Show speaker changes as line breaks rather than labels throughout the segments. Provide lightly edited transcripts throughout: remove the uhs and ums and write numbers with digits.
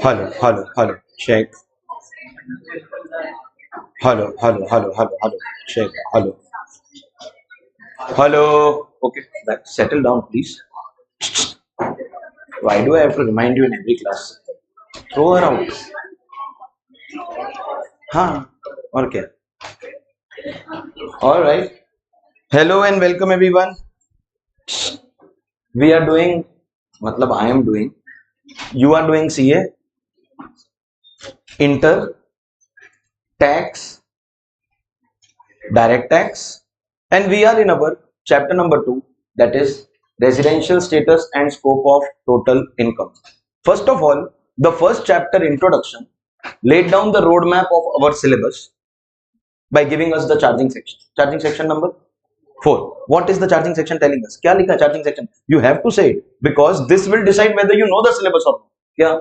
Hello, check. Hello, check. Hello. Okay, settle down, please. Why do I have to remind you in every class? Throw her out. Huh? Okay. All right. Hello and welcome everyone. We are doing, I am doing, you are doing CA, Inter, Tax, Direct Tax, and we are in our chapter number 2, that is residential status and scope of total income. First of all, the first chapter, introduction, laid down the roadmap of our syllabus by giving us the charging section. Charging section number 4. What is the charging section telling us? Kya likha charging section? You have to say it because this will decide whether you know the syllabus or not. Yeah.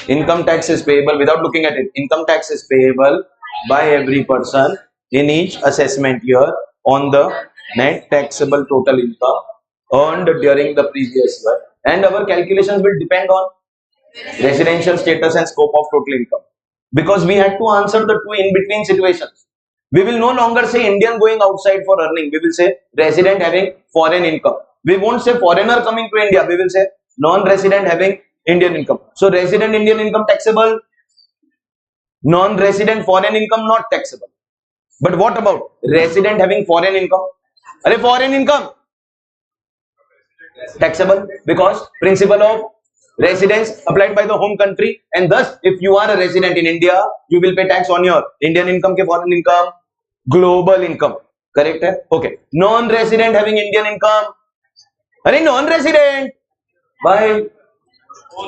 Income tax is payable without looking at it. Income tax is payable by every person in each assessment year on the net taxable total income earned during the previous year, and our calculations will depend on residential status and scope of total income, because we had to answer the two in between situations. We will no longer say Indian going outside for earning. We will say resident having foreign income. We won't say foreigner coming to India. We will say non-resident having Indian income. So resident Indian income taxable, non-resident foreign income not taxable. But what about resident having foreign income? Are foreign income taxable, because principle of residence applied by the home country, and thus if you are a resident in India, you will pay tax on your Indian income ke foreign income, global income. Correct hai? Okay. Non-resident having Indian income. Are non-resident? Why?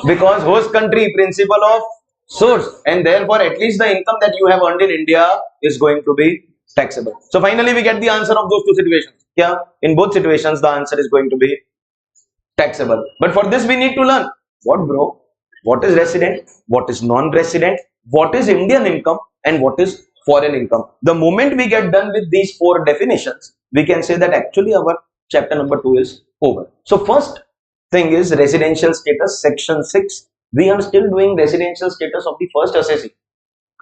Because host country, principle of source, and therefore at least the income that you have earned in India is going to be taxable. So finally we get the answer of those two situations. Yeah, in both situations the answer is going to be taxable. But for this we need to learn what, bro? What is resident? What is non-resident? What is Indian income? And what is foreign income? The moment we get done with these 4 definitions, we can say that actually our chapter number 2 is over. So first thing is residential status, section 6. We are still doing residential status of the first assessee.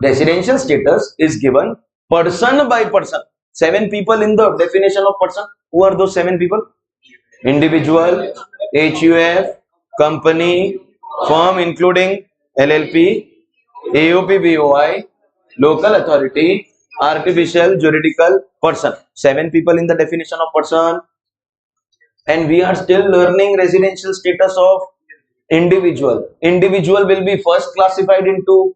Residential status is given person by person. 7 people in the definition of person. Who are those 7 people? Individual, HUF, company, firm including LLP, AOP, BOI, local authority, artificial juridical person. 7 people in the definition of person. And we are still learning residential status of individual. Individual will be first classified into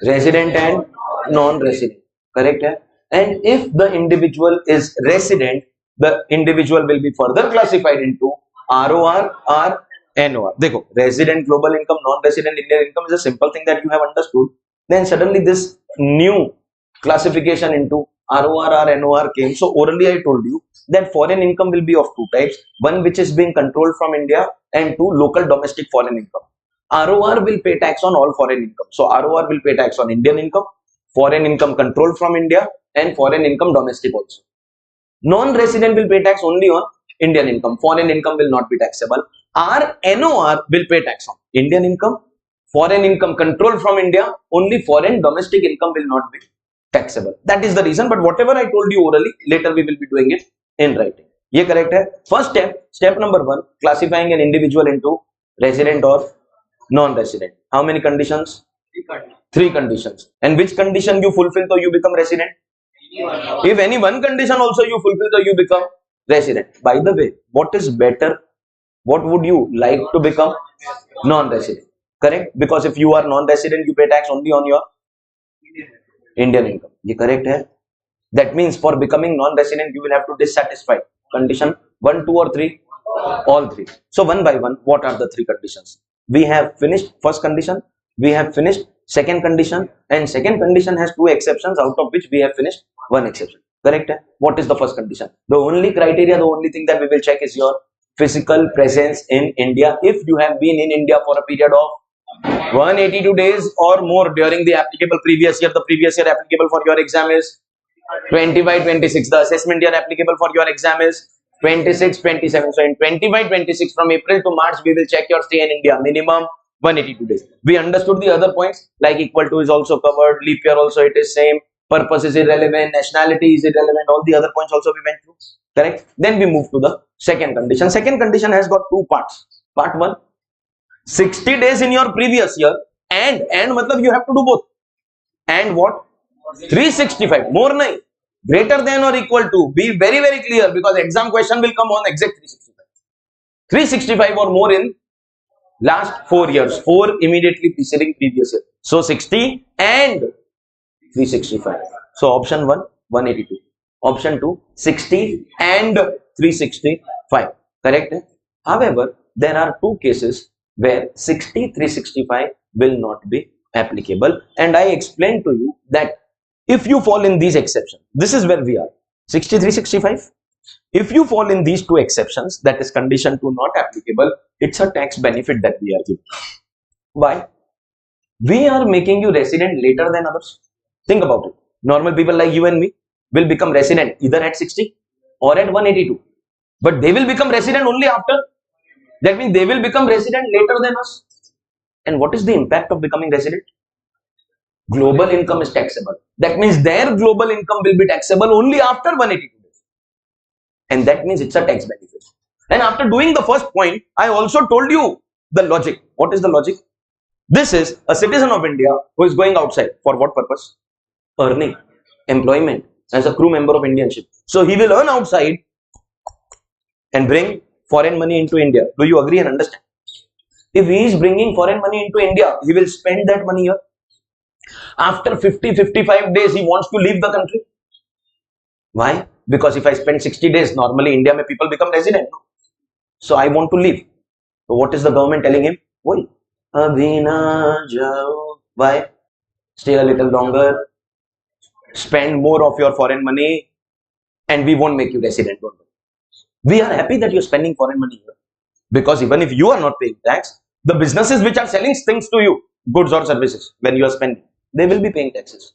resident and non-resident. Correct? And if the individual is resident, the individual will be further classified into ROR or NOR. Dekho, resident global income, non-resident Indian income is a simple thing that you have understood. Then suddenly this new classification into ROR or NOR came. So orally I told you that foreign income will be of 2 types. One which is being controlled from India, and 2 local domestic foreign income. ROR will pay tax on all foreign income. So ROR will pay tax on Indian income, foreign income controlled from India, and foreign income domestic also. Non-resident will pay tax only on Indian income. Foreign income will not be taxable. NOR will pay tax on Indian income, foreign income controlled from India, only foreign domestic income will not be taxable. That is the reason. But whatever I told you orally, later we will be doing it in writing. Ye correct hai? First step number 1, classifying an individual into resident or non-resident. How many conditions? 3 conditions. And which condition you fulfill so you become resident? If any one condition also you fulfill so you become resident. By the way, what is better? What would you like to become? Non-resident. Correct? Because if you are non-resident, you pay tax only on your Indian income. Ye correct hai? That means for becoming non-resident, you will have to dissatisfy condition 1, 2 or 3? All 3. So one by one, what are the 3 conditions? We have finished first condition, we have finished second condition, and second condition has 2 exceptions, out of which we have finished 1 exception. Correct? What is the first condition? The only criteria, the only thing that we will check is your physical presence in India. If you have been in India for a period of 182 days or more during the applicable previous year, the previous year applicable for your exam is 25-26. The assessment year applicable for your exam is 26-27. So in 25-26, from April to March, we will check your stay in India. Minimum 182 days. We understood the other points like equal to is also covered, leap year also it is same, purpose is irrelevant, nationality is irrelevant, all the other points also we went through, correct? Then we move to the second condition. Second condition has got two parts. Part 1, 60 days in your previous year and matlab you have to do both. And what? 365, more nahi, greater than or equal to. Be very very clear because exam question will come on exact 365 or more in last 4 years, 4 immediately preceding previous year. So 60 and 365. So option 1, 182. Option 2, 60 and 365. Correct? However, there are two cases where 60, 365 will not be applicable. And I explained to you that if you fall in these exceptions, this is where we are. 60, 365. If you fall in these two exceptions, that is condition 2 not applicable, it's a tax benefit that we are giving. Why? We are making you resident later than others. Think about it. Normal people like you and me will become resident either at 60 or at 182. But they will become resident only after. That means they will become resident later than us. And what is the impact of becoming resident? Global income is taxable. That means their global income will be taxable only after 182 days. And that means it's a tax benefit. And after doing the first point, I also told you the logic. What is the logic? This is a citizen of India who is going outside. For what purpose? Earning, employment as a crew member of Indian ship. So he will earn outside and bring foreign money into India. Do you agree and understand? If he is bringing foreign money into India, he will spend that money here. After 50-55 days, he wants to leave the country. Why? Because if I spend 60 days, normally India may people become resident. So I want to leave. So what is the government telling him? Why? Abhi na jao. Why? Stay a little longer, spend more of your foreign money, and we won't make you resident. We are happy that you're spending foreign money here. Because even if you are not paying tax, the businesses which are selling things to you, goods or services, when you are spending, they will be paying taxes.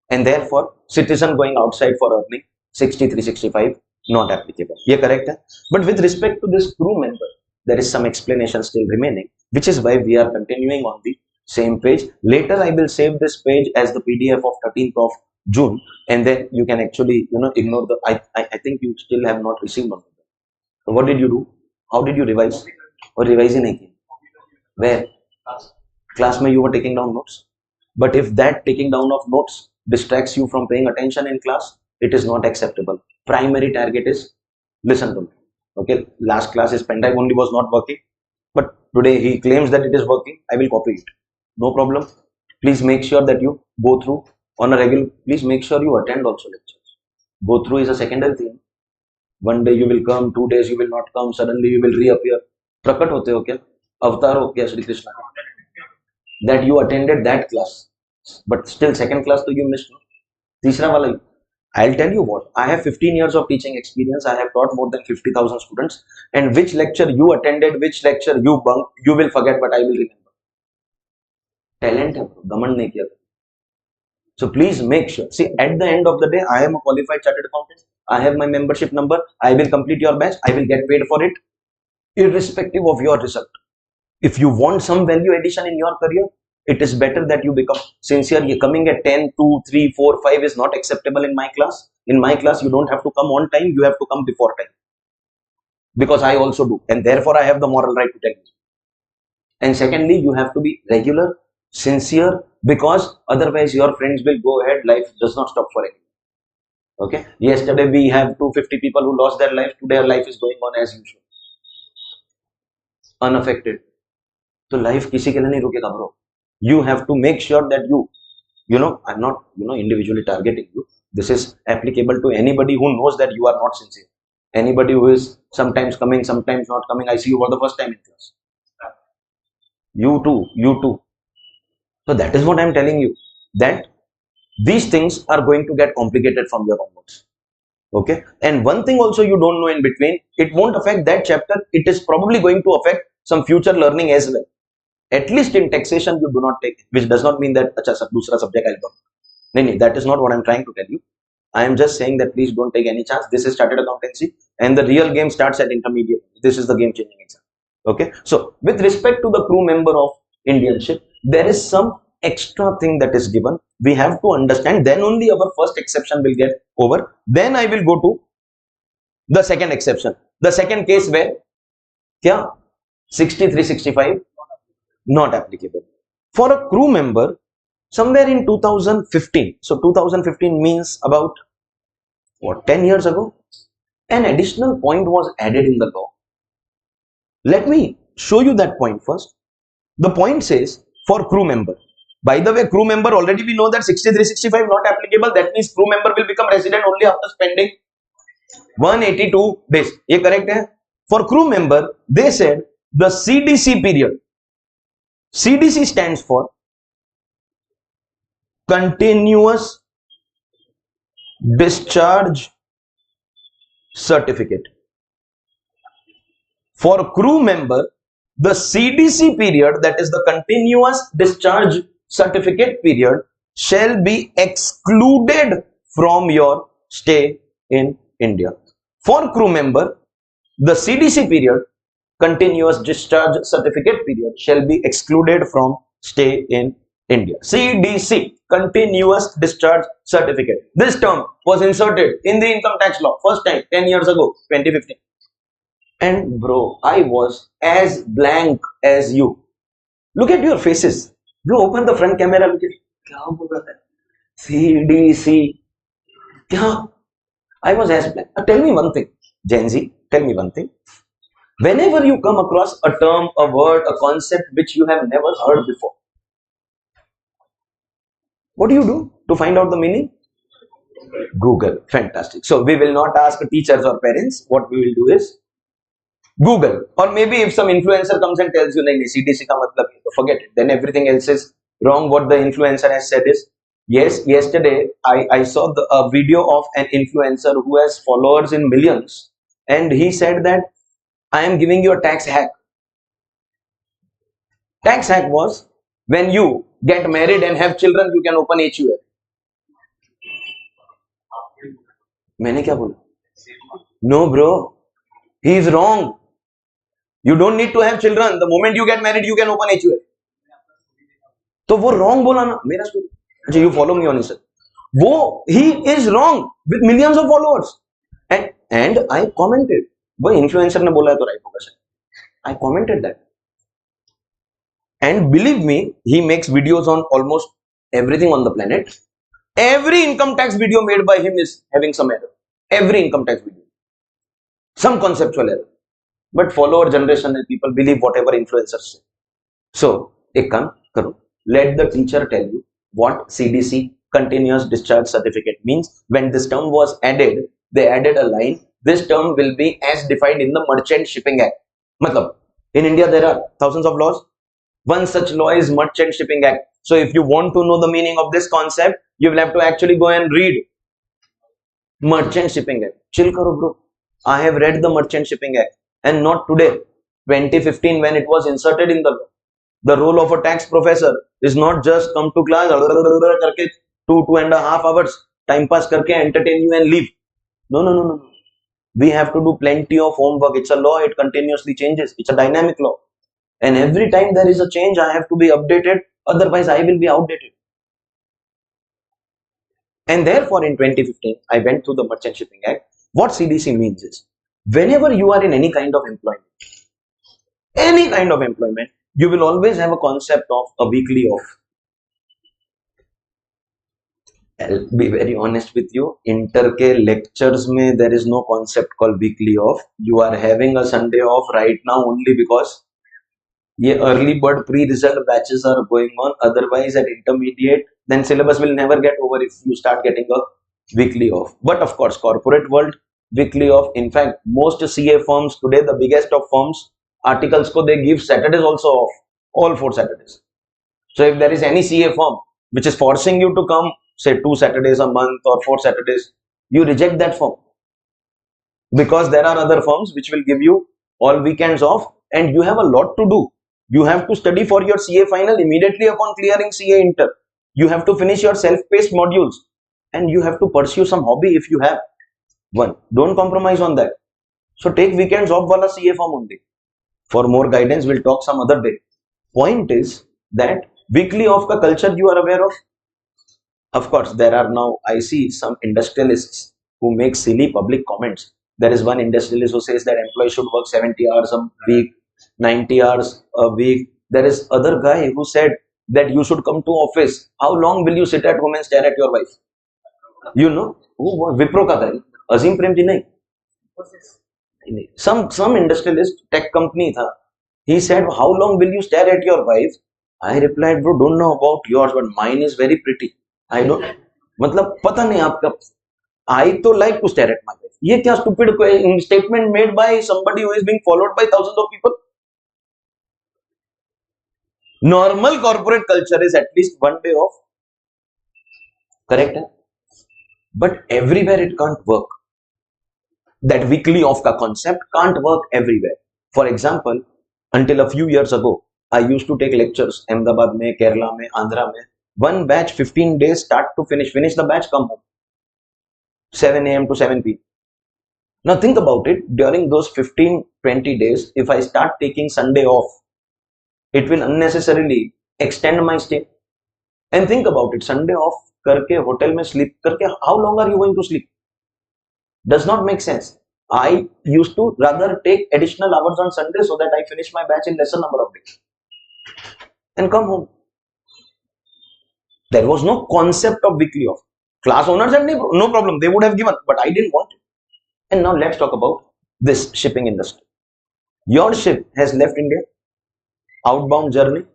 And therefore, citizen going outside for earning 6365 not applicable. Yeah, correct? But with respect to this crew member, there is some explanation still remaining, which is why we are continuing on the same page. Later, I will save this page as the PDF of 13th of June, and then you can actually, ignore the. I think you still have not received one. So what did you do? How did you revise? Or revising again? Where? Class mein you were taking down notes. But if that taking down of notes distracts you from paying attention in class, it is not acceptable. Primary target is listen to me. Okay, last class his pen drive only was not working, but today he claims that it is working. I will copy it. No problem. Please make sure that you go through on a regular. Please make sure you attend also lectures. Go through is a secondary thing. One day you will come, 2 days you will not come, suddenly you will reappear. Prakat hote ho kya? Avatar ho kya Shri Krishna? That you attended that class, but still second class to you missed. No? Teesra wala. I'll tell you what, I have 15 years of teaching experience. I have taught more than 50,000 students, and which lecture you attended, which lecture you bunked, you will forget, but I will remember. Talent hai, gaman nahi kiya. So please make sure. See, at the end of the day, I am a qualified chartered accountant. I have my membership number. I will complete your batch. I will get paid for it, irrespective of your result. If you want some value addition in your career, it is better that you become sincere. You're coming at 10, 2, 3, 4, 5 is not acceptable in my class. In my class, you don't have to come on time. You have to come before time. Because I also do. And therefore, I have the moral right to tell you. And secondly, you have to be regular, sincere, because otherwise your friends will go ahead. Life does not stop for anyone. Okay. Yesterday, we have 250 people who lost their life. Today, our life is going on as usual. Unaffected. So life kisi ke liye nahi rukega bro. You have to make sure that I'm not, individually targeting you. This is applicable to anybody who knows that you are not sincere. Anybody who is sometimes coming, sometimes not coming. I see you for the first time in class. You too. So that is what I'm telling you, that these things are going to get complicated from your onwards. Okay. And one thing also you don't know in between, it won't affect that chapter. It is probably going to affect some future learning as well. At least in taxation, you do not take, which does not mean that dusra subject I'll go. No, that is not what I'm trying to tell you. I am just saying that please don't take any chance. This is chartered accountancy, and the real game starts at intermediate. This is the game changing exam. Okay. So with respect to the crew member of Indianship, there is some extra thing that is given. We have to understand, then only our first exception will get over. Then I will go to the second exception, the second case where kya 6365 not applicable. For a crew member, somewhere in 2015, so 2015 means about what, 10 years ago, an additional point was added in the law. Let me show you that point first. The point says for crew member. By the way, crew member, already we know that 6365 not applicable. That means crew member will become resident only after spending 182 days. Ye correct hai? For crew member, they said the CDC period. CDC stands for continuous discharge certificate. For crew member, the CDC period, that is the continuous discharge certificate period, shall be excluded from your stay in India. For crew member, the CDC period, continuous discharge certificate period, shall be excluded from stay in India. CDC, continuous discharge certificate. This term was inserted in the income tax law first time 10 years ago, 2015. And bro, I was as blank as you. Look at your faces. You open the front camera, look at kya bol raha hai? CDC. Kya? I was as blank. Tell me one thing, Gen Z, tell me one thing. Whenever you come across a term, a word, a concept which you have never heard before, what do you do to find out the meaning? Google. Fantastic. So we will not ask teachers or parents. What we will do is Google. Or maybe if some influencer comes and tells you, nahi, CDC ka matlab, forget it. Then everything else is wrong. What the influencer has said is, yes, yesterday I saw a video of an influencer who has followers in millions, and he said that I am giving you a tax hack. Tax hack was, when you get married and have children, you can open HUF. मैंने क्या बोला? No bro, he is wrong. You don't need to have children. The moment you get married, you can open HUF. तो वो wrong बोला ना मेरा story. अच्छा, you follow me on this. वो he is wrong with millions of followers. And I commented. वो influencer ने बोला है तो right होगा शायद. I commented that. And believe me, he makes videos on almost everything on the planet. Every income tax video made by him is having some error. Every income tax video. Some conceptual error. But follower generation and people believe whatever influencers say. So, ek kaam karo. Let the teacher tell you what CDC, continuous discharge certificate, means. When this term was added, they added a line. This term will be as defined in the Merchant Shipping Act. Matlab, in India there are thousands of laws. One such law is Merchant Shipping Act. So if you want to know the meaning of this concept, you will have to actually go and read Merchant Shipping Act. Chill karo bro. I have read the Merchant Shipping Act, and not today. 2015 when it was inserted in the law. The role of a tax professor is not just come to class karke 2.5 hours time pass karke entertain you and leave. No. We have to do plenty of homework. It's a law. It continuously changes. It's a dynamic law. And every time there is a change, I have to be updated. Otherwise, I will be outdated. And therefore, in 2015, I went through the Merchant Shipping Act. What CDC means is, whenever you are in any kind of employment, you will always have a concept of a weekly off. I'll be very honest with you. Inter ke lectures mein there is no concept called weekly off. You are having a Sunday off right now only because ये early bird pre-result batches are going on. Otherwise, at intermediate, then syllabus will never get over if you start getting a weekly off. But of course, corporate world, weekly off. In fact, most CA firms today, the biggest of firms, articles ko they give Saturdays also off, all 4 Saturdays. So if there is any CA firm which is forcing you to come, say 2 Saturdays a month or 4 Saturdays, you reject that firm. Because there are other firms which will give you all weekends off, and you have a lot to do. You have to study for your CA final immediately upon clearing CA Inter. You have to finish your self-paced modules, and you have to pursue some hobby if you have one. Don't compromise on that. So take weekends off wala CA form only. For more guidance, we'll talk some other day. Point is, that weekly off का culture you are aware of? Of course, there are now, I see some industrialists who make silly public comments. There is one industrialist who says that employees should work 70 hours a week, 90 hours a week. There is other guy who said that you should come to office. How long will you sit at home and stare at your wife? You know, Wipro का guy, Azim Premji नहीं. Some industrialist tech company था. He said, how long will you stare at your wife? I replied, bro, don't know about yours, but mine is very pretty. I don't, मतलब पता नहीं आपका. I तो like to stare at my wife. ये क्या stupid statement made by somebody who is being followed by thousands of people? Normal corporate culture is at least one day off. Correct? But everywhere it can't work. That weekly off का concept can't work everywhere. For example, until a few years ago, I used to take lectures Ahmedabad में, Kerala में, Andhra में. One batch, 15 days, start to finish. Finish the batch, come home. 7 a.m. to 7 p.m. Now think about it. During those 15-20 days, if I start taking Sunday off, it will unnecessarily extend my stay. And think about it. Sunday off करके hotel में sleep करके, how long are you going to sleep? Does not make sense. I used to rather take additional hours on Sunday so that I finish my batch in lesser number of days and come home. There was no concept of weekly off. Class owners had no problem. They would have given, but I didn't want it. And now let's talk about this shipping industry. Your ship has left India, outbound journey.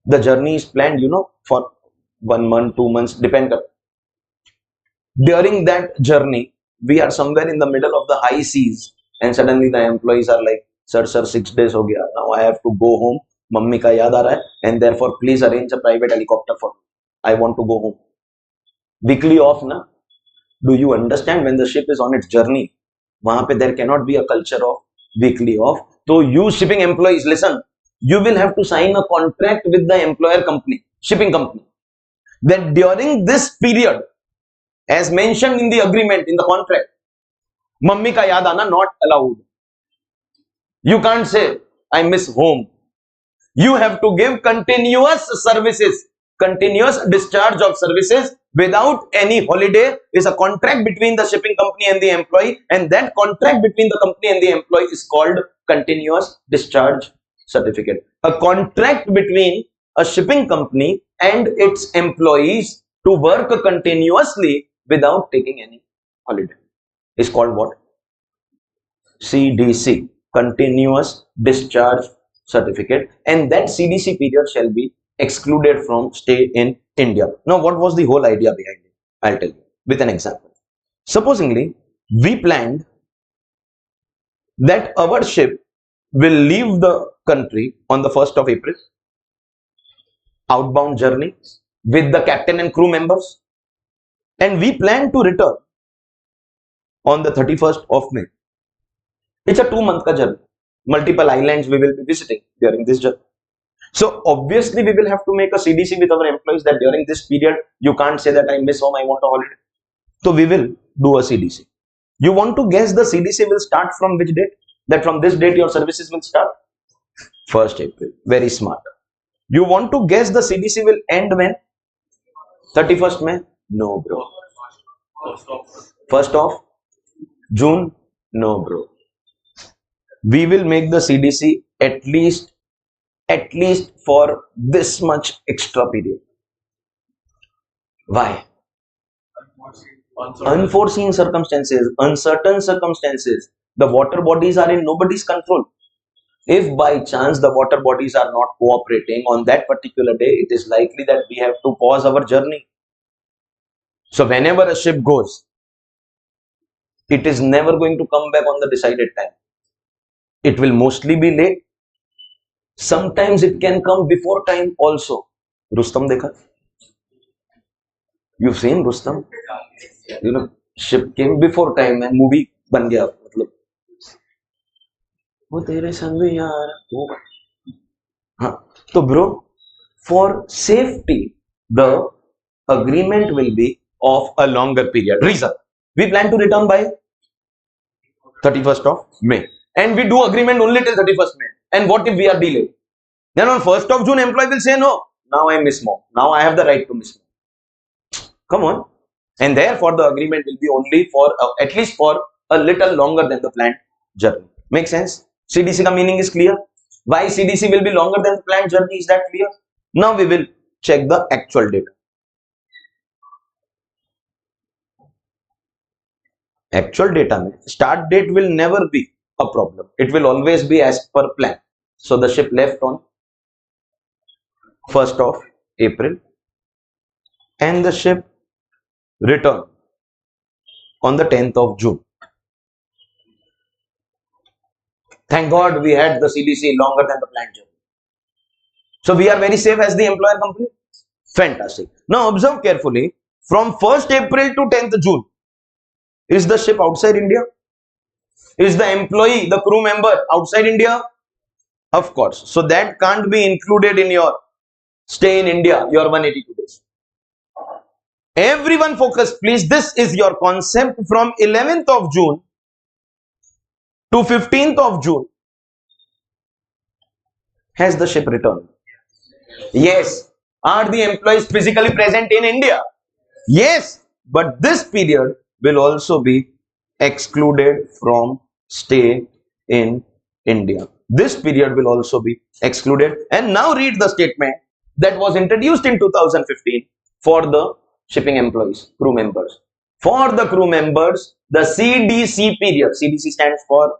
The journey is planned, for 1 month, 2 months, depend. During that journey, we are somewhere in the middle of the high seas, and suddenly the employees are like, sir, 6 days ho gaya. Now I have to go home. Mummy ka yaad aa raha hai, and therefore please arrange a private helicopter for me. I want to go home. Weekly off, na? Do you understand when the ship is on its journey? Wahan pe there cannot be a culture of weekly off. So you shipping employees, listen, you will have to sign a contract with the employer company, shipping company, that during this period, as mentioned in the agreement, in the contract, mummy ka yaad aana not allowed. You can't say, I miss home. You have to give continuous services, continuous discharge of services without any holiday is a contract between the shipping company and the employee, and that contract between the company and the employee is called continuous discharge certificate. A contract between a shipping company and its employees to work continuously without taking any holiday is called what? CDC, continuous discharge certificate, and that CDC period shall be excluded from stay in India. Now, what was the whole idea behind it? I'll tell you with an example. Supposingly, we planned that our ship will leave the country on the 1st of April, outbound journey with the captain and crew members, and we plan to return on the 31st of May. It's a 2-month journey. Multiple islands we will be visiting during this journey. So obviously we will have to make a CDC with our employees that during this period you can't say that I miss home, I want a holiday. So we will do a CDC. You want to guess the CDC will start from which date? That from this date your services will start? 1st April. Very smart. You want to guess the CDC will end when? 31st May? No, bro. 1st of June? No, bro. We will make the CDC at least for this much extra period. Why? Unforeseen circumstances, uncertain circumstances. The water bodies are in nobody's control. If by chance the water bodies are not cooperating on that particular day, it is likely that we have to pause our journey. So whenever a ship goes, it is never going to come back on the decided time. It will mostly be late. Sometimes it can come before time also. Rustam dekha? You've seen Rustam? Ship came before time and movie ban gaya. So bro, for safety, the agreement will be of a longer period. Reason, we plan to return by 31st of May. And we do agreement only till 31st May. And what if we are delayed? Then on 1st of June, employee will say, no, now I miss more. Now I have the right to miss more. Come on. And therefore, the agreement will be only for, at least for a little longer than the planned journey. Make sense? CDC ka meaning is clear. Why CDC will be longer than the planned journey? Is that clear? Now we will check the actual data. Actual data mein start date will never be a problem. It will always be as per plan. So the ship left on 1st of April and the ship returned on the 10th of June. Thank God we had the CDC longer than the planned journey. So we are very safe as the employer company. Fantastic. Now observe carefully. From 1st April to 10th June, is the ship outside India? Is the employee, the crew member outside India? Of course. So that can't be included in your stay in India, your 182 days. Everyone focus, please. This is your concept from 11th of June to 15th of June. Has the ship returned? Yes. Are the employees physically present in India? Yes. But this period will also be excluded from stay in India. This period will also be excluded. And now read the statement that was introduced in 2015 for the shipping employees, crew members. For the crew members, the CDC period, CDC stands for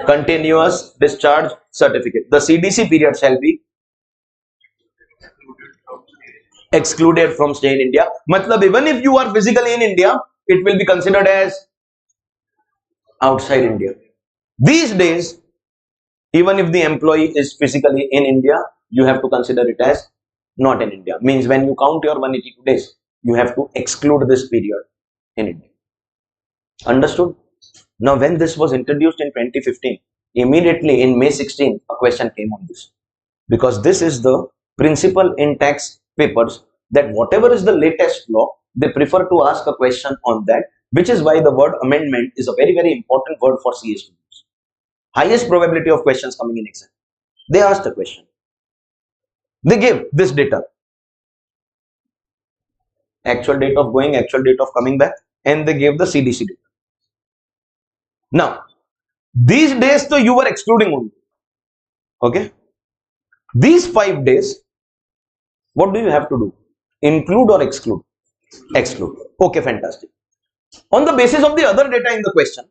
Continuous Discharge Certificate. The CDC period shall be excluded from stay in India. Matlab, even if you are physically in India, it will be considered as outside India. These days, even if the employee is physically in India, you have to consider it as not in India. Means when you count your 182 days, you have to exclude this period in India. Understood? Now, when this was introduced in 2015, immediately in May 16, a question came on this. Because this is the principle in tax papers that whatever is the latest law, they prefer to ask a question on that, which is why the word amendment is a very, very important word for CA students. Highest probability of questions coming in exam. They asked a question. They give this data. Actual date of going, actual date of coming back, and they gave the CDC data. Now, these days, so you were excluding only. Okay? These 5 days, what do you have to do? Include or exclude? Exclude. Okay, fantastic. On the basis of the other data in the question,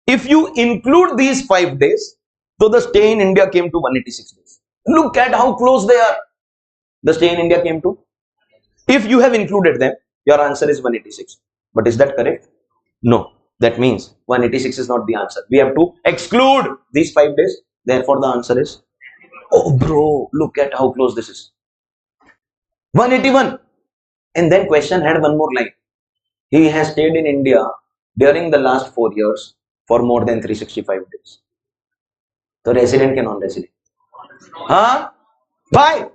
if you include these 5 days, so the stay in India came to 186 days. Look at how close they are. The stay in India came to. If you have included them, your answer is 186. But is that correct? No. That means 186 is not the answer. We have to exclude these 5 days. Therefore, the answer is, oh bro, look at how close this is. 181. And then question had one more line. He has stayed in India during the last 4 years for more than 365 days. So resident ke non-resident? Huh? Why?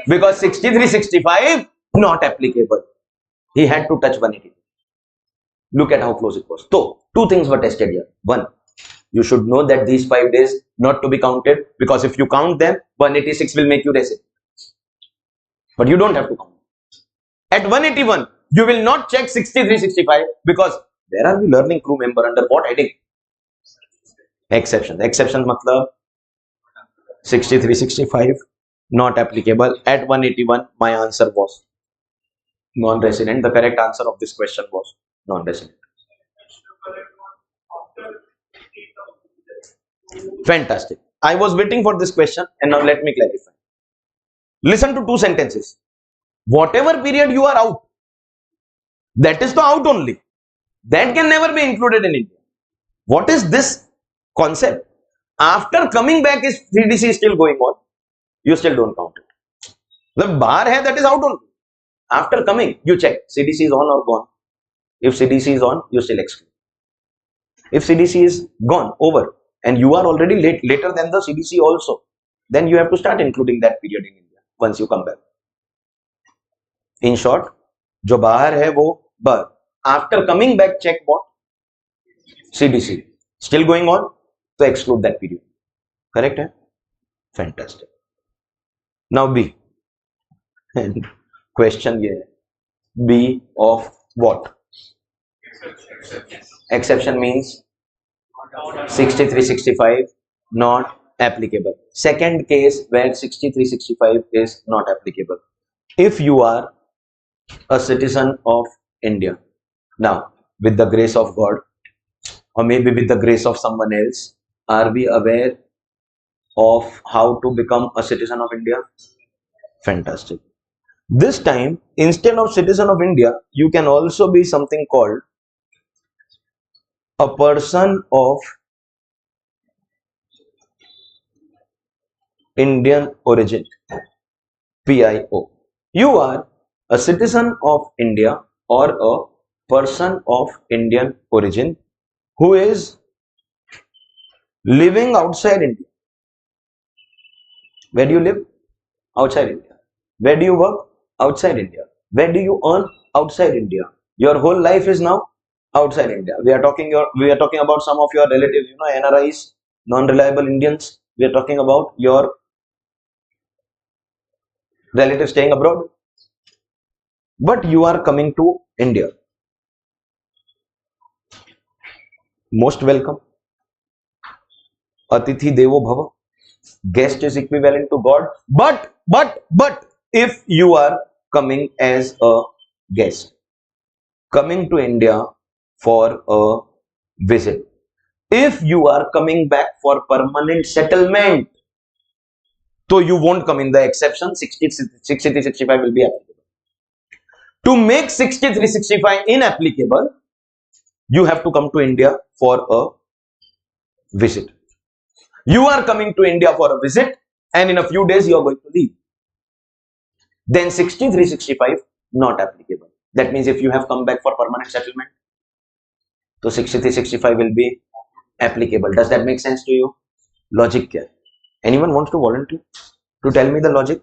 Because 6365 not applicable. He had to touch 180. Look at how close it was. So, 2 things were tested here. 1, you should know that these 5 days not to be counted, because if you count them, 186 will make you resident. But you don't have to count. At 181, you will not check 6365 because where are we learning crew member under what heading? Exception. Exception matlab 6365 not applicable. At 181, my answer was non-resident. The correct answer of this question was non-resident. Fantastic. I was waiting for this question and now let me clarify. Listen to 2 sentences. Whatever period you are out, that is the out only. That can never be included in India. What is this concept? After coming back, is CDC still going on? You still don't count it. The bar hai, that is out only. After coming, you check CDC is on or gone. If CDC is on, you still exclude. If CDC is gone, over, and you are already later than the CDC also, then you have to start including that period in India once you come back. In short, जो बाहर है वो bar. After coming back, check what? CDC. Still going on? So exclude that period. Correct? Hai? Fantastic. Now B. And question ये है, B of what? Exception means 6365 not applicable. Second case where 6365 is not applicable. If you are a citizen of India, now with the grace of God or maybe with the grace of someone else, are we aware of how to become a citizen of India? Fantastic. This time, instead of citizen of India, you can also be something called a person of Indian origin, PIO. You are a citizen of India or a person of Indian origin who is living outside India. Where do you live? Outside India. Where do you work? Outside India. Where do you earn? Outside India. Your whole life is now outside India. We are talking about some of your relatives, NRIs, non-reliable Indians. We are talking about your relatives staying abroad. But you are coming to India. Most welcome. Atithi Devo Bhava. Guest is equivalent to God. But if you are coming as a guest, coming to India for a visit, if you are coming back for permanent settlement, so you won't come in the exception. 6365 will be applicable. To make 6365 inapplicable, you have to come to India for a visit. You are coming to India for a visit and in a few days you are going to leave. Then 6365 not applicable. That means if you have come back for permanent settlement, so 6365 will be applicable. Does that make sense to you? Logic kya? Anyone wants to volunteer to tell me the logic?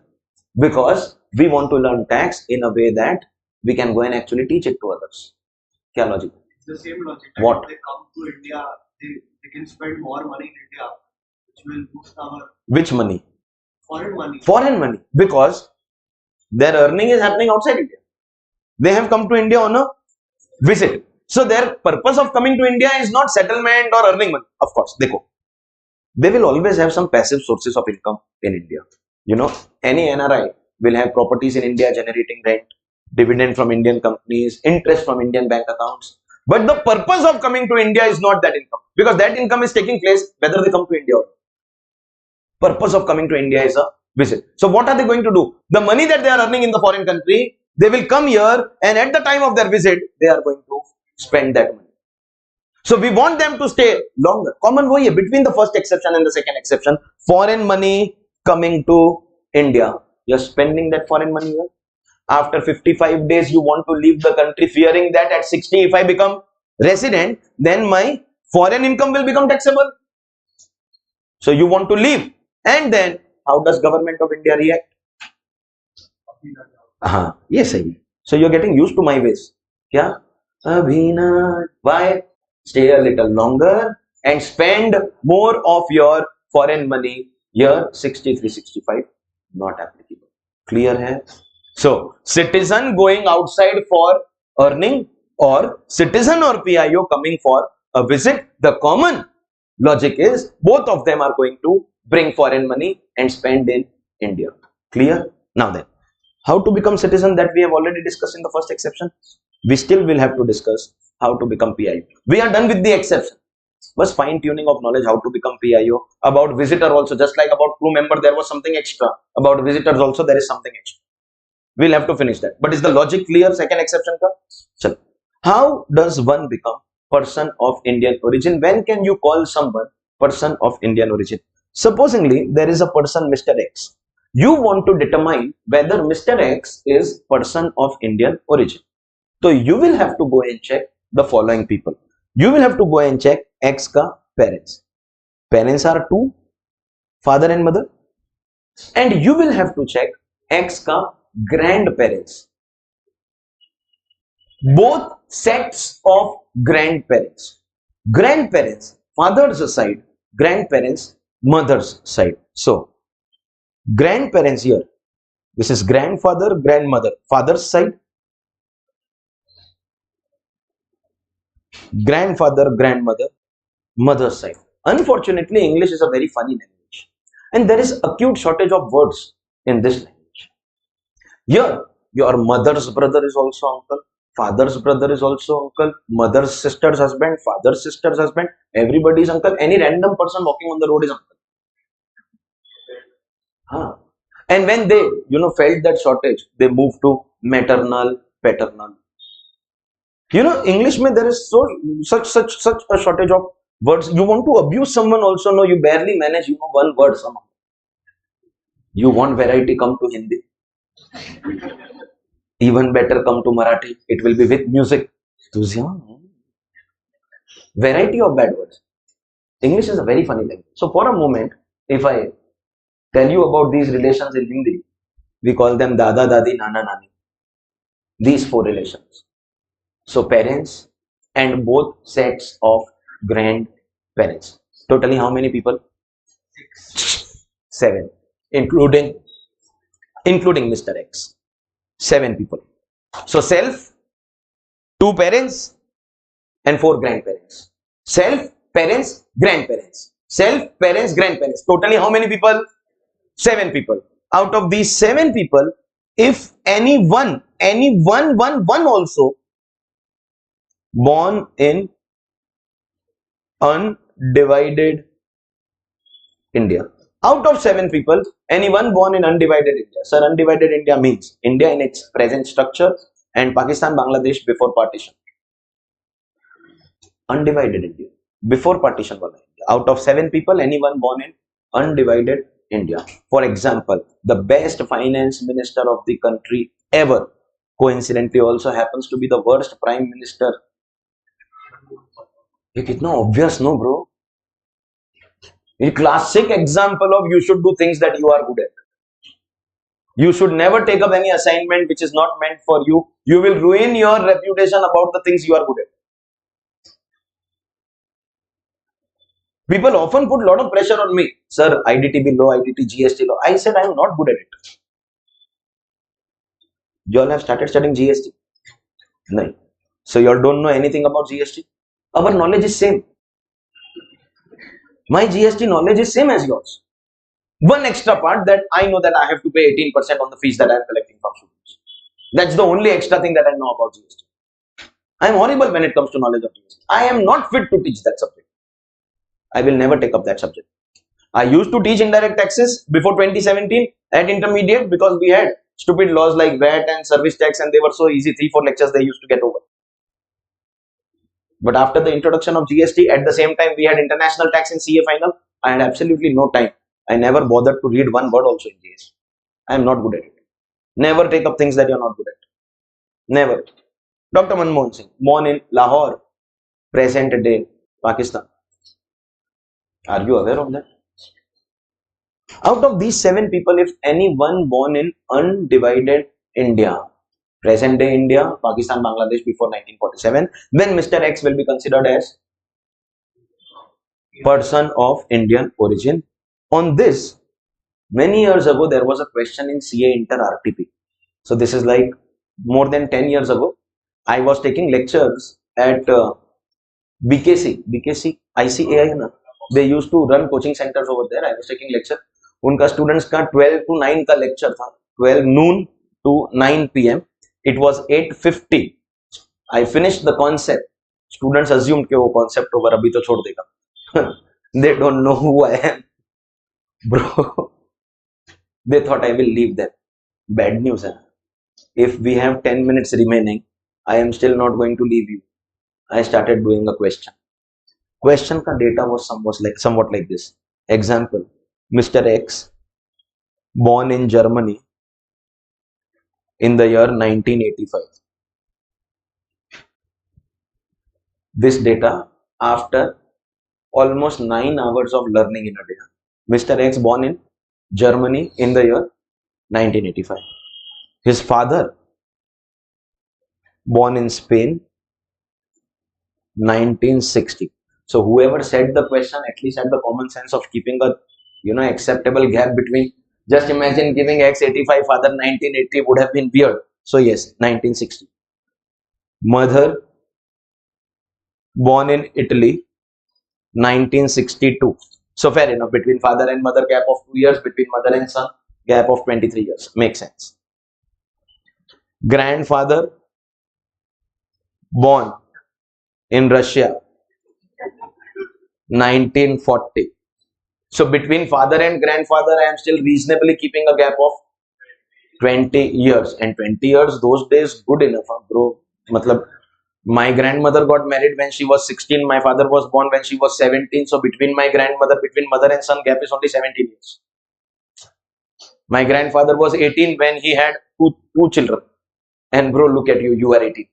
Because we want to learn tax in a way that we can go and actually teach it to others. Kya logic?
It's the same logic.
What?
If they come to India, they can spend more money in India, which will boost our
Which money?
foreign money.
Foreign money. Because their earning is happening outside India. They have come to India on a visit. So their purpose of coming to India is not settlement or earning money. Of course, they will always have some passive sources of income in India. Any NRI will have properties in India generating rent, dividend from Indian companies, interest from Indian bank accounts. But the purpose of coming to India is not that income, because that income is taking place whether they come to India or not. Purpose of coming to India is a visit. So what are they going to do? The money that they are earning in the foreign country, they will come here and at the time of their visit, they are going to spend that money. So we want them to stay longer. Common way between the first exception and the second exception. Foreign money coming to India. You're spending that foreign money here. After 55 days, you want to leave the country fearing that at 60, if I become resident, then my foreign income will become taxable. So you want to leave. And then, how does government of India react? Yes, so you're getting used to my ways. Kya? Abhina. Why? Stay a little longer and spend more of your foreign money. Here, 6365 not applicable. Clear hai? So, citizen going outside for earning or citizen or PIO coming for a visit, the common logic is both of them are going to bring foreign money and spend in India. Clear? Now then, how to become citizen, that we have already discussed in the first exception. We still will have to discuss how to become PIO. We are done with the exception. Was fine tuning of knowledge how to become PIO. About visitor also, just like about crew member, there was something extra. About visitors also, there is something extra. We'll have to finish that. But is the logic clear? Second exception ka? Chalo. How does one become person of Indian origin? When can you call someone person of Indian origin? Supposingly, there is a person Mr. X. You want to determine whether Mr. X is person of Indian origin. So you will have to go and check the following people. You will have to go and check X ka parents. Parents are two, father and mother. And you will have to check X ka grandparents. Both sets of grandparents. Grandparents, father's side, grandparents, mother's side. So, grandparents here, This is grandfather, grandmother, father's side, grandfather, grandmother, mother's side. Unfortunately, English is a very funny language, and there is acute shortage of words in this language. Here, your mother's brother is also uncle, father's brother is also uncle, mother's sister's husband, father's sister's husband, everybody is uncle. Any random person walking on the road is uncle. Huh. And when they, felt that shortage, they moved to maternal, paternal. English mein there is such a shortage of words. You want to abuse someone also, no, you barely manage, one word somehow. You want variety, come to Hindi. Even better, come to Marathi. It will be with music. Variety of bad words. English is a very funny language. So for a moment, if I tell you about these relations in Hindi, we call them Dada, Dadi, Nana, Nani. These four relations. So parents and both sets of grandparents. Totally how many people? 7. Including Mr. X. 7 people. So self, 2 parents and 4 grandparents. Self, parents, grandparents. Self, parents, grandparents. Totally how many people? 7 people. Out of these 7 people, if any one also born in undivided India. Out of 7 people, anyone born in undivided India. Sir, undivided India means India in its present structure and Pakistan, Bangladesh before partition. Undivided India. Before partition wala India. Out of 7 people, anyone born in undivided India. For example, the best finance minister of the country ever, coincidentally also happens to be the worst prime minister. ये कितना obvious, no, bro? A classic example of you should do things that you are good at. You should never take up any assignment which is not meant for you. You will ruin your reputation about the things you are good at. People often put a lot of pressure on me. Sir, IDTB low, IDT, GST low. I said I am not good at it. You all have started studying GST? No. So you all don't know anything about GST? Our knowledge is same. My GST knowledge is same as yours. One extra part that I know that I have to pay 18% on the fees that I am collecting from students. That's the only extra thing that I know about GST. I am horrible when it comes to knowledge of GST. I am not fit to teach that subject. I will never take up that subject. I used to teach indirect taxes before 2017 at intermediate because we had stupid laws like VAT and service tax and they were so easy, 3-4 lectures they used to get over. But after the introduction of GST, at the same time we had international tax in CA final, I had absolutely no time. I never bothered to read one word also in GST. I am not good at it. Never take up things that you are not good at. Never. Dr. Manmohan Singh, born in Lahore, present day, Pakistan. Are you aware of that? Out of these 7 people, if anyone born in undivided India, present day India, Pakistan, Bangladesh before 1947, then Mr. X will be considered as person of Indian origin. On this, many years ago, there was a question in CA Inter RTP. So this is like more than 10 years ago. I was taking lectures at BKC, ICAI, na? They used to run coaching centers over there. I was taking lecture. उनका students का 12 to 9 का lecture था. 12 noon to 9 p.m. It was 8:50. I finished the concept. Students assumed कि वो concept over अभी तो छोड़ देगा. They don't know who I am. Bro, they thought I will leave them. Bad news, hai? If we have 10 minutes remaining, I am still not going to leave you. I started doing a question. Question ka data was somewhat like this. Example, Mr. X, born in Germany in the year 1985. This data after almost 9 hours of learning in a day. Mr. X born in Germany in the year 1985. His father born in Spain 1960. So whoever said the question at least had the common sense of keeping a acceptable gap between Just imagine giving X 85, father 1980 would have been weird. So yes, 1960. Mother born in Italy, 1962. So fair enough. Between father and mother, gap of 2 years. Between mother and son, gap of 23 years. Makes sense. Grandfather born in Russia, 1940. So between father and grandfather, I am still reasonably keeping a gap of 20 years. And 20 years those days, good enough, bro. Matlab, my grandmother got married when she was 16. My father was born when she was 17. So between mother and son, gap is only 17 years. My grandfather was 18 when he had two children. And bro, look at you, you are 18.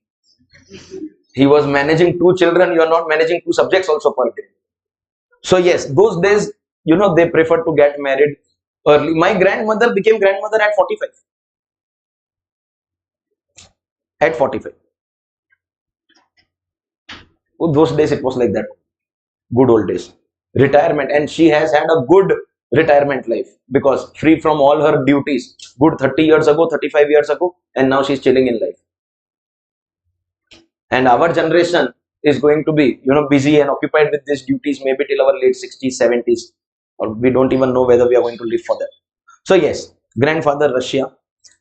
He was managing 2 children. You are not managing 2 subjects also per day. So yes, those days, they prefer to get married early. My grandmother became grandmother at 45. At 45. Oh, those days it was like that. Good old days. Retirement. And she has had a good retirement life because free from all her duties. Good 30 years ago, 35 years ago. And now she's chilling in life. And our generation is going to be, busy and occupied with these duties maybe till our late 60s, 70s. Or we don't even know whether we are going to live for that. So yes, grandfather Russia,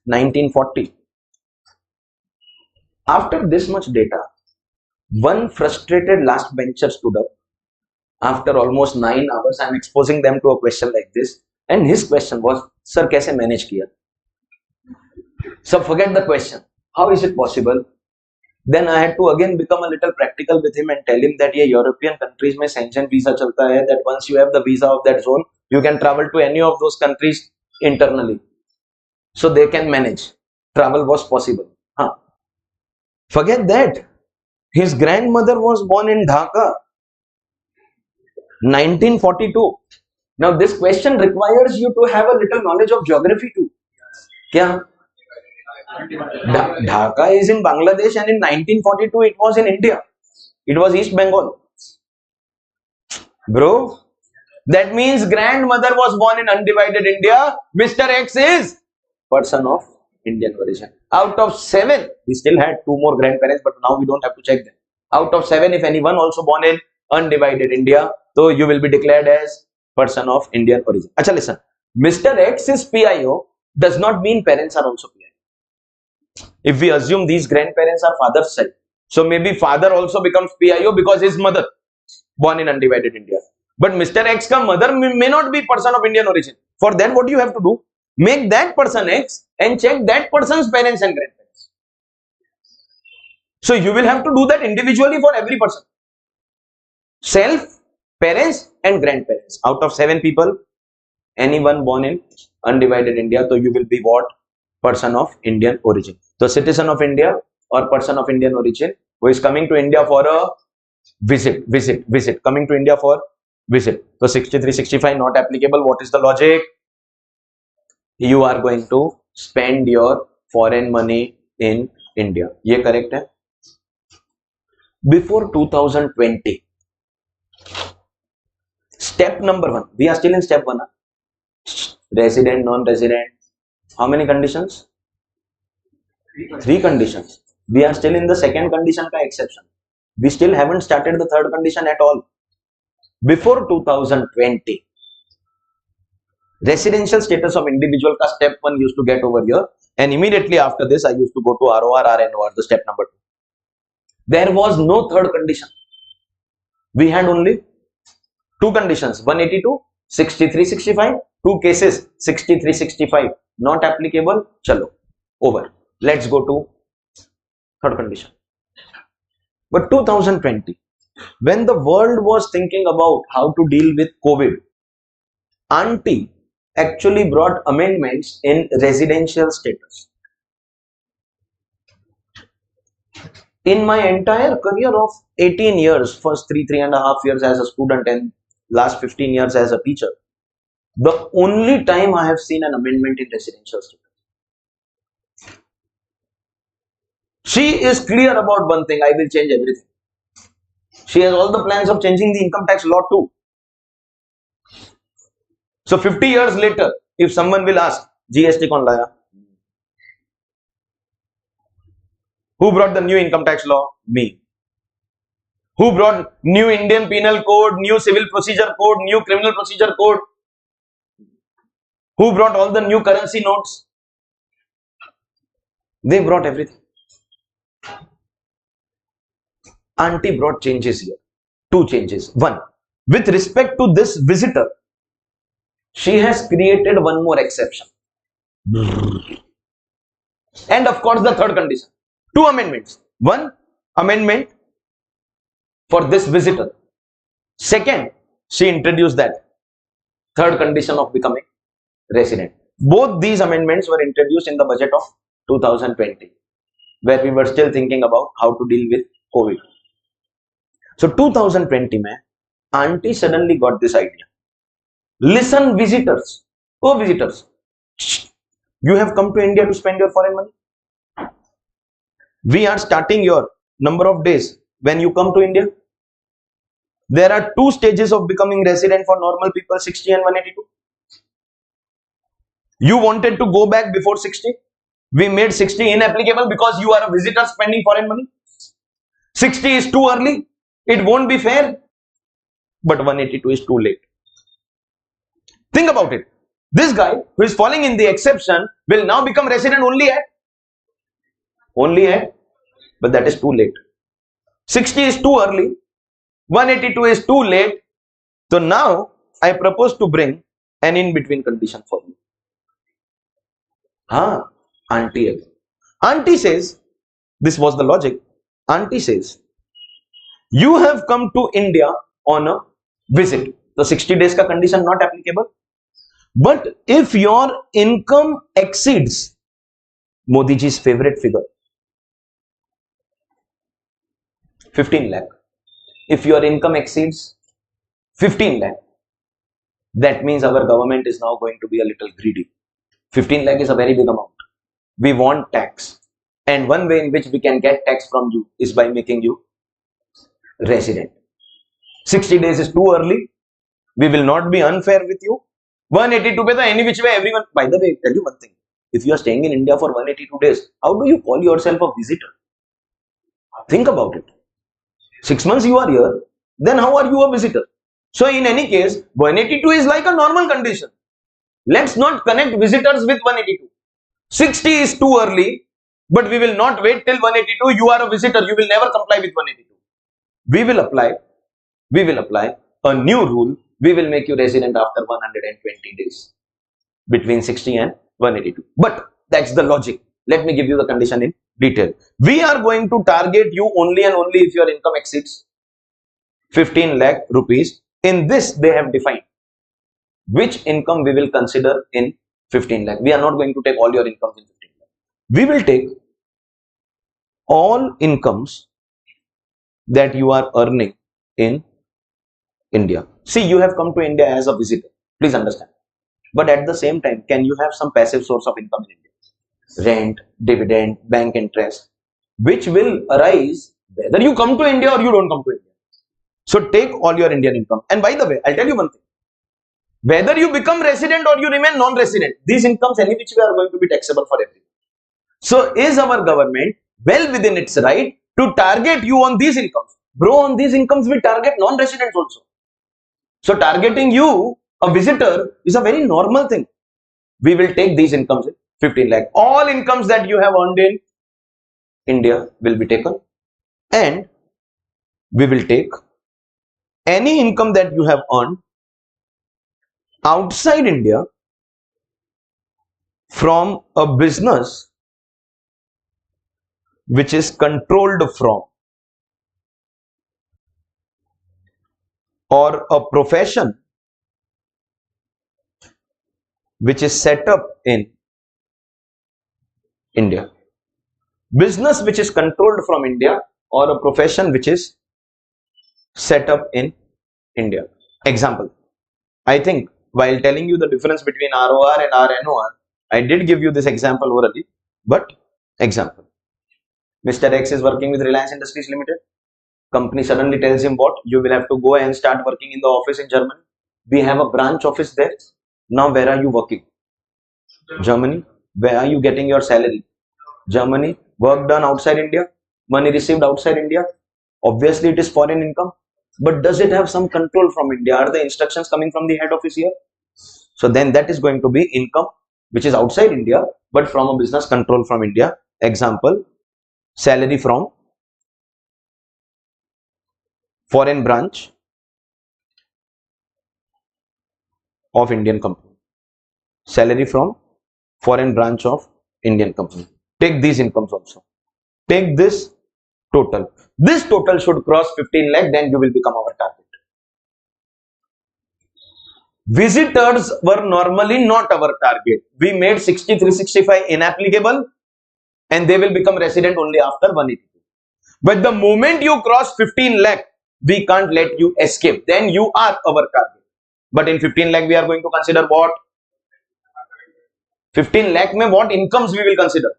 1940. After this much data, one frustrated last bencher stood up. After almost 9 hours, I am exposing them to a question like this. And his question was, Sir, kaise manage kiya? So forget the question. How is it possible? Then I had to again become a little practical with him and tell him that European countries mein sanction visa chalta hai, that once you have the visa of that zone, you can travel to any of those countries internally. So they can manage. Travel was possible. Forget that. His grandmother was born in Dhaka, 1942. Now this question requires you to have a little knowledge of geography too. Kya? Dhaka is in Bangladesh and in 1942 it was in India. It was East Bengal. Bro, that means grandmother was born in undivided India. Mr. X is person of Indian origin. Out of 7, we still had 2 more grandparents, but now we don't have to check them. Out of 7, if anyone also born in undivided India, so you will be declared as person of Indian origin. Acha, listen. Mr. X is PIO does not mean parents are also PIO. If we assume these grandparents are father's side, so maybe father also becomes PIO because his mother born in undivided India. But Mr. X ka mother may not be person of Indian origin. For that, what you have to do? Make that person X and check that person's parents and grandparents. So you will have to do that individually for every person. Self, parents and grandparents. Out of 7 people, anyone born in undivided India, so you will be what? Person of Indian origin. So citizen of India or person of Indian origin who is coming to India for a visit. Coming to India for visit. So 63, 65 not applicable. What is the logic? You are going to spend your foreign money in India. Ye correct hai? Before 2020, step number 1. We are still in step 1. Resident, non-resident. How many conditions? 3 conditions. We are still in the second condition ka exception. We still haven't started the third condition at all. Before 2020, residential status of individual ka step 1 used to get over here, and immediately after this I used to go to ROR, RNOR, the step number 2. There was no third condition. We had only 2 conditions, 182, 63, 65, 2 cases, 63, 65, not applicable, chalo, over. Let's go to third condition. But 2020, when the world was thinking about how to deal with COVID, Auntie actually brought amendments in residential status. In my entire career of 18 years, first 3.5 years as a student and last 15 years as a teacher, the only time I have seen an amendment in residential status. She is clear about one thing, I will change everything. She has all the plans of changing the income tax law too. So 50 years later, if someone will ask, GST कौन लाया? Who brought the new income tax law? Me. Who brought new Indian Penal Code, new Civil Procedure Code, new Criminal Procedure Code? Who brought all the new currency notes? They brought everything. Auntie brought changes here. Two changes. One, with respect to this visitor, she has created one more exception. And of course, the third condition. Two amendments. One amendment for this visitor. Second, she introduced that third condition of becoming resident. Both these amendments were introduced in the budget of 2020, where we were still thinking about how to deal with COVID. So 2020 mein, auntie suddenly got this idea. Listen, visitors. Oh, visitors. You have come to India to spend your foreign money. We are starting your number of days when you come to India. There are two stages of becoming resident for normal people, 60 and 182. You wanted to go back before 60. We made 60 inapplicable because you are a visitor spending foreign money. 60 is too early. It won't be fair. But 182 is too late. Think about it. This guy who is falling in the exception will now become resident only at, but that is too late. 60 is too early. 182 is too late. So now I propose to bring an in-between condition for you. Auntie again. Auntie says, this was the logic. Auntie says, you have come to India on a visit. So 60 days ka condition not applicable. But if your income exceeds Modi ji's favorite figure, 15 lakh. If your income exceeds 15 lakh, that means our government is now going to be a little greedy. 15 lakh is a very big amount. We want tax. And one way in which we can get tax from you is by making you resident. 60 days is too early. We will not be unfair with you. 182 pe any which way everyone. By the way, tell you one thing. If you are staying in India for 182 days, how do you call yourself a visitor? Think about it. 6 months you are here, then how are you a visitor? So in any case, 182 is like a normal condition. Let's not connect visitors with 182. 60 is too early, but we will not wait till 182. You are a visitor. You will never comply with 182. We will apply a new rule. We will make you resident after 120 days between 60 and 182. But that's the logic. Let me give you the condition in detail. We are going to target you only and only if your income exceeds 15 lakh rupees. In this, they have defined which income we will consider in 15 lakh. We are not going to take all your incomes in 15 lakh. We will take all incomes that you are earning in India. See, you have come to India as a visitor. Please understand. But at the same time, can you have some passive source of income in India? Rent, dividend, bank interest, which will arise whether you come to India or you don't come to India. So take all your Indian income. And by the way, I'll tell you one thing. Whether you become resident or you remain non-resident, these incomes any which way are going to be taxable for everyone. So is our government well within its right to target you on these incomes? Bro, on these incomes we target non-residents also. So targeting you, a visitor, is a very normal thing. We will take these incomes in 15 lakh. All incomes that you have earned in India will be taken, and we will take any income that you have earned outside India from a business which is controlled from, or a profession which is set up in India. Business which is controlled from India, or a profession which is set up in India. Example. I think while telling you the difference between ROR and RNOR, I did give you this example already, but example. Mr. X is working with Reliance Industries Limited. Company suddenly tells him what? You will have to go and start working in the office in Germany. We have a branch office there. Now where are you working? Germany. Where are you getting your salary? Germany. Work done outside India, money received outside India. Obviously, it is foreign income. But does it have some control from India? Are the instructions coming from the head office here? So then that is going to be income which is outside India, but from a business control from India. Example, salary from foreign branch of Indian company. Salary from foreign branch of Indian company. Take these incomes also. Take this total. This total should cross 15 lakh, then you will become our target. Visitors were normally not our target. We made 6365 inapplicable and they will become resident only after 182. But the moment you cross 15 lakh, we can't let you escape. Then you are our target. But in 15 lakh, we are going to consider what? 15 lakh mein what incomes we will consider?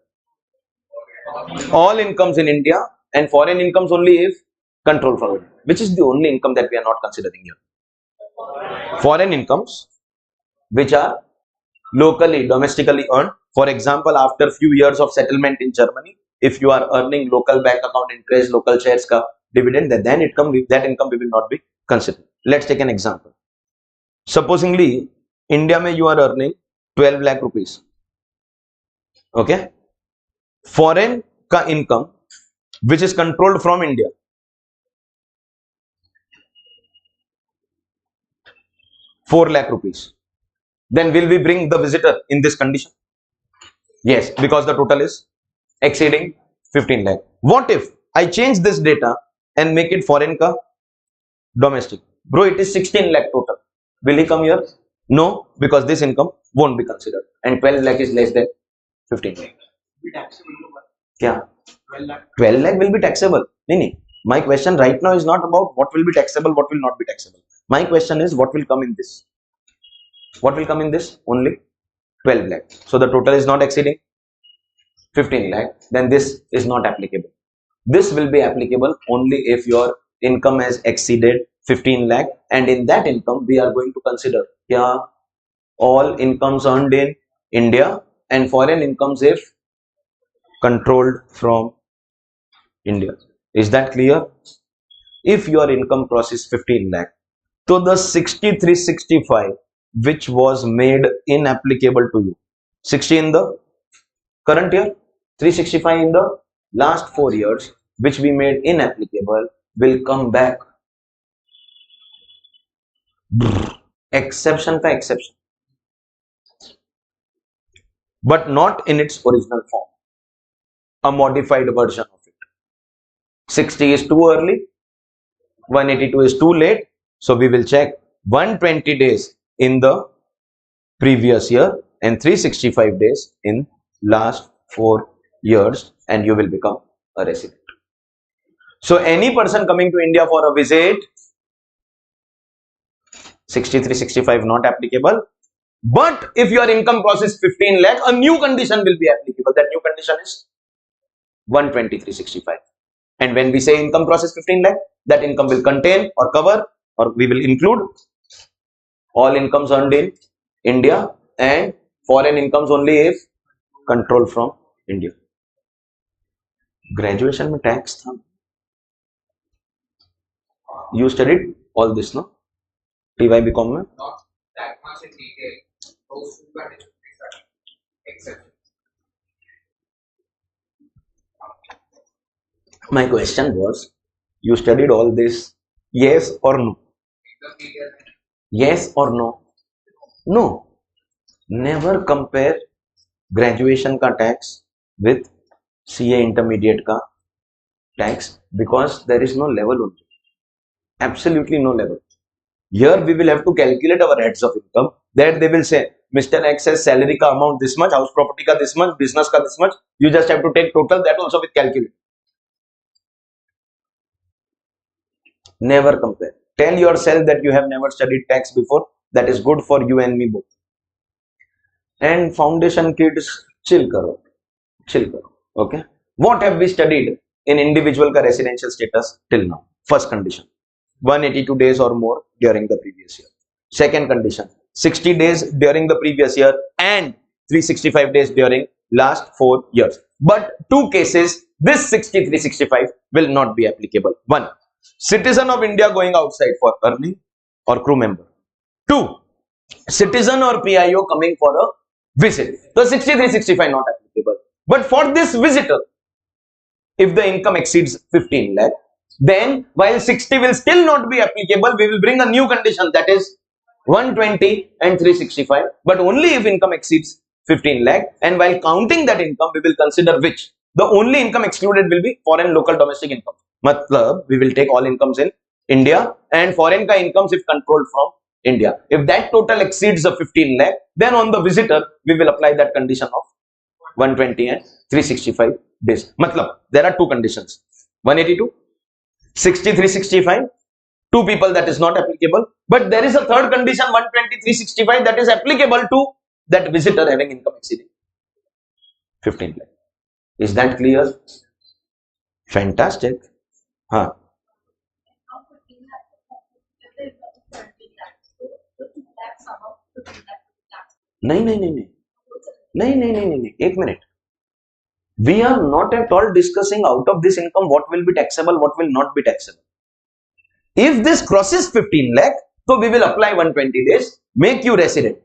All incomes in India and foreign incomes only if control from India, which is the only income that we are not considering here. Foreign incomes which are locally, domestically earned. For example, after few years of settlement in Germany, if you are earning local bank account interest, local shares ka dividend, then that income we will not be considered. Let's take an example. Supposingly, India mein you are earning 12 lakh rupees. Okay. Foreign ka income which is controlled from India, 4 lakh rupees. Then will we bring the visitor in this condition? Yes, because the total is exceeding 15 lakh. What if I change this data and make it foreign ka domestic? Bro, it is 16 lakh total. Will he come here? No, because this income won't be considered. And 12 lakh is less than 15 lakh.
Be taxable.
Kya?
12 lakh.
12 lakh will be taxable. No. My question right now is not about what will be taxable, what will not be taxable. My question is what will come in this. What will come in this? Only 12 lakh. So the total is not exceeding 15 lakh. Then this is not applicable. This will be applicable only if your income has exceeded 15 lakh. And in that income, we are going to consider all incomes earned in India and foreign incomes if controlled from India. Is that clear? If your income crosses 15 lakh, so the 6365 which was made inapplicable to you, 60 in the current year, 365 in the last 4 years, which we made inapplicable, will come back. Exception ka exception, but not in its original form, a modified version of it. 60 is too early, 182 is too late, so we will check 120 days in the previous year and 365 days in last 4 years, and you will become a resident. So any person coming to India for a visit, 6365 not applicable. But if your income crosses 15 lakh, a new condition will be applicable. That new condition is 12365. And when we say income crosses 15 lakh, that income will contain or cover, or we will include all incomes earned in India and foreign incomes only if controlled from India. Graduation में tax था. You studied all this, no? TY BCom में?
Not that much in detail. Those two conditions are exceptions.
My question was, you studied all this, yes or no? Yes or no? No. Never compare graduation ka tax with CA intermediate ka tax, because there is no level only. Absolutely no level. Here we will have to calculate our heads of income. That they will say, Mr. X has salary ka amount this much, house property ka this much, business ka this much. You just have to take total, that also with calculate. Never compare. Tell yourself that you have never studied tax before. That is good for you and me both. And foundation kids, chill karo. Chill karo. Okay. What have we studied in individual ka residential status till now? First condition, 182 days or more during the previous year. Second condition, 60 days during the previous year and 365 days during last 4 years. But two cases, this 6365 will not be applicable. One, citizen of India going outside for earning or crew member. Two, citizen or PIO coming for a visit. So 6365 not applicable. But for this visitor, if the income exceeds 15 lakh, then while 60 will still not be applicable, we will bring a new condition, that is 120 and 365, but only if income exceeds 15 lakh, and while counting that income, we will consider which. The only income excluded will be foreign local domestic income. Matlab, we will take all incomes in India and foreign ka incomes if controlled from India. If that total exceeds the 15 lakh, then on the visitor, we will apply that condition of 120 and 365 days. Matlab, there are two conditions, 182, 6365, two people, that is not applicable. But there is a third condition, 120, 365, that is applicable to that visitor having income exceeding 15 lakh. Is that clear? Fantastic. Huh. नहीं, एक minute. We are not at all discussing out of this income what will be taxable, what will not be taxable. If this crosses 15 lakh, so we will apply 120 days, make you resident.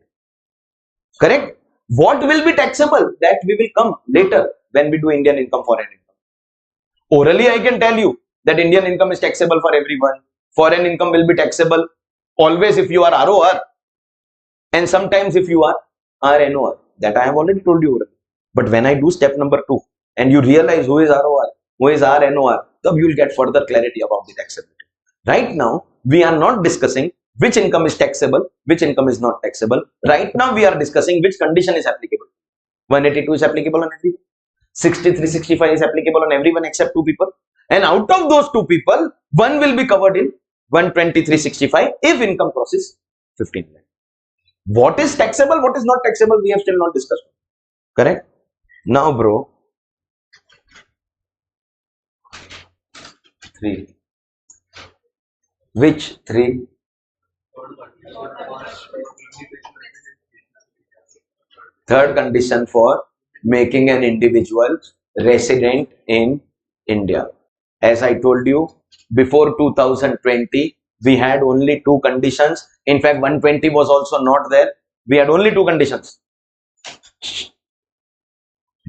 Correct? What will be taxable? That we will come later when we do Indian income, foreign income. Orally, I can tell you that Indian income is taxable for everyone. Foreign income will be taxable always if you are ROR, and sometimes if you are RNOR. That I have already told you orally. But when I do step number 2 and you realize who is ROR, who is RNOR, then you will get further clarity about the taxability. Right now, we are not discussing which income is taxable, which income is not taxable. Right now, we are discussing which condition is applicable. 182 is applicable on everyone. 6365 is applicable on everyone except two people. And out of those two people, one will be covered in 12365 if income crosses 15 lakh. What is taxable, what is not taxable, we have still not discussed. Correct? Now, bro, 3. Which 3? Third condition for making an individual resident in India. As I told you, before 2020, we had only two conditions. In fact, 120 was also not there. We had only two conditions.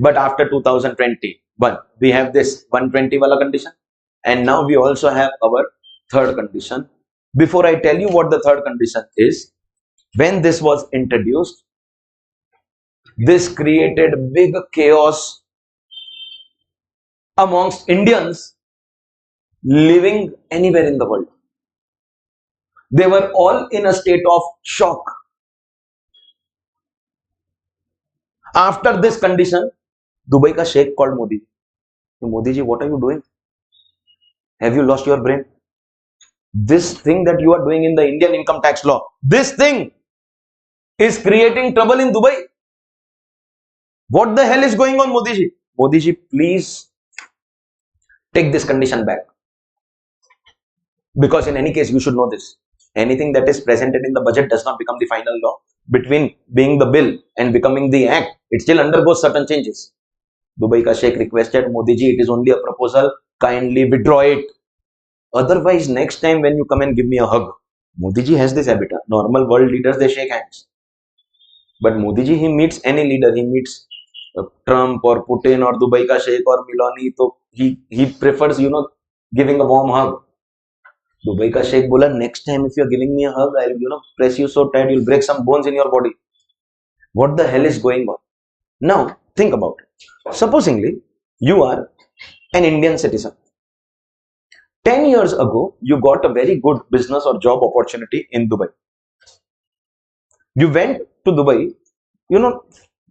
But after 2021, we have this 120 wala condition. And now we also have our third condition. Before I tell you what the third condition is, when this was introduced, this created big chaos amongst Indians living anywhere in the world. They were all in a state of shock. After this condition, Dubai ka sheikh called Modi. Modi ji, what are you doing? Have you lost your brain? This thing that you are doing in the Indian income tax law, this thing is creating trouble in Dubai. What the hell is going on, Modi ji? Modi ji, please take this condition back. Because in any case, you should know this. Anything that is presented in the budget does not become the final law. Between being the bill and becoming the act, it still undergoes certain changes. Dubai ka sheikh requested, Modi ji, it is only a proposal, kindly withdraw it. Otherwise, next time when you come and give me a hug, Modi ji has this habit. Normal world leaders, they shake hands. But Modi ji, he meets any leader, he meets Trump or Putin or Dubai ka sheikh or Milani, so he prefers, giving a warm hug. Dubai ka sheikh bola, next time if you are giving me a hug, I'll press you so tight you'll break some bones in your body. What the hell is going on? Now think about it. Supposingly you are an Indian citizen. 10 years ago you got a very good business or job opportunity in Dubai. You went to Dubai,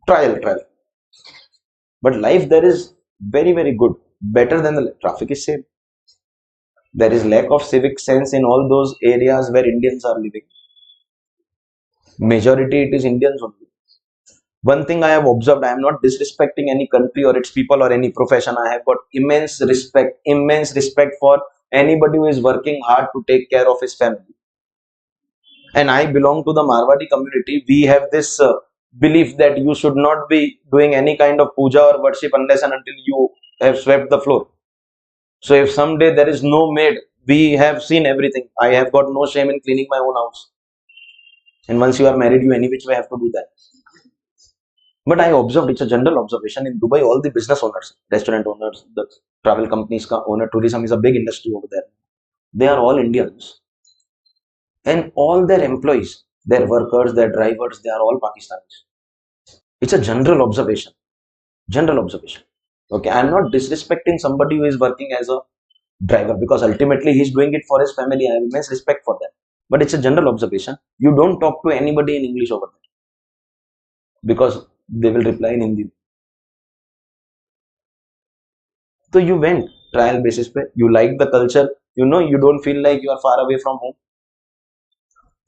trial. But life there is very, very good. Better than the traffic is safe. There is lack of civic sense in all those areas where Indians are living. Majority it is Indians only. One thing I have observed, I am not disrespecting any country or its people or any profession. I have got immense respect for anybody who is working hard to take care of his family. And I belong to the Marwadi community. We have this belief that you should not be doing any kind of puja or worship unless and until you have swept the floor. So if someday there is no maid, we have seen everything. I have got no shame in cleaning my own house. And once you are married, you any which way have to do that. But I observed, it's a general observation in Dubai, all the business owners, restaurant owners, the travel companies ka owner, tourism is a big industry over there. They are all Indians. And all their employees, their workers, their drivers, they are all Pakistanis. It's a general observation. General observation. Okay, I'm not disrespecting somebody who is working as a driver because ultimately he's doing it for his family. I have immense respect for that. But it's a general observation. You don't talk to anybody in English over there because they will reply in Hindi. So you went trial basis pe, you like the culture, you know, you don't feel like you are far away from home.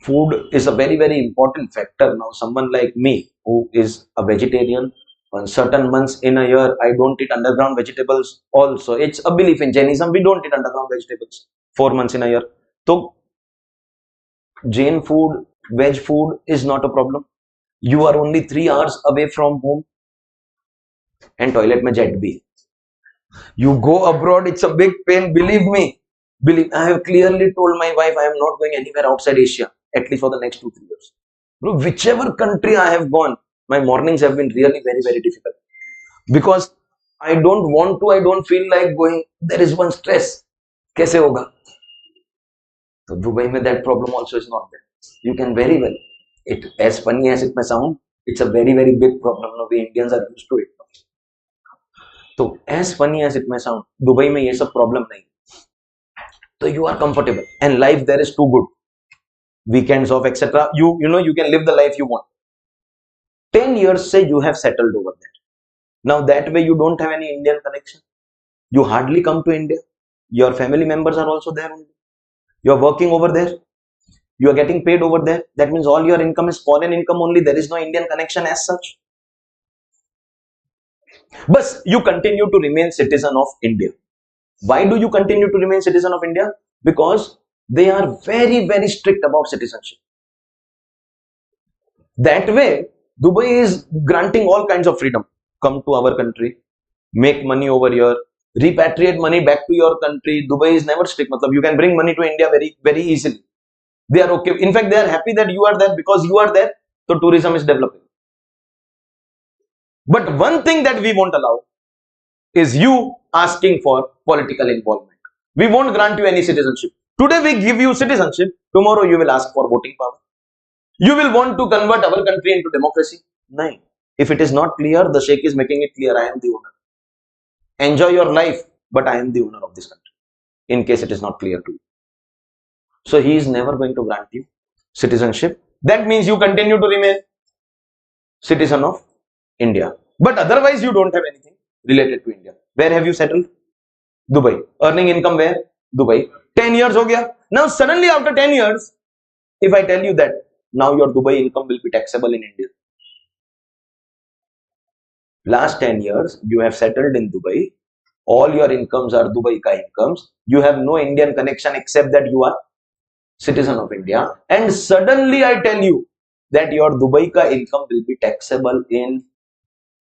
Food is a very, very important factor. Now, someone like me who is a vegetarian, on certain months in a year, I don't eat underground vegetables also. It's a belief in Jainism, we don't eat underground vegetables 4 months in a year. So, Jain food, veg food is not a problem. You are only 3 hours away from home and toilet mein jet bhi. You go abroad, it's a big pain, believe me. I have clearly told my wife I am not going anywhere outside Asia, at least for the next 2-3 years. Bro, whichever country I have gone, my mornings have been really very, very difficult. Because I don't want to, I don't feel like going. There is one stress. Kaise hoga? So Dubai mein that problem also is not there. You can very well. It as funny as it may sound, it's a very, very big problem. No, we Indians are used to it. So as funny as it may sound, Dubai mein ye sab problem nahi. So you are comfortable and life there is too good. Weekends off, etc. You know you can live the life you want. 10 years say you have settled over there. Now that way you don't have any Indian connection. You hardly come to India. Your family members are also there only. You are working over there. You are getting paid over there. That means all your income is foreign income only. There is no Indian connection as such. But you continue to remain citizen of India. Why do you continue to remain citizen of India? Because they are very, very strict about citizenship. That way, Dubai is granting all kinds of freedom. Come to our country, make money over here, repatriate money back to your country. Dubai is never strict. You can bring money to India very, very easily. They are okay. In fact, they are happy that you are there because you are there. So tourism is developing. But one thing that we won't allow is you asking for political involvement. We won't grant you any citizenship. Today we give you citizenship. Tomorrow you will ask for voting power. You will want to convert our country into democracy. No. If it is not clear, the Sheikh is making it clear, I am the owner. Enjoy your life, but I am the owner of this country. In case it is not clear to you. So he is never going to grant you citizenship. That means you continue to remain citizen of India. But otherwise you don't have anything related to India. Where have you settled? Dubai. Earning income where? Dubai. 10 years ho gaya. Now suddenly after 10 years, if I tell you that now your Dubai income will be taxable in India. Last 10 years, you have settled in Dubai. All your incomes are Dubai ka incomes. You have no Indian connection except that you are citizen of India. And suddenly I tell you that your Dubai ka income will be taxable in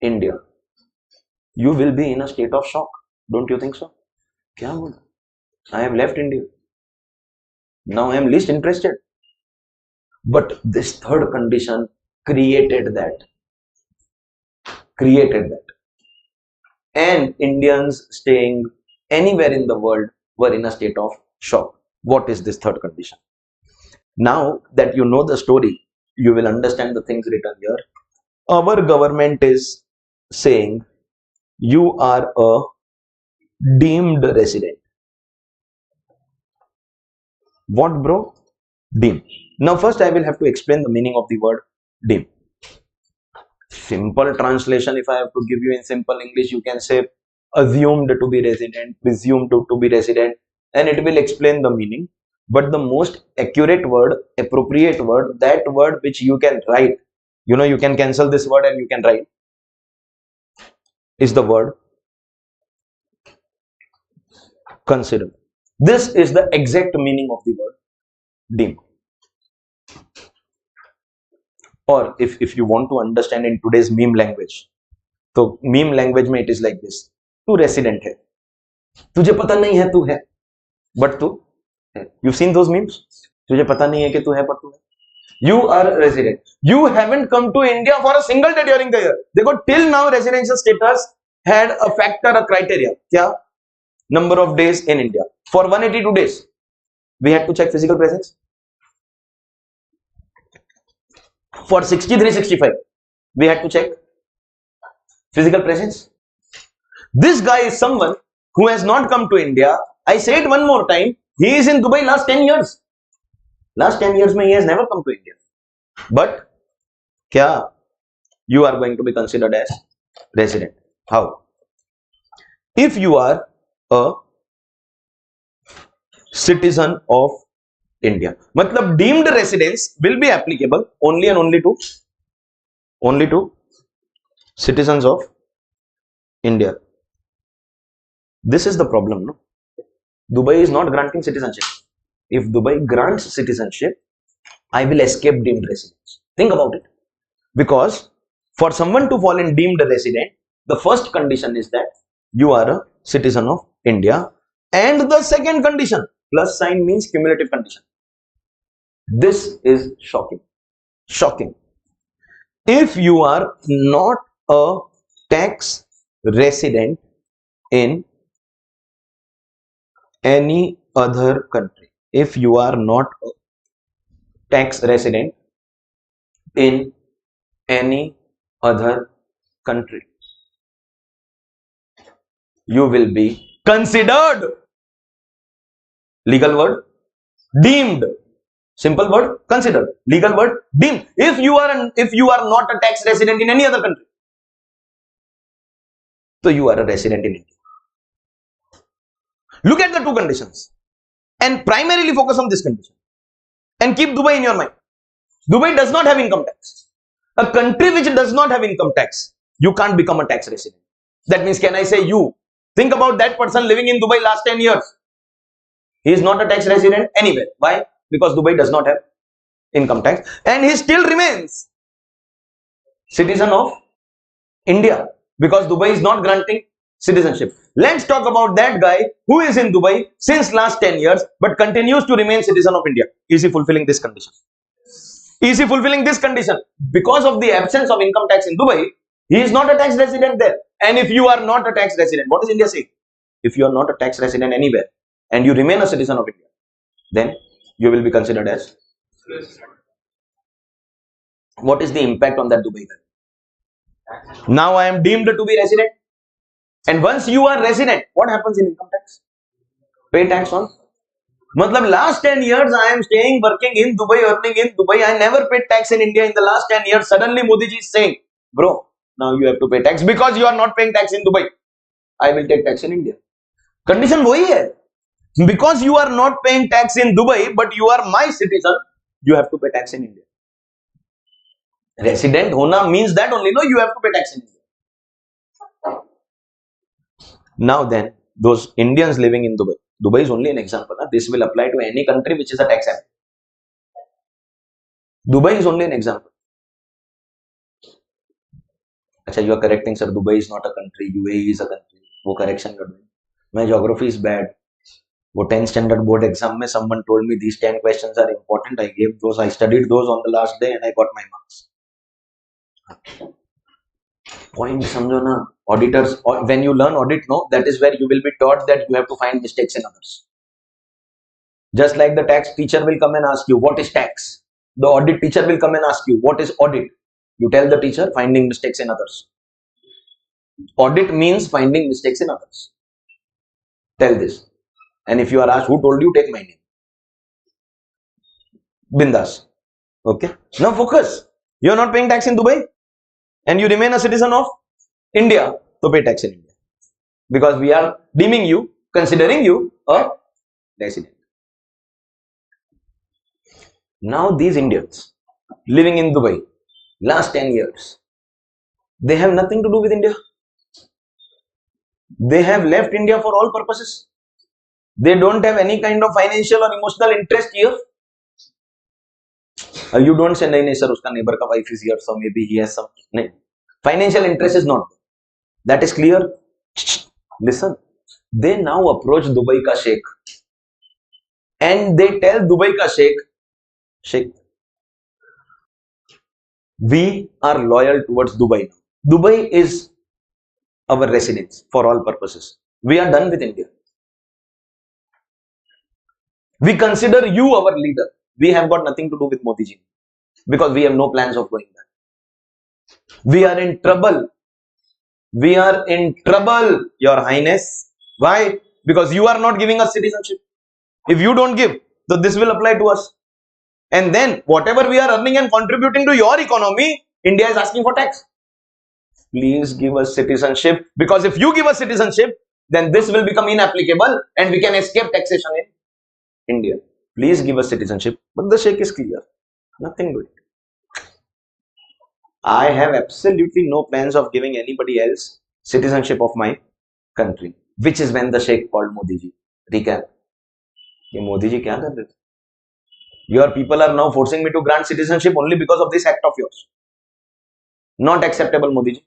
India. You will be in a state of shock. Don't you think so? Kya hua? I have left India. Now I am least interested. But this third condition created that. And Indians staying anywhere in the world were in a state of shock. What is this third condition? Now that you know the story, you will understand the things written here. Our government is saying you are a deemed resident. What, bro? Deemed. Now first I will have to explain the meaning of the word deemed. Simple translation, if I have to give you in simple English, you can say assumed to be resident, presumed to be resident, and it will explain the meaning. But the most accurate word, appropriate word, that word which you can write, you know, you can cancel this word and you can write, is the word consider. This is the exact meaning of the word deemed. or if you want to understand in today's meme language, तो meme language में it is like this, तू resident है, तुझे पता नहीं है तू है, but तू है. You've seen those memes? तुझे पता नहीं है कि तू है पर तू है. You are a resident. You haven't come to India for a single day during the year. देखो till now residential status had a factor, a criteria. क्या? Number of days in India. For 182 days, we had to check physical presence. For 63, 65, we had to check physical presence. This guy is someone who has not come to India. I say it one more time. He is in Dubai last 10 years. Last 10 years, he has never come to India. But, kya? You are going to be considered as resident. How? If you are a citizen of India, matlab deemed residence will be applicable only and only to citizens of India. This is the problem, no? Dubai is not granting citizenship. If Dubai grants citizenship, I will escape deemed residence. Think about it. Because for someone to fall in deemed resident, the first condition is that you are a citizen of India, and the second condition, plus sign means cumulative condition. This is shocking. Shocking. If you are not a tax resident in any other country, if you are not a tax resident in any other country, you will be considered, legal word, deemed, simple word, considered, legal word, deemed. If you are not a tax resident in any other country, so you are a resident in India. Look at the two conditions and primarily focus on this condition and keep Dubai in your mind. Dubai does not have income tax. A country which does not have income tax, you can't become a tax resident. That means, can I say you? Think about that person living in Dubai last 10 years. He is not a tax resident anywhere. Why? Because Dubai does not have income tax and he still remains citizen of India because Dubai is not granting citizenship. Let's talk about that guy who is in Dubai since last 10 years but continues to remain citizen of India. Is he fulfilling this condition? Is he fulfilling this condition? Because of the absence of income tax in Dubai, he is not a tax resident there. And if you are not a tax resident, what is India saying? If you are not a tax resident anywhere and you remain a citizen of India, then you will be considered as. What is the impact on that Dubai guy? Now I am deemed to be resident. And once you are resident, what happens in income tax? Pay tax on. Matlab last 10 years I am staying, working in Dubai, earning in Dubai. I never paid tax in India in the last 10 years. Suddenly Modi ji is saying, bro, now you have to pay tax because you are not paying tax in Dubai. I will take tax in India. Condition wohi hai. Because you are not paying tax in Dubai, but you are my citizen, you have to pay tax in India. Resident hona means that only, no, you have to pay tax in India. Now then, those Indians living in Dubai, Dubai is only an example. This will apply to any country which is a tax haven. Dubai is only an example. Achha, you are correcting, sir. Dubai is not a country. UAE is a country. Wo correction you are doing. My geography is bad. Wo 10th standard board exam mein someone told me these 10 questions are important. I gave those. I studied those on the last day and I got my marks. Point samjho na. Auditors, when you learn audit, no, that is where you will be taught that you have to find mistakes in others. Just like the tax teacher will come and ask you, what is tax? The audit teacher will come and ask you, what is audit? You tell the teacher, finding mistakes in others. Audit means finding mistakes in others. Tell this. And if you are asked, who told you, take my name. Bindas. Okay. Now focus. You are not paying tax in Dubai and you remain a citizen of India, to pay tax in India. Because we are deeming you, considering you a resident. Now these Indians living in Dubai, last 10 years, they have nothing to do with India. They have left India for all purposes. They don't have any kind of financial or emotional interest here. You don't say नहीं sir उसका neighbor का wife is here so maybe he has some. नहीं, financial interest is not. That is clear. Listen, they now approach Dubai ka sheikh and they tell Dubai ka sheikh, we are loyal towards Dubai. Dubai is our residence for all purposes. We are done with India. We consider you our leader. We have got nothing to do with Modi ji because we have no plans of going there. We are in trouble. We are in trouble, Your Highness. Why? Because you are not giving us citizenship. If you don't give, so this will apply to us. And then whatever we are earning and contributing to your economy, India is asking for tax. Please give us citizenship, because if you give us citizenship, then this will become inapplicable and we can escape taxation in India. Please give us citizenship. But the sheikh is clear. Nothing to it. I have absolutely no plans of giving anybody else citizenship of my country. Which is when the sheikh called Modi ji. Recap. Ye Modi ji kya kar rahe? Your people are now forcing me to grant citizenship only because of this act of yours. Not acceptable, Modi ji.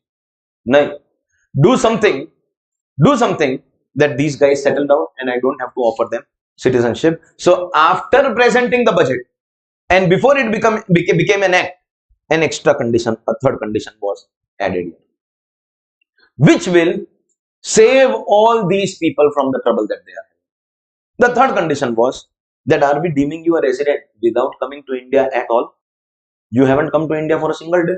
No. Do something that these guys settle down and I don't have to offer them citizenship. So after presenting the budget and before it became an act, an extra condition, a third condition was added here, which will save all these people from the trouble that they are in. The third condition was that are we deeming you a resident without coming to India at all? You haven't come to India for a single day.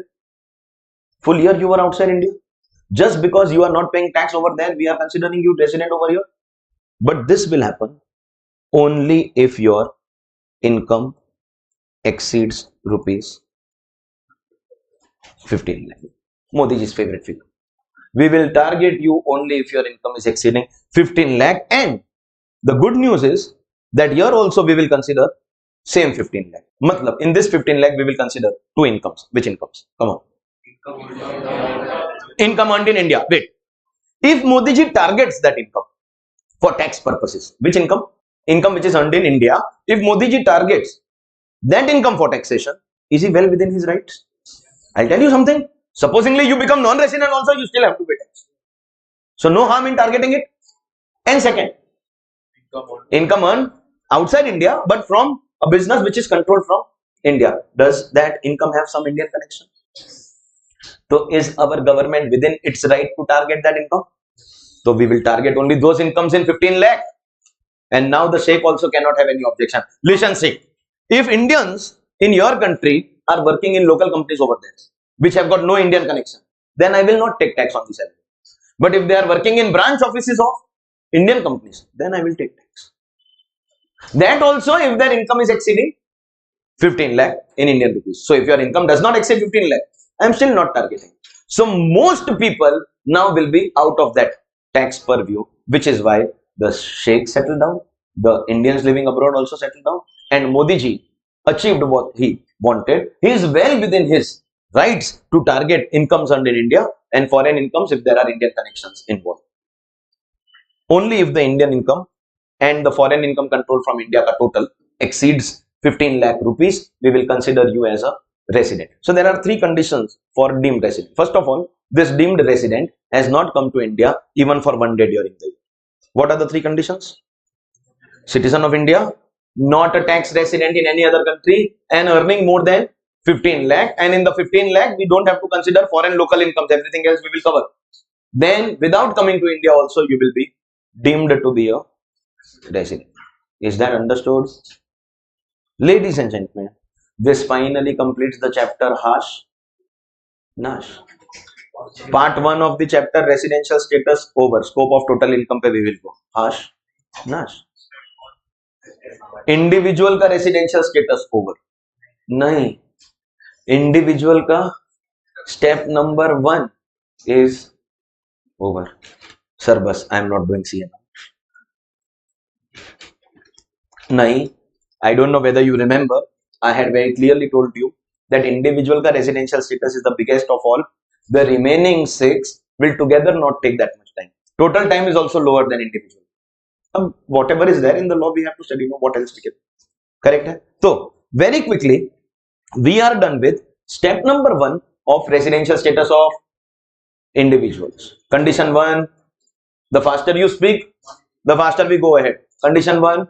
Full year you were outside India. Just because you are not paying tax over there, we are considering you resident over here. But this will happen only if your income exceeds rupees 15 lakh. Modi ji's favorite figure. We will target you only if your income is exceeding 15 lakh. And the good news is that here also we will consider same 15 lakh. Matlab, in this 15 lakh we will consider two incomes. Which incomes? Come on. Income earned in India. Wait. If Modi ji targets that income for tax purposes, which income? Income which is earned in India. If Modi ji targets that income for taxation, is he well within his rights? I'll tell you something. Supposingly you become non-resident also, you still have to pay tax. So no harm in targeting it. And second, income earned outside India but from a business which is controlled from India. Does that income have some Indian connection? So is our government within its right to target that income? So we will target only those incomes in 15 lakh. And now the sheikh also cannot have any objection. Listen, sheikh, if Indians in your country are working in local companies over there, which have got no Indian connection, then I will not take tax on this salary. But if they are working in branch offices of Indian companies, then I will take tax. That also if their income is exceeding 15 lakh in Indian rupees. So if your income does not exceed 15 lakh, I am still not targeting. So most people now will be out of that tax purview, which is why the sheikh settled down, the Indians living abroad also settled down, and Modi ji achieved what he wanted. He is well within his rights to target incomes earned in India and foreign incomes if there are Indian connections involved. Only if the Indian income and the foreign income control from India total exceeds 15 lakh rupees, we will consider you as a resident. So there are three conditions for deemed resident. First of all, this deemed resident has not come to India even for one day during the year. What are the three conditions? Citizen of India, not a tax resident in any other country, and earning more than 15 lakh. And in the 15 lakh, we don't have to consider foreign local incomes. Everything else we will cover. Then without coming to India also, you will be deemed to be a resident. Is that understood? Ladies and gentlemen, this finally completes the chapter Hash Nash. Part 1 of the chapter residential status over. Scope of total income पे we will go. Hash Nash. Individual का residential status over नहीं, individual का step number 1 is over. Sir बस I am not doing CMA. नहीं, I don't know whether you remember, I had very clearly told you that individual ka residential status is the biggest of all. The remaining 6 will together not take that much time. Total time is also lower than individual. Whatever is there in the law we have to study. What else we can. Correct hai? So very quickly We are done with step number 1 of residential status of individuals. Condition 1, the faster you speak, the faster we go ahead. Condition 1,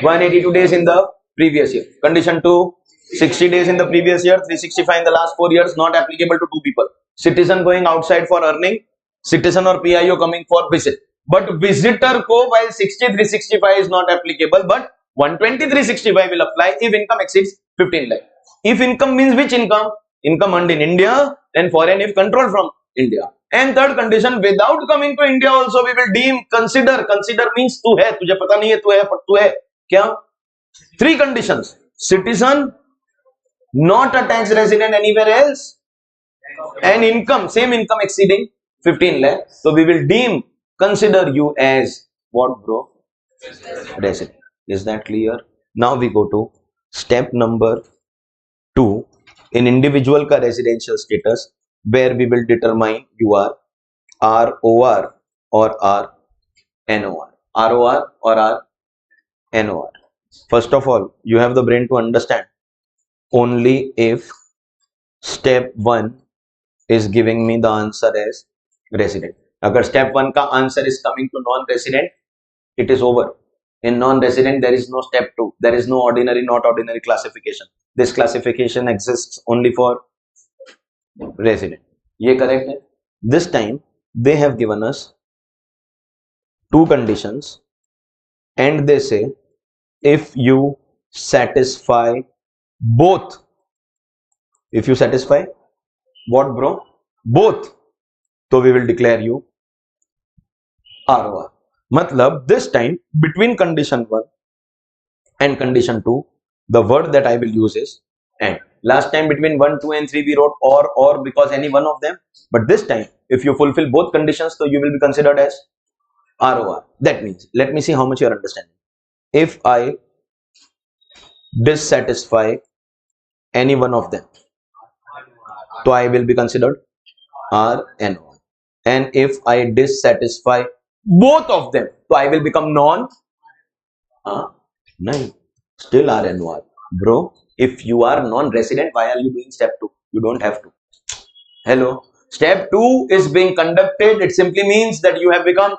182 days in the previous year. Condition 2, 60 days in the previous year, 365 in the last 4 years, not applicable to 2 people. Citizen going outside for earning, citizen or PIO coming for visit. But visitor ko while 60 365 is not applicable, but 120 365 will apply if income exceeds 15 lakh. If income means which income? Income earned in India and foreign if controlled from India. And third condition, without coming to India also we will deem, consider means तू है, तुझे पता नहीं है तू है पर तू है क्या? 3 conditions: citizen, not a tax resident anywhere else, and income, same income exceeding 15 lakh. So we will deem, consider you as what, bro? Resident. Is that clear? Now we go to step number 2 in individual ka residential status, where we will determine you are ROR or RNOR. ROR or RNOR. First of all, you have the brain to understand only if step 1 is giving me the answer as resident. Agar step 1 ka answer is coming to non-resident, it is over. In non-resident, there is no step 2. There is no ordinary, not ordinary classification. This classification exists only for resident. Ye correct hai? This time, they have given us 2 conditions and they say, if you satisfy both, if you satisfy what, bro? Both, so we will declare you ROR. Matlab, this time between condition 1 and condition 2, the word that I will use is and. Last time between 1, 2 and 3 we wrote or because any one of them, but this time if you fulfill both conditions, so you will be considered as ROR. That means, let me see how much you are understanding. If I dissatisfy any one of them, so I will be considered RNOR. And if I dissatisfy both of them, so I will become non. No, still RNOR. Bro, if you are non-resident, why are you doing step 2? You don't have to. Hello. Step 2 is being conducted. It simply means that you have become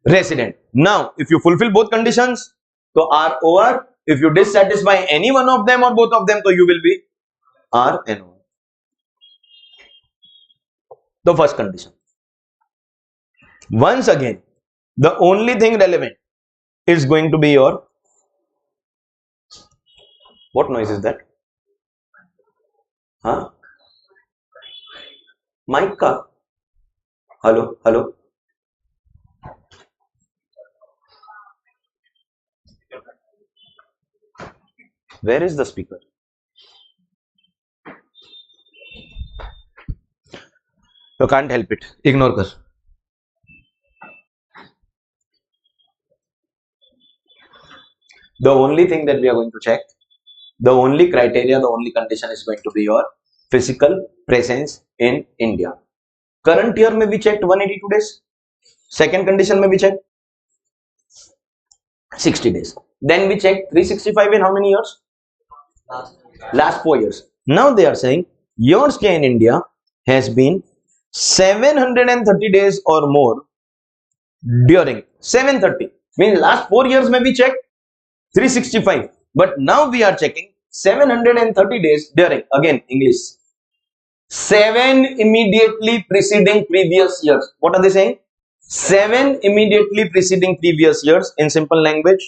resident. Now, if you fulfill both conditions, so ROR. If you dissatisfy any one of them or both of them, so you will be RNOR. The first condition. Once again, the only thing relevant is going to be your, what noise is that? Huh? Mic ka? Hello, hello. Where is the speaker? You can't help it. Ignore kar. The only thing that we are going to check, the only criteria, the only condition is going to be your physical presence in India. Current year may be checked 182 days. Second condition may be checked 60 days. Then we check 365 in how many years? Last 4 years. Now they are saying your stay in India has been 730 days or more during 730. Means last 4 years may be checked 365. But now we are checking 730 days during, again English, 7 immediately preceding previous years. What are they saying? 7 immediately preceding previous years. In simple language,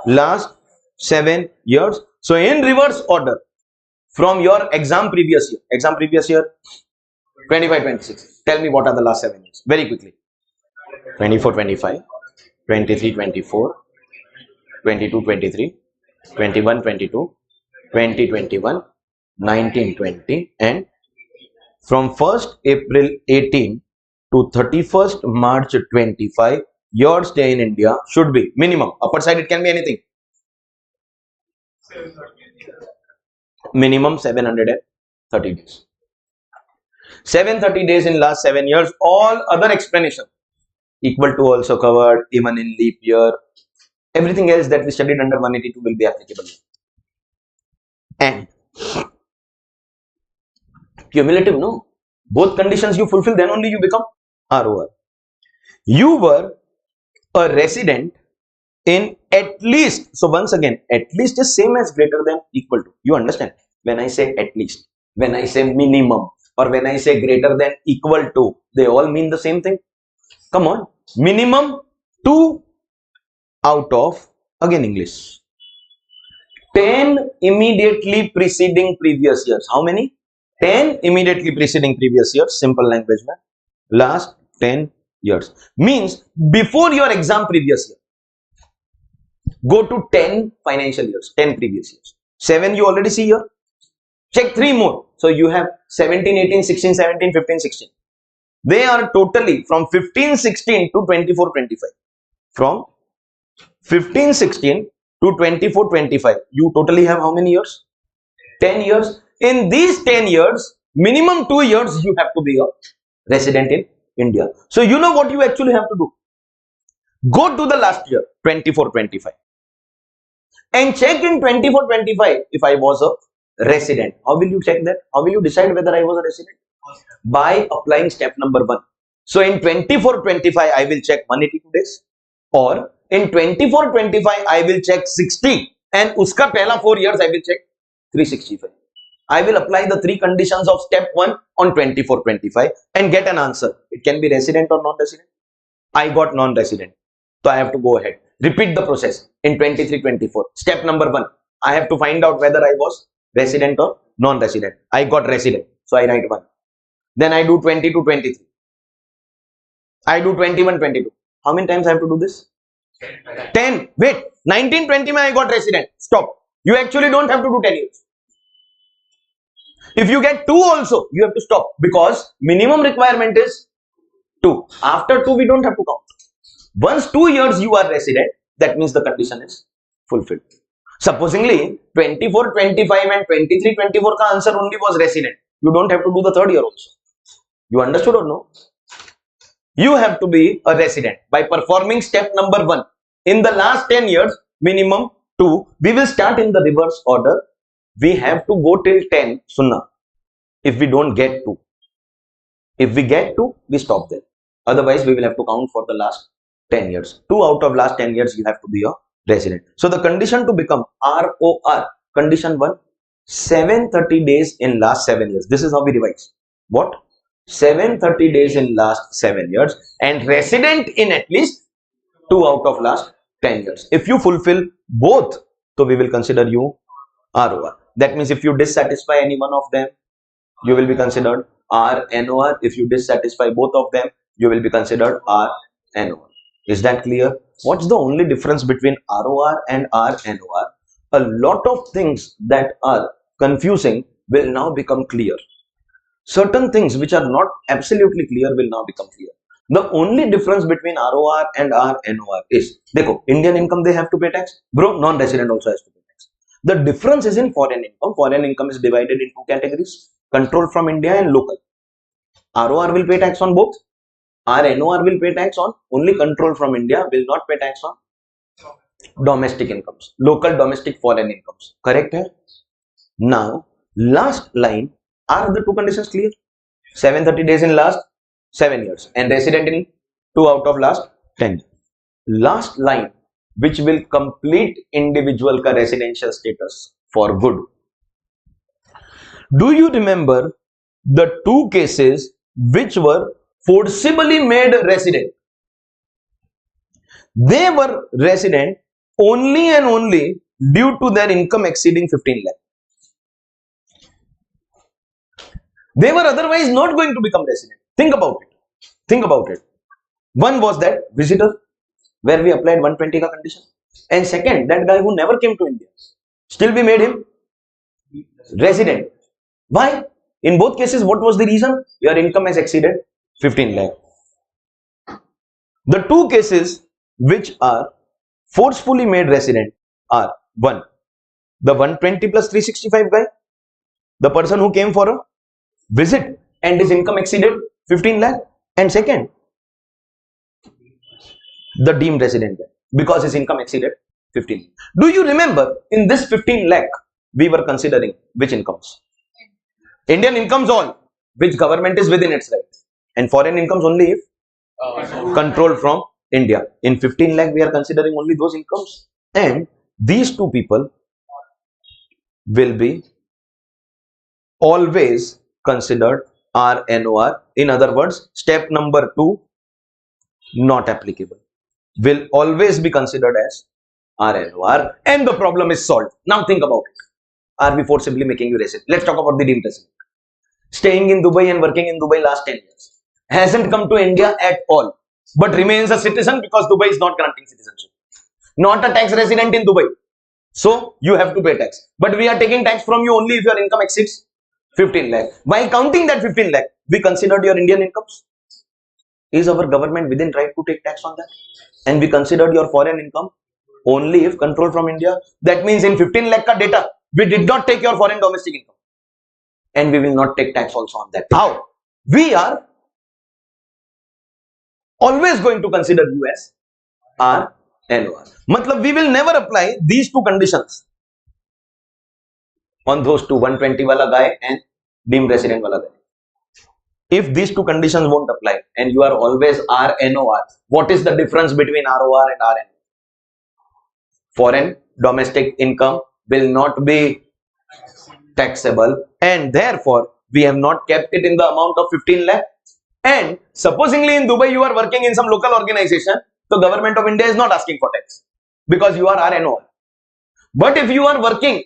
last 7 years. So in reverse order, from your exam previous year 25-26. Tell me what are the last 7 years very quickly. 24-25, 23-24, 22-23, 21-22, 20-21, 19-20, and from 1st April 18 to 31st March 25, your stay in India should be minimum. Upper side it can be anything. Minimum 730 days. 730 days in last 7 years. All other explanation equal to also covered, even in leap year. Everything else that we studied under 182 will be applicable. And Cumulative, no? Both conditions you fulfill, then only you become ROR. You were a resident in at least, so once again, at least is same as greater than equal to. You understand? When I say at least, when I say minimum, or when I say greater than equal to, they all mean the same thing. Come on. Minimum 2 out of, again English, 10 immediately preceding previous years. How many? 10 immediately preceding previous years. Simple language, man. Last 10 years. Means before your exam previous year. Go to 10 financial years, 10 previous years. 7 you already see here. Check 3 more. So you have 17, 18, 16, 17, 15, 16. They are totally from 15, 16 to 24, 25. From 15, 16 to 24, 25. You totally have how many years? 10 years. In these 10 years, minimum 2 years you have to be a resident in India. So you know what you actually have to do? Go to the last year, 24, 25. And check in 24, 25 if I was a resident. How will you check that? How will you decide whether I was a resident? By applying step number 1. So in 24, 25, I will check 182 days. Or in 24, 25, I will check 60. And uska pehla 4 years, I will check 365. I will apply the 3 conditions of step 1 on 24, 25 and get an answer. It can be resident or non-resident. I got non-resident. So I have to go ahead. Repeat the process in 23, 24. Step number 1. I have to find out whether I was resident or non-resident. I got resident. So I write 1. Then I do 22, 23. I do 21, 22. How many times I have to do this? 10. Wait. 19, 20 I got resident. Stop. You actually don't have to do 10 years. If you get 2 also, you have to stop. Because minimum requirement is 2. After 2, we don't have to count. Once 2 years you are resident, that means the condition is fulfilled. Supposingly, 24, 25 and 23, 24 ka answer only was resident. You don't have to do the 3rd year also. You understood or no? You have to be a resident by performing step number 1. In the last 10 years, minimum 2. We will start in the reverse order. We have to go till 10, Sunna. If we don't get 2. If we get 2, we stop there. Otherwise, we will have to count for the last 10 years. 2 out of last 10 years, you have to be a resident. So the condition to become ROR, condition 1, 730 days in last 7 years. This is how we revise. What? 730 days in last 7 years and resident in at least 2 out of last 10 years. If you fulfill both, so we will consider you ROR. That means if you dissatisfy any one of them, you will be considered RNOR. If you dissatisfy both of them, you will be considered RNOR. Is that clear? What's the only difference between ROR and RNOR? A lot of things that are confusing will now become clear. Certain things which are not absolutely clear will now become clear. The only difference between ROR and RNOR is, देखो, Indian income they have to pay tax. Bro, non-resident also has to pay tax. The difference is in foreign income. Foreign income is divided in 2 categories: control from India and local. ROR will pay tax on both. RNOR will pay tax on only control from India, will not pay tax on domestic incomes, local, domestic, foreign incomes. Correct? Hai? Now, last line, are the 2 conditions clear? 730 days in last 7 years and resident in 2 out of last 10. Last line, which will complete individual ka residential status for good. Do you remember the 2 cases which were forcibly made resident? They were resident only and only due to their income exceeding 15 lakh. They were otherwise not going to become resident. Think about it. Think about it. One was that visitor, where we applied 120 ka condition. And second, that guy who never came to India. Still we made him resident. Why? In both cases, what was the reason? Your income has exceeded 15 lakh. The 2 cases which are forcefully made resident are: 1, the 120 plus 365 guy, the person who came for a visit and his income exceeded 15 lakh, and second, the deemed resident guy because his income exceeded 15 lakh. Do you remember in this 15 lakh, we were considering which incomes? Indian incomes all, which government is within its right, and foreign incomes only if controlled from India. In 15 lakh, we are considering only those incomes, and these two people will be always considered RNOR. In other words, step number 2 not applicable, will always be considered as RNOR, and the problem is solved. Now think about it. Are we forcibly making you resident? Let's talk about the deemed resident. Staying in Dubai and working in Dubai last 10 years, hasn't come to India at all, but remains a citizen because Dubai is not granting citizenship. Not a tax resident in Dubai, so you have to pay tax. But we are taking tax from you only if your income exceeds 15 lakh. While counting that 15 lakh, we considered your Indian incomes. Is our government within right to take tax on that? And we considered your foreign income only if controlled from India. That means in 15 lakh ka data, we did not take your foreign domestic income, and we will not take tax also on that. How? We are always going to consider you as RNOR. Matlab, we will never apply these two conditions on those two, 120 wala guy and deemed resident wala guy. If these two conditions won't apply and you are always RNOR, what is the difference between ROR and RNOR? Foreign domestic income will not be taxable, and therefore we have not kept it in the amount of 15 lakh. And supposingly in Dubai you are working in some local organization, the government of India is not asking for tax because you are RNOR. But if you are working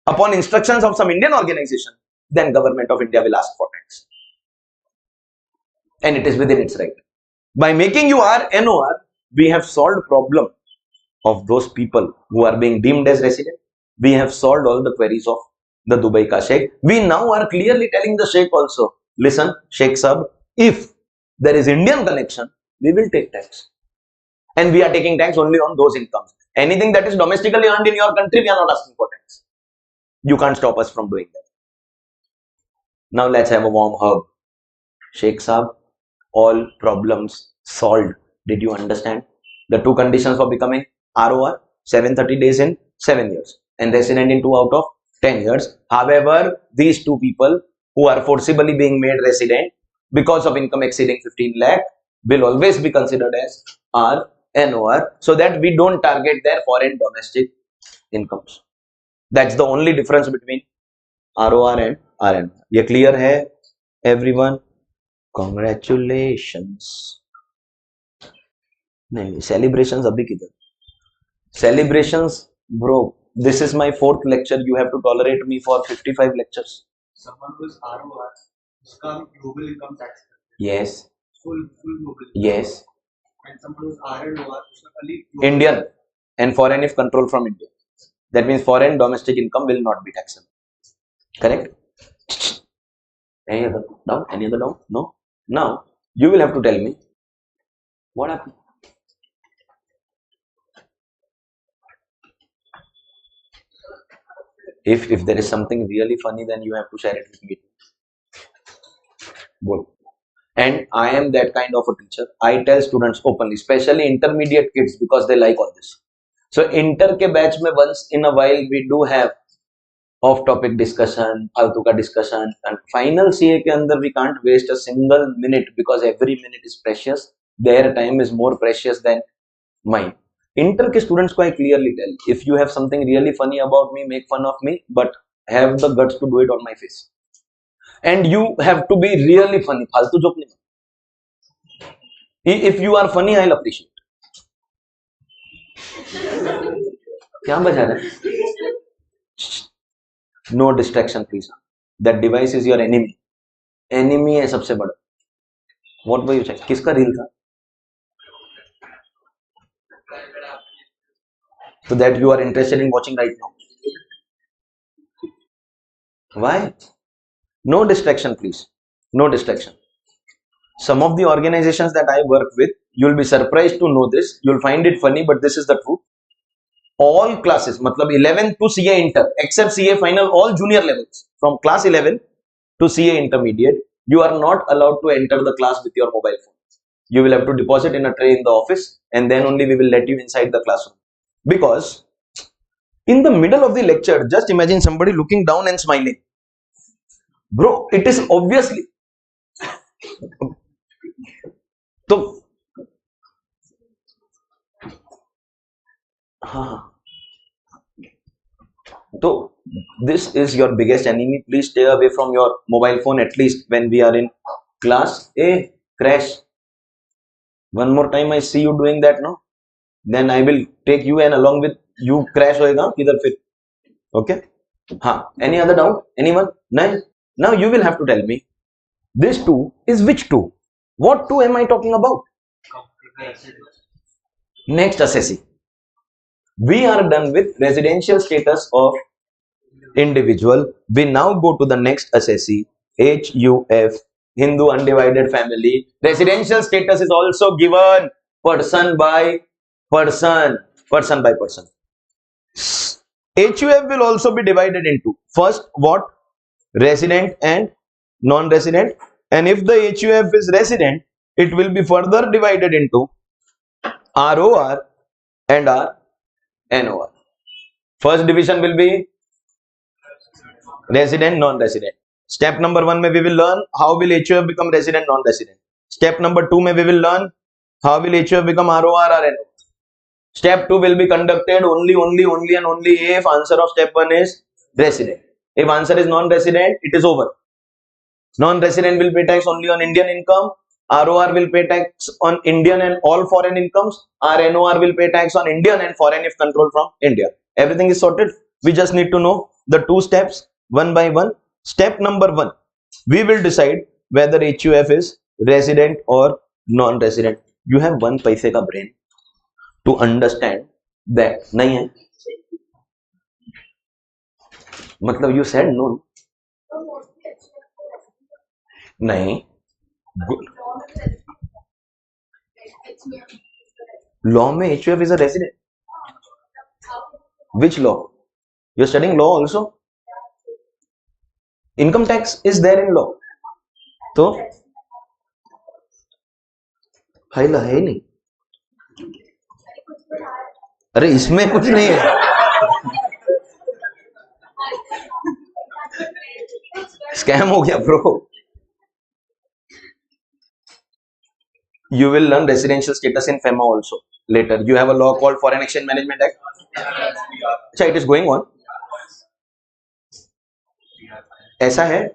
upon instructions of some Indian organization, then government of India will ask for tax, and it is within its right. By making you RNOR, we have solved problem of those people who are being deemed as resident. We have solved all the queries of the Dubai ka Sheikh. We now are clearly telling the Sheikh also, listen, Sheikh Sahab, if there is Indian connection, we will take tax. And we are taking tax only on those incomes. Anything that is domestically earned in your country, we are not asking for tax. You can't stop us from doing that. Now let's have a warm hug. Sheikh Sahab, all problems solved. Did you understand? The two conditions for becoming ROR, 730 days in 7 years, and resident in 2 out of 10 years. However, these two people who are forcibly being made resident because of income exceeding 15 lakh will always be considered as RNOR, so that we don't target their foreign domestic incomes. That's the only difference between ROR and RNOR. ये clear है everyone? Congratulations. नहीं, celebrations अभी किधर? Celebrations, bro. This is my 4th lecture. You have to tolerate me for 55 lectures.
Someone who is ROR, उसका global income tax
Yes.
full global.
Yes.
And someone who is RNOR, उसका खाली
Indian and foreign if controlled from India. That means foreign domestic income will not be taxable. Correct? Any other doubt? Any other doubt? No? Now, you will have to tell me what happened. If there is something really funny, then you have to share it with me. Good. And I am that kind of a teacher. I tell students openly, especially intermediate kids, because they like all this. So inter ke batch mein once in a while we do have off topic discussion, फालतू का discussion, and final CA के अंदर we can't waste a single minute because every minute is precious. Their time is more precious than mine. Inter के students को I clearly tell, if you have something really funny about me, make fun of me, but have the guts to do it on my face. And you have to be really funny. फालतू joke नहीं. If you are funny, I'll appreciate. क्या बजा रहा है? No distraction, please. That device is your enemy. Enemy है सबसे बड़ा. What were you checking? किसका रील था? So that you are interested in watching right now. Why? No distraction, please. No distraction. Some of the organizations that I work with, you'll be surprised to know this. You'll find it funny, but this is the truth. All classes, matlab 11 to CA Inter, except CA Final, all junior levels, from class 11 to CA Intermediate, you are not allowed to enter the class with your mobile phone. You will have to deposit in a tray in the office, and then only we will let you inside the classroom. Because In the middle of the lecture, just imagine somebody looking down and smiling. Bro, it is obviously. So, so this is your biggest enemy. Please stay away from your mobile phone at least when we are in class. Hey, crash. One more time I see you doing that, no? Then I will take you and along with you crash होएगा किधर फिर? Okay? हाँ. Any other doubt? Anyone? No? Now you will have to tell me. This two is which two? What two am I talking about? Next assessee. We are done with residential status of individual. We now go to the next assessee, HUF, Hindu undivided family. Residential status is also given person by person. HUF will also be divided into first what? Resident and non-resident. And if the HUF is resident, it will be further divided into ROR and NOR. First division will be resident, non-resident. Step number 1 we will learn how will HUF become resident, non-resident. Step number 2 we will learn how will HUF become ROR or NOR. Step 2 will be conducted only and only if answer of step 1 is resident. If answer is non-resident, it is over. Non-resident will pay tax only on Indian income. ROR will pay tax on Indian and all foreign incomes. NOR will pay tax on Indian and foreign if controlled from India. Everything is sorted. We just need to know the 2 steps one by one. Step number 1, we will decide whether HUF is resident or non-resident. You have 1 paise ka brain to understand that. Nahi hai? Matlab you said no. Nahi. Law mein HUF is a resident. Which law? You are studying law also? Income tax is there in law. तो है नहीं. अरे इसमें कुछ नहीं है. Scam हो गया bro. You will learn residential status in FEMA also later. You have a law called Foreign Exchange Management Act. So it is going on. ऐसा है.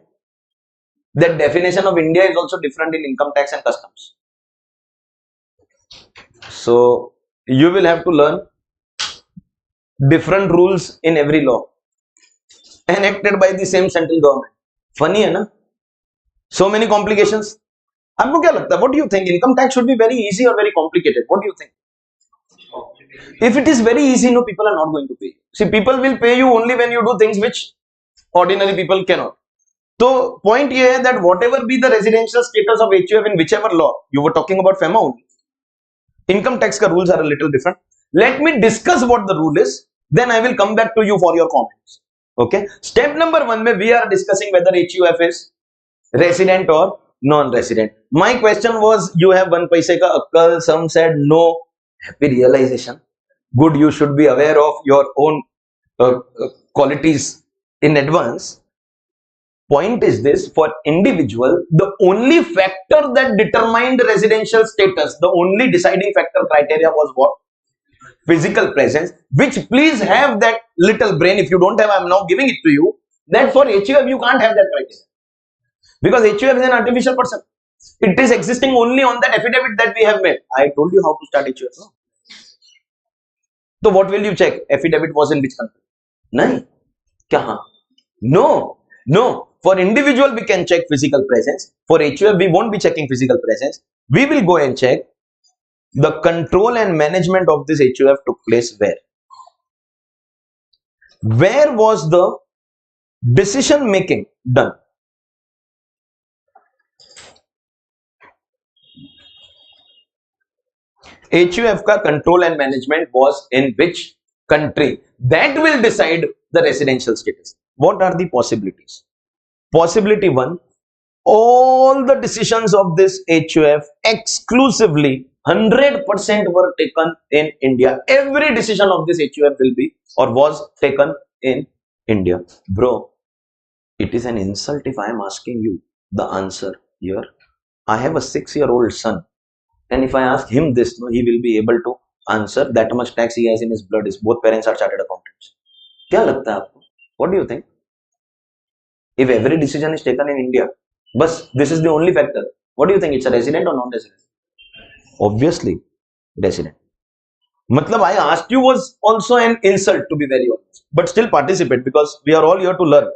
That definition of India is also different in income tax and customs. So you will have to learn different rules in every law enacted by the same central government. Funny है ना? So many complications. आपको क्या लगता है? What do you think? Income tax should be very easy or very complicated? What do you think? If it is very easy, no, people are not going to pay. See, people will pay you only when you do things which ordinary people cannot. So point here is that whatever be the residential status of HUF in whichever law, you were talking about FEMA only. Income tax ka rules are a little different. Let me discuss what the rule is. Then I will come back to you for your comments. Okay. Step number 1 mein we are discussing whether HUF is resident or non-resident. My question was, you have 1 paise ka akal. Some said no. Happy realization. Good, you should be aware of your own qualities in advance. Point is this: for individual, the only factor that determined residential status, the only deciding factor criteria was what? Physical presence. Which please have that little brain. If you don't have, I am now giving it to you. That for HUF you can't have that criteria. Because HUF is an artificial person. It is existing only on that affidavit that we have made. I told you how to start HUF. No? So what will you check? Affidavit was in which country? Nahi. Kya haan? No. For individual we can check physical presence. For HUF we won't be checking physical presence. We will go and check the control and management of this HUF took place where? Where was the decision making done? HUF ka control and management was in which country? That will decide the residential status. What are the possibilities? Possibility 1, all the decisions of this HUF exclusively 100% were taken in India. Every decision of this HUF will be or was taken in India. Bro, it is an insult if I am asking you the answer here. I have a 6-year-old son, and if I ask him this, no, he will be able to answer. That much tax he has in his blood is both parents are chartered accountants. क्या लगता है आपको? What do you think? If every decision is taken in India, but this is the only factor. What do you think? It's a resident or non-resident? Obviously, resident. Matlab, I asked you was also an insult, to be very honest. But still participate because we are all here to learn.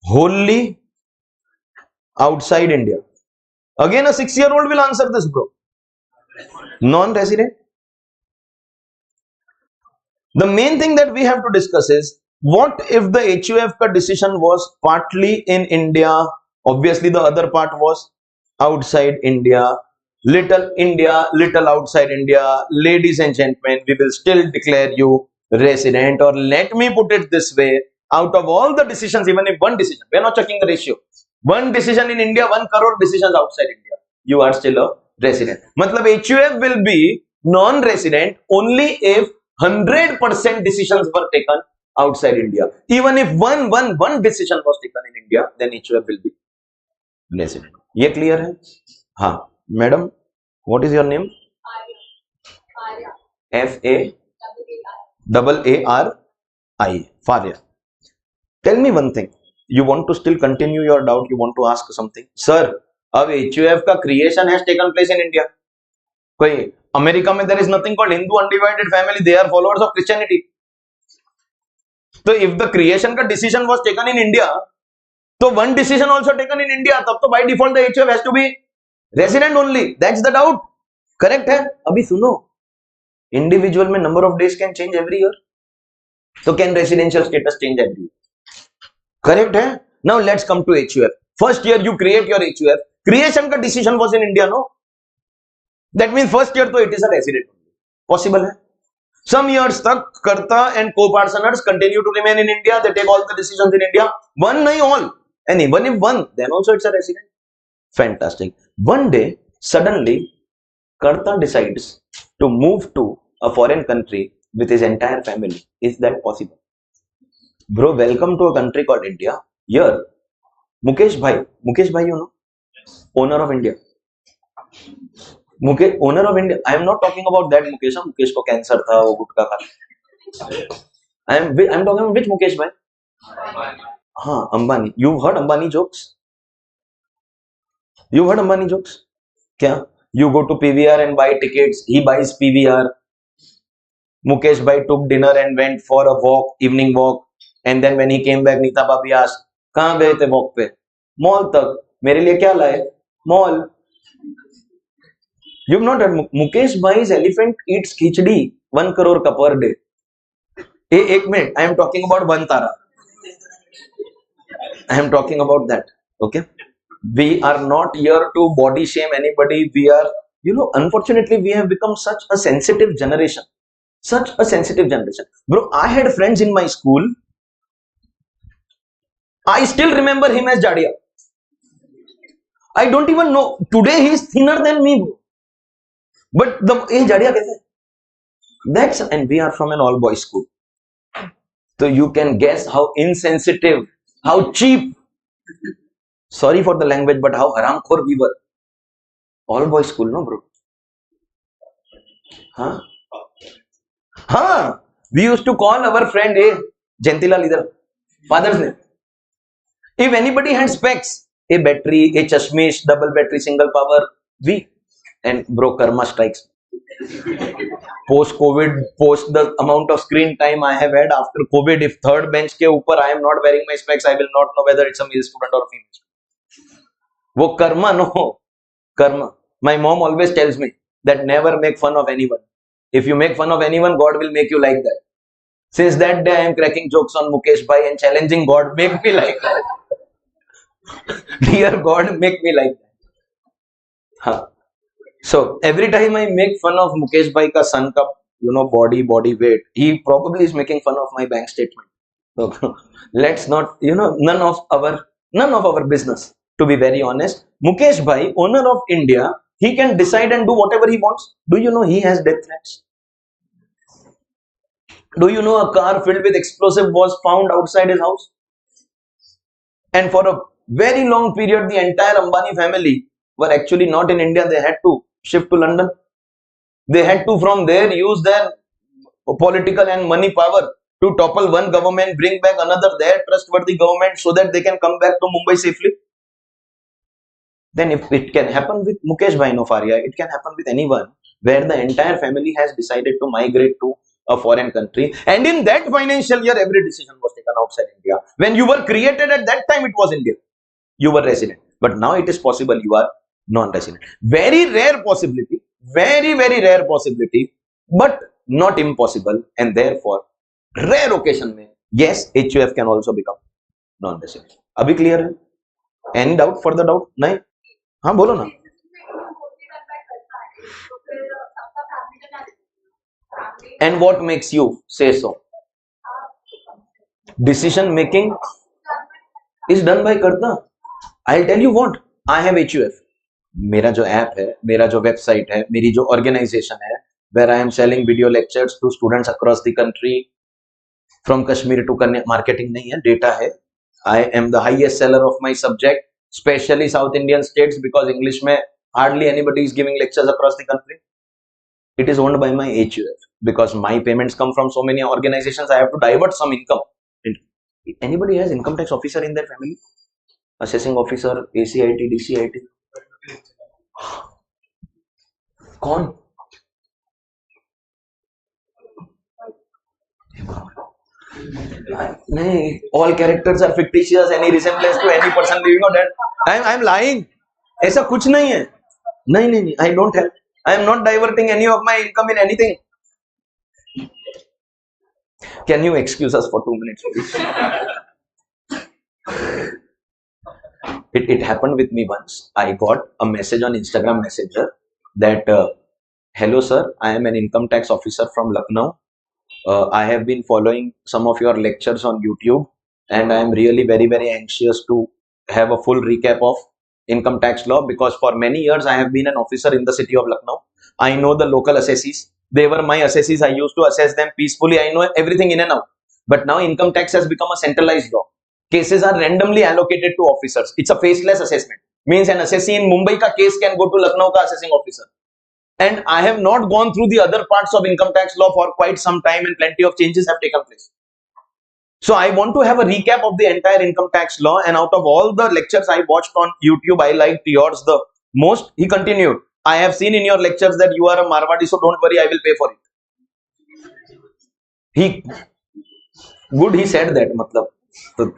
Wholly outside India. Again, a 6-year-old will answer this, bro. Non-resident. The main thing that we have to discuss is, what if the HUF ka decision was partly in India? Obviously, the other part was outside India. Little outside India. Ladies and gentlemen, we will still declare you resident. Or let me put it this way, out of all the decisions, even if one decision, we are not checking the ratio. One decision in India, 1 crore decisions outside India, you are still a resident. Matlab HUF will be non-resident only if 100% decisions were taken outside India. Even if one decision was taken in India, then HUF will be resident. ये clear है? हाँ, madam, what is your name? F-A-A-R-I. Farya. Tell me one thing. You want to still continue your doubt? You want to ask something? Sir, अब HUF का creation has taken place in India. कोई America में there is nothing called Hindu undivided family. They are followers of Christianity. So if the creation का decision was taken in India, तो one decision also taken in India, तब तो by default the HUF has to be resident only. That's the doubt. Correct है? अभी सुनो, individual में number of days can change every year. So can residential status change every year? Correct है? Now let's come to HUF. First year you create your HUF. Creation का decision was in India, no? That means first year तो it is a resident. Possible है? Some years तक कर्ता and co-partners continue to remain in India. They take all the decisions in India. One नहीं all. And even if one, then also it's a resident. Fantastic. One day, suddenly, कर्ता decides to move to a foreign country with his entire family. Is that possible? Bro, welcome to a country called India. Here, Mukesh Bhai, you know, owner of India. Mukesh, owner of India. I am not talking about that Mukesh. Mukesh को cancer था, वो गुटखा खा. I am talking about which Mukesh Bhai? हाँ, Ambani. You've heard Ambani jokes? You heard Ambani jokes? क्या? You go to PVR and buy tickets. He buys PVR. Mukesh Bhai took dinner and went for a walk, evening walk. And then when he came back, Neeta Bhabhi asked, कहाँ गए थे walk पे? Mall तक. मेरे लिए क्या लाए? Mall. You've not heard Mukesh Bhai's elephant eats khichdi 1 crore ka per day. एक minute, I am talking about one tara. I am talking about that. Okay. We are not here to body shame anybody. We are, unfortunately, we have become such a sensitive generation. Such a sensitive generation. Bro, I had friends in my school. I still remember him as Jadia. I don't even know. Today he is thinner than me, bro. But Jadia kaise? That's, and we are from an all boys school. So you can guess how insensitive, how cheap. Sorry for the language, but how haramkhor we were. All boys school, no, bro? Huh? Huh? We used to call our friend Gentila leader, father's name. If anybody had specs, a battery, a chashmish, double battery, single power, and bro, karma strikes. Post COVID, post the amount of screen time I have had after COVID, if third bench ke upar I am not wearing my specs, I will not know whether it's a male student or female student. Wo karma, no. Karma. My mom always tells me that never make fun of anyone. If you make fun of anyone, God will make you like that. Since that day, I am cracking jokes on Mukesh Bhai and challenging God, make me like that. Dear God, make me like that. Huh. So, every time I make fun of Mukesh Bhai ka son ka, body weight, he probably is making fun of my bank statement. So, let's not, none of our business. To be very honest, Mukesh Bhai, owner of India, he can decide and do whatever he wants. Do you know he has death threats? Do you know a car filled with explosive was found outside his house? And for a very long period, the entire Ambani family were actually not in India. They had to shift to London. They had to from there use their political and money power to topple one government, bring back another, their trustworthy government, so that they can come back to Mumbai safely. Then if it can happen with Mukesh Bhai Nofaria, it can happen with anyone where the entire family has decided to migrate to a foreign country, and in that financial year every decision was taken outside India. When you were created at that time, it was India. You were resident, but now it is possible you are non-resident. Very rare possibility, very rare possibility, but not impossible, and therefore rare occasion में yes, HUF can also become non-resident. अभी clear है? Any doubt? Further doubt? नहीं? हाँ बोलो ना. And what makes you say so? Decision making is done by Karta. I'll tell you what, I have HUF. मेरा जो app है, मेरा जो वेबसाइट है, मेरी जो ऑर्गेनाइजेशन है, where I am selling video lectures to students across the country, from Kashmir to Kanya, marketing नहीं है, data है. I am the highest seller of my subject, especially South Indian states, because English में hardly anybody is giving lectures across the country. It is owned by my HUF, because my payments come from so many organizations. I have to divert some income. Anybody has income tax officer in their family? Assessing officer, ACIT, DCIT? कौन? नहीं, all characters are fictitious. Any resemblance to any person living or dead? I am lying. ऐसा कुछ नहीं है. नहीं. I don't have. I am not diverting any of my income in anything. Can you excuse us for 2 minutes, please? It happened with me once. I got a message on Instagram Messenger that, hello sir, I am an income tax officer from Lucknow. I have been following some of your lectures on YouTube, and I am really very anxious to have a full recap of income tax law, because for many years I have been an officer in the city of Lucknow. I know the local assessees. They were my assessees. I used to assess them peacefully. I know everything in and out. But now income tax has become a centralized law. Cases are randomly allocated to officers. It's a faceless assessment. Means an assessee in Mumbai ka case can go to Lucknow ka assessing officer. And I have not gone through the other parts of income tax law for quite some time, and plenty of changes have taken place. So I want to have a recap of the entire income tax law, and out of all the lectures I watched on YouTube, I liked yours the most. He continued, I have seen in your lectures that you are a Marwadi, so don't worry, I will pay for it. He said that, matlab. So,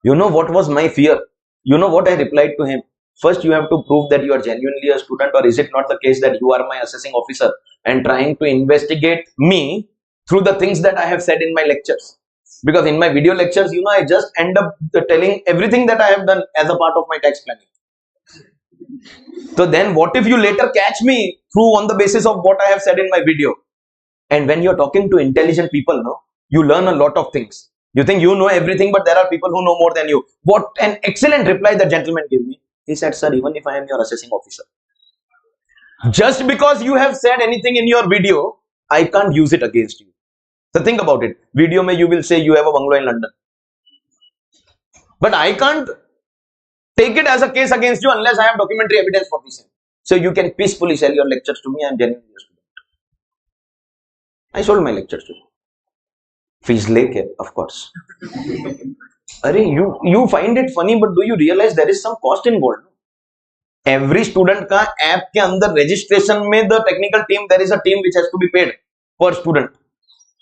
you know what was my fear? You know what I replied to him? First, you have to prove that you are genuinely a student, or is it not the case that you are my assessing officer and trying to investigate me through the things that I have said in my lectures? Because in my video lectures, you know, I just end up telling everything that I have done as a part of my tax planning. So then what if you later catch me through on the basis of what I have said in my video? And when you're talking to intelligent people, no, you learn a lot of things. You think you know everything, but there are people who know more than you. What an excellent reply the gentleman gave me. He said, sir, even if I am your assessing officer, just because you have said anything in your video, I can't use it against you. So think about it. Video mein you will say you have a bungalow in London, but I can't take it as a case against you unless I have documentary evidence for the same. So you can peacefully sell your lectures to me. I am genuinely a student. I sold my lectures to you. Fees leke, of course. You find it funny, but do you realize there is some cost involved? Every student ka app ke andar registration mein the technical team, there is a team which has to be paid per student.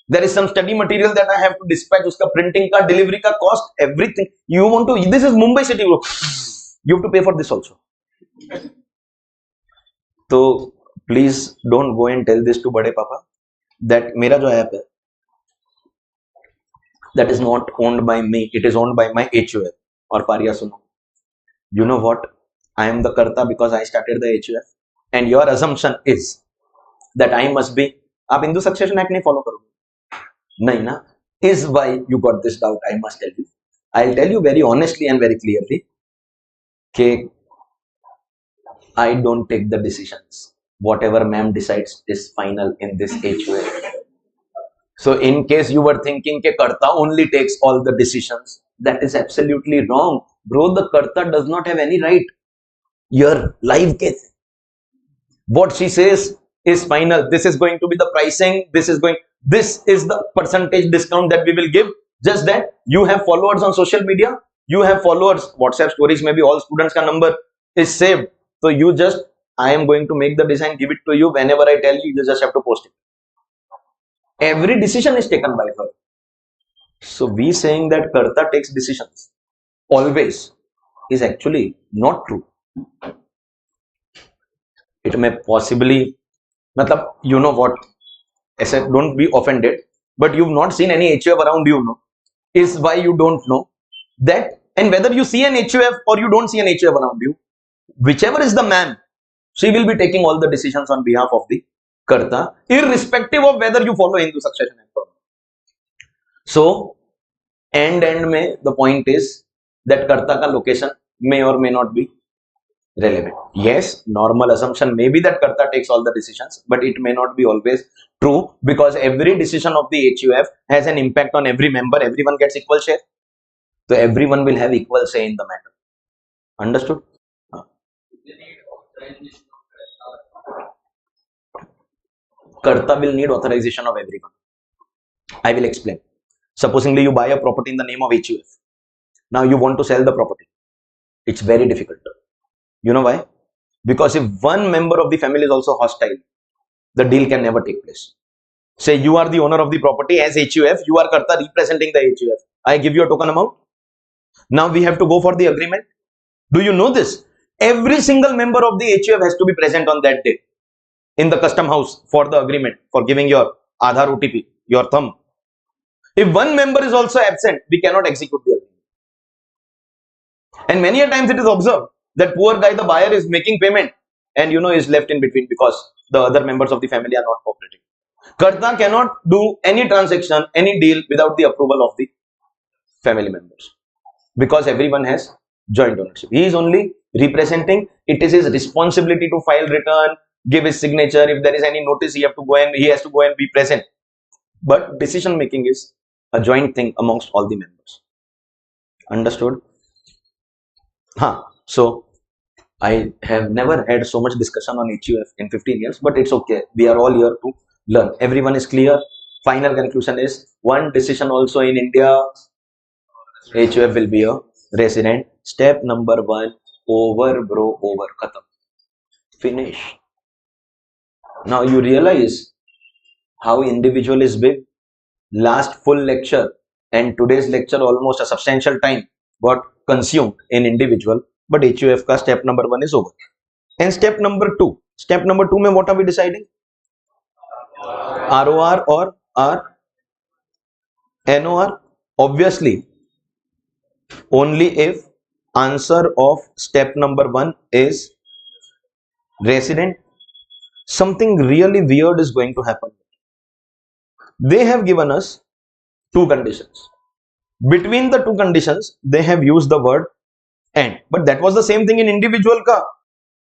There is some study material that I have to dispatch, uska printing ka, delivery ka cost, everything. You want to, this is Mumbai city, bro. You have to pay for this also. So please don't go and tell this to Bade Papa that mera jo app hai, that is not owned by me, it is owned by my HUF. Or Pariya suno, you know what, I am the Karta because I started the HUF, and your assumption is that I must be, aap Hindu Succession Act nahi follow karoge, nahi na, is why you got this doubt. I must tell you, I'll tell you very honestly and very clearly कि I don't take the decisions. Whatever ma'am decides is final in this HUF. So in case you were thinking कि कर्ता only takes all the decisions, that is absolutely wrong. Bro, the कर्ता does not have any right. Your live case. What she says is final. This is going to be the pricing. This is the percentage discount that we will give. Just that you have followers on social media. You have followers. WhatsApp stories, maybe all students ka number is saved. So you just, I am going to make the design, give it to you. Whenever I tell you, you just have to post it. Every decision is taken by her. So we saying that Karta takes decisions always is actually not true. It may possibly, matlab, you know what, I said, don't be offended, but you've not seen any HUF around you, no? Is why you don't know that, and whether you see an HUF or you don't see an HUF around you, whichever is the man, she will be taking all the decisions on behalf of the Karta, irrespective of whether you follow Hindu succession and not. So, end mein, the point is that Karta ka location may or may not be relevant. Yes, normal assumption may be that Karta takes all the decisions, but it may not be always true because every decision of the HUF has an impact on every member. Everyone gets equal share. So everyone will have equal say in the matter. Understood? Karta will need authorization of everyone. I will explain. Supposingly you buy a property in the name of HUF. Now you want to sell the property. It's very difficult. You know why? Because if one member of the family is also hostile, the deal can never take place. Say you are the owner of the property as HUF, you are Karta representing the HUF. I give you a token amount. Now we have to go for the agreement. Do you know this? Every single member of the HUF has to be present on that day in the custom house for the agreement, for giving your Aadhaar OTP, your thumb. If one member is also absent, we cannot execute the agreement. And many a times it is observed that poor guy, the buyer, is making payment and is left in between because the other members of the family are not cooperating. Karta cannot do any transaction, any deal without the approval of the family members because everyone has joint ownership. He is only representing. It is his responsibility to file return, give his signature. If there is any notice, he has to go and be present. But decision making is a joint thing amongst all the members. Understood? So I have never had so much discussion on HUF in 15 years, but it's okay. We are all here to learn. Everyone is clear. Final conclusion is one decision also in India. HUF will be a resident. Step number 1, over bro, over, khatam. Finish. Now you realize how individual is big. Last full lecture and today's lecture almost a substantial time got consumed in individual, but HUF ka step number 1 is over. And step number 2 mein what are we deciding? ROR or NOR? Obviously, only if answer of step number 1 is resident, something really weird is going to happen. They have given us 2 conditions. Between the 2 conditions, they have used the word and, but that was the same thing in individual ka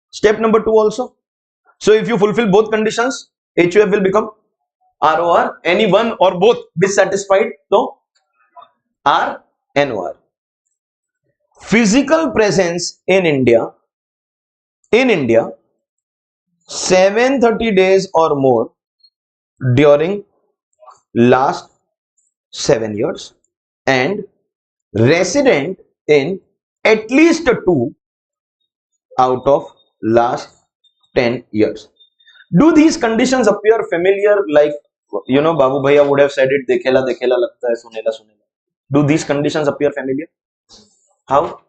step number 2 also. So if you fulfill both conditions, HUF will become ROR. Any one or both dissatisfied, so NOR. Physical presence in India, 730 days or more during last 7 years and resident in at least 2 out of last 10 years. Do these conditions appear familiar? Like, Babu Bhaiya would have said it, dekhela lagta hai, sunela. Do these conditions appear familiar? How?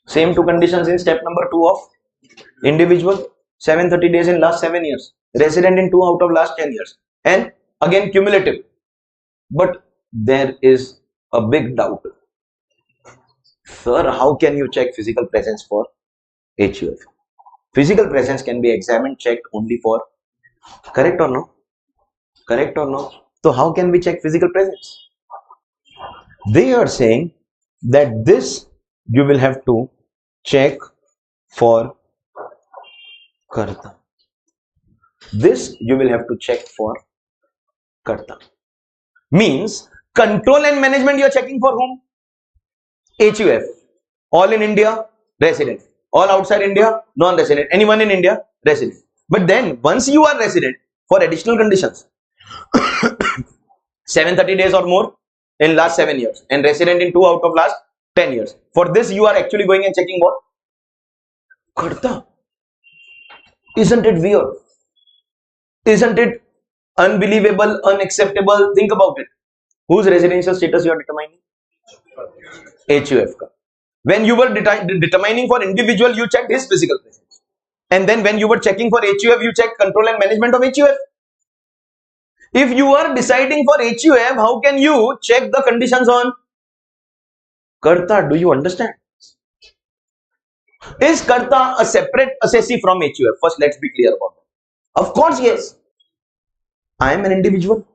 Same 2 conditions in step number 2 of individual, 730 days in last 7 years, resident in 2 out of last 10 years, and again cumulative. But there is a big doubt. Sir, how can you check physical presence for HUF? Physical presence can be examined, checked only for, correct or no? Correct or no? So how can we check physical presence? They are saying that this you will have to check for karta. This you will have to check for karta. Means control and management you are checking for whom? HUF. All in India, resident. All outside India, non-resident. Anyone in India, resident. But then once you are resident, for additional conditions, 730 days or more in last 7 years and resident in 2 out of last 10 years. For this you are actually going and checking what? Karta. Isn't it weird? Isn't it unbelievable, unacceptable? Think about it. Whose residential status you are determining? HUF ka. When you were determining for individual, you checked his physical presence. And then when you were checking for HUF, you checked control and management of HUF. If you are deciding for HUF, how can you check the conditions on karta? Do you understand? Is karta a separate assessee from HUF? First, let's be clear about that. Of course, yes. I am an individual.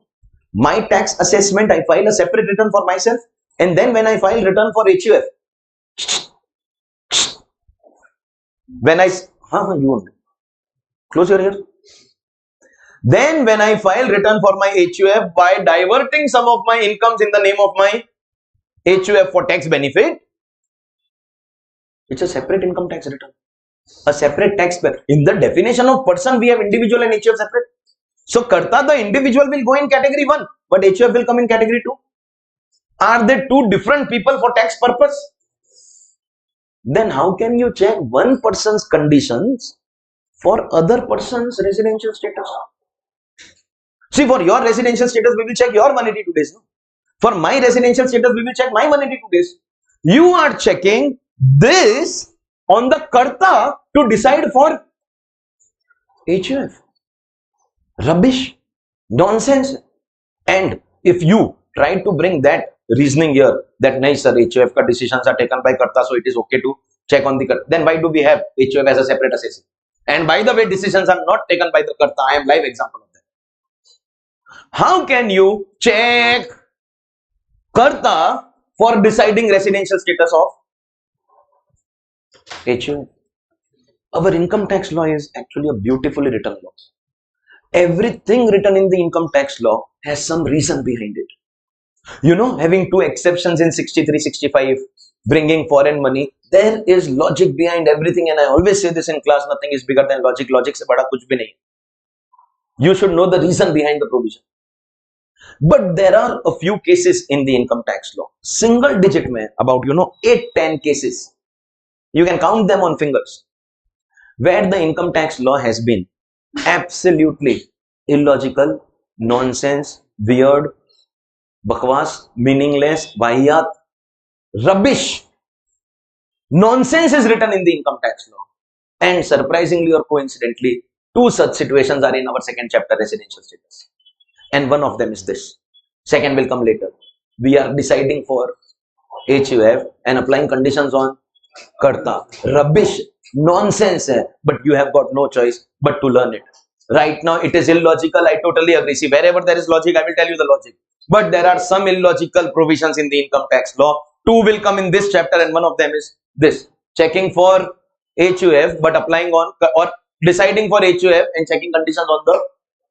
My tax assessment, I file a separate return for myself. And then when I file return for HUF, when I, you close your ear. Then when I file return for my HUF by diverting some of my incomes in the name of my HUF for tax benefit, it's a separate income tax return. A separate tax. In the definition of person, we have individual and HUF separate. So karta, the individual will go in category 1, but HUF will come in category 2. Are they two different people for tax purpose? Then how can you check one person's conditions for other person's residential status? See, for your residential status, we will check your 182 days. No? For my residential status, we will check my 182 days. You are checking this on the karta to decide for HUF. Rubbish. Nonsense. And if you try to bring that reasoning here, that nahi sir, HUF ka decisions are taken by karta, so it is okay to check on the karta. Then why do we have HUF as a separate assessee? And by the way, decisions are not taken by the karta. I am live example of that. How can you check karta for deciding residential status of HUF? Our income tax law is actually a beautifully written law. Everything written in the income tax law has some reason behind it. You know, having 2 exceptions in 63, 65, bringing foreign money, there is logic behind everything. And I always say this in class, nothing is bigger than logic. Logic se bada kuch bhi nahi. You should know the reason behind the provision. But there are a few cases in the income tax law. Single digit mein, about 8-10 cases. You can count them on fingers. Where the income tax law has been absolutely illogical, nonsense, weird, bakwas, meaningless, vahiyat, rubbish, nonsense is written in the income tax law. And surprisingly or coincidentally, 2 such situations are in our 2nd chapter, residential status. And one of them is this. Second will come later. We are deciding for HUF and applying conditions on karta. Rubbish, nonsense, but you have got no choice but to learn it. Right now, it is illogical. I totally agree. See, wherever there is logic, I will tell you the logic. But there are some illogical provisions in the income tax law. 2 will come in this chapter, and one of them is this. Checking for HUF, but applying on or deciding for HUF and checking conditions on the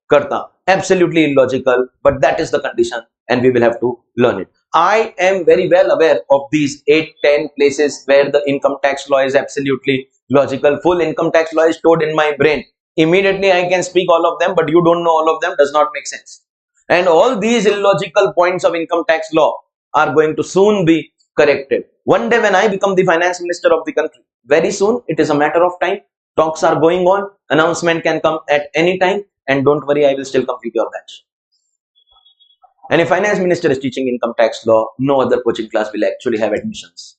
karta. Absolutely illogical, but that is the condition, and we will have to learn it. I am very well aware of these 8-10 places where the income tax law is absolutely logical. Full income tax law is stored in my brain. Immediately I can speak all of them, but you don't know all of them, does not make sense. And all these illogical points of income tax law are going to soon be corrected. One day when I become the finance minister of the country, very soon, it is a matter of time. Talks are going on, announcement can come at any time, and don't worry, I will still complete your batch. And if finance minister is teaching income tax law, no other coaching class will actually have admissions.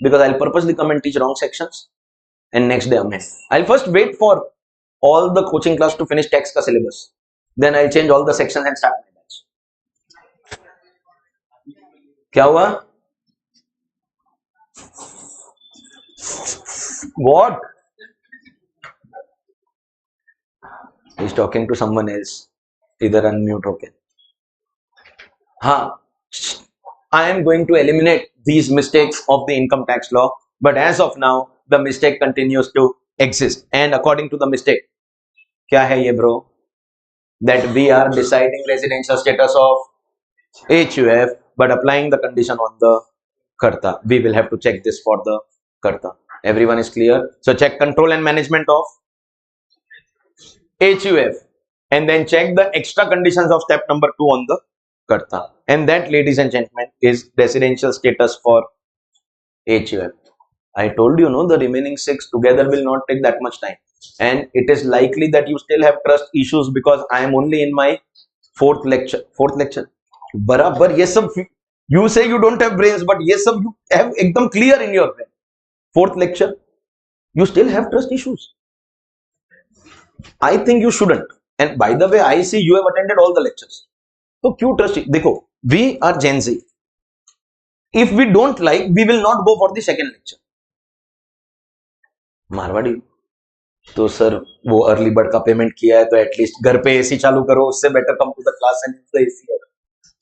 Because I'll purposely come and teach wrong sections, and next day I'll first wait for all the coaching class to finish tax ka syllabus. Then I'll change all the sections and start my batch. Kya hua? What? He's talking to someone else. Either unmute, okay. I am going to eliminate these mistakes of the income tax law, but as of now, the mistake continues to exist. And according to the mistake, क्या है ये bro? That we are deciding residential status of HUF but applying the condition on the karta. We will have to check this for the karta. Everyone is clear? So check control and management of HUF and then check the extra conditions of step number 2 on the karta. And that, ladies and gentlemen, is residential status for HUF. I told you, no, the remaining 6 together will not take that much time. And it is likely that you still have trust issues because I am only in my fourth lecture. Barabar, yes, you say you don't have brains, but yes, you have ekdam clear in your brain. Fourth lecture, you still have trust issues. I think you shouldn't. And by the way, I see you have attended all the lectures. So, क्यों trust? देखो, we are Gen Z. If we don't like, we will not go for the second lecture. Marwari तो sir वो early bird का payment किया है तो at least घर पे एसी चालू करो, उससे better come to the class and use the AC,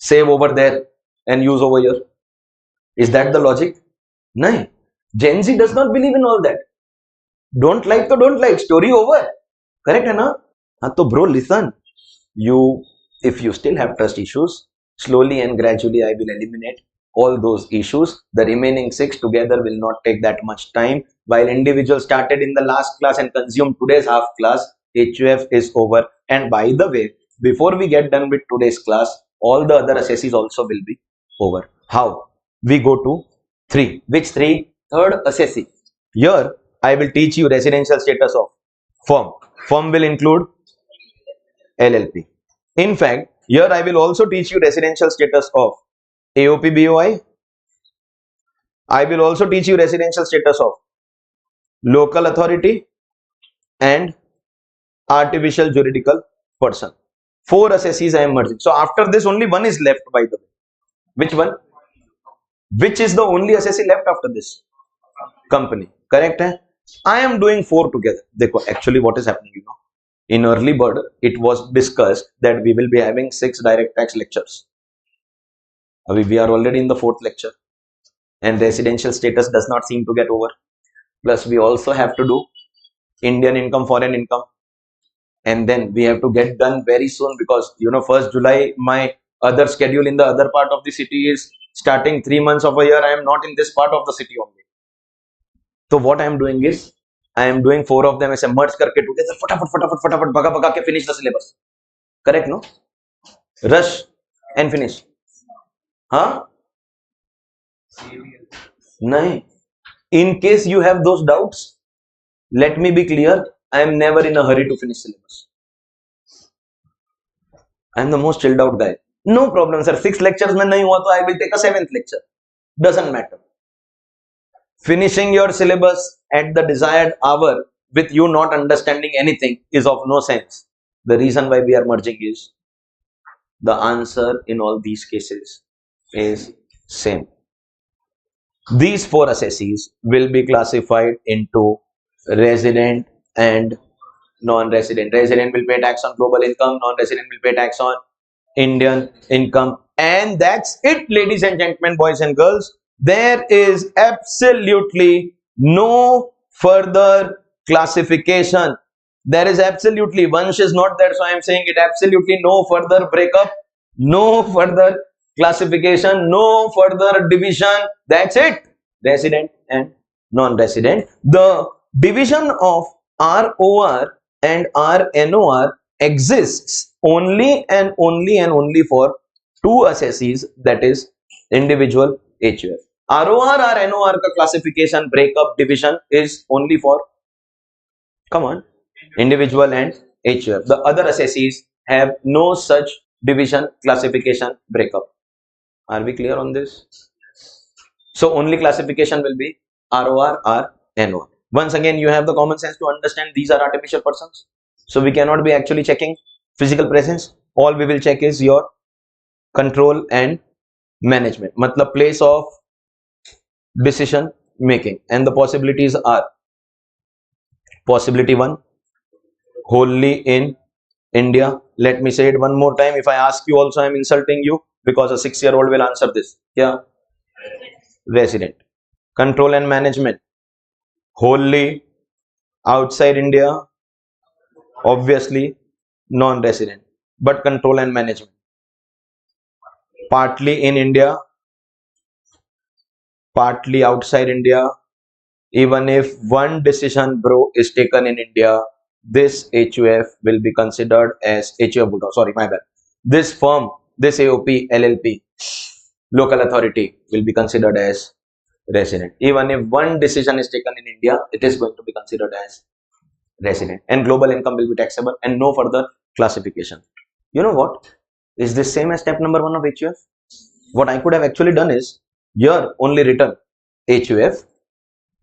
save over there and use over here. Is that the logic? नहीं, Gen Z does not believe in all that. Don't like तो don't like, story over. Correct है ना? हाँ तो bro listen, you if you still have trust issues, slowly and gradually I will eliminate all those issues. The remaining 6 together will not take that much time. While individuals started in the last class and consumed today's half class, HUF is over. And by the way, before we get done with today's class, all the other assessees also will be over. How? We go to 3. Which 3? Third assessee. Here I will teach you residential status of firm. Firm will include LLP. In fact, here I will also teach you residential status of AOP BOI. I will also teach you residential status of local authority and artificial juridical person. 4 assessees I am merging. So after this only one is left, by the way. Which one? Which is the only assessee left after this? Company. Correct hai? I am doing 4 together. Dekho, actually what is happening, you know, in early bird it was discussed that we will be having 6 direct tax lectures. We are already in the 4th lecture and residential status does not seem to get over. Plus we also have to do Indian income, foreign income, and then we have to get done very soon because, you know, 1st July my other schedule in the other part of the city is starting. 3 months of a year I am not in this part of the city only. So what I am doing is I am doing 4 of them as a merge karke together, फटाफट भगा के finish the syllabus. Correct, no? Rush and finish. Huh? Nahin. In case you have those doubts, let me be clear, I am never in a hurry to finish syllabus. I am the most chilled out guy. No problem, sir. 6 lectures mein nahi hua to I will take a 7th lecture. Doesn't matter. Finishing your syllabus at the desired hour with you not understanding anything is of no sense. The reason why we are merging is the answer in all these cases is same. These 4 assessees will be classified into resident and non-resident. Resident will pay tax on global income, non-resident will pay tax on Indian income, and that's it, ladies and gentlemen, boys and girls. There is absolutely no further classification. There is absolutely, Vansh is not there, so I am saying it, absolutely no further breakup, no further classification, no further division. That's it, resident and non-resident. The division of ROR and RNOR exists only and only for 2 assessees, that is individual HUF. ROR or NOR ka classification, breakup, division is only for, come on, individual and HUF. The other assessees have no such division, classification, breakup. Are we clear on this? So only classification will be ROR or NOR. Once again, you have the common sense to understand these are artificial persons. So we cannot be actually checking physical presence. All we will check is your control and management, matlab place of decision making, and the possibilities are: possibility 1, wholly in India. Let me say it one more time. If I ask you also, I am insulting you because a 6-year-old will answer this. Yeah, resident. Control and management, wholly outside India, obviously non-resident, but control and management. Partly in India, partly outside India. Even if one decision, bro, is taken in India, this HUF will be considered as HUF. Sorry, my bad. This firm, this AOP, LLP, local authority will be considered as resident. Even if one decision is taken in India, it is going to be considered as resident. And global income will be taxable and no further classification. You know what? Is this same as step number 1 of HUF? What I could have actually done is here only written HUF,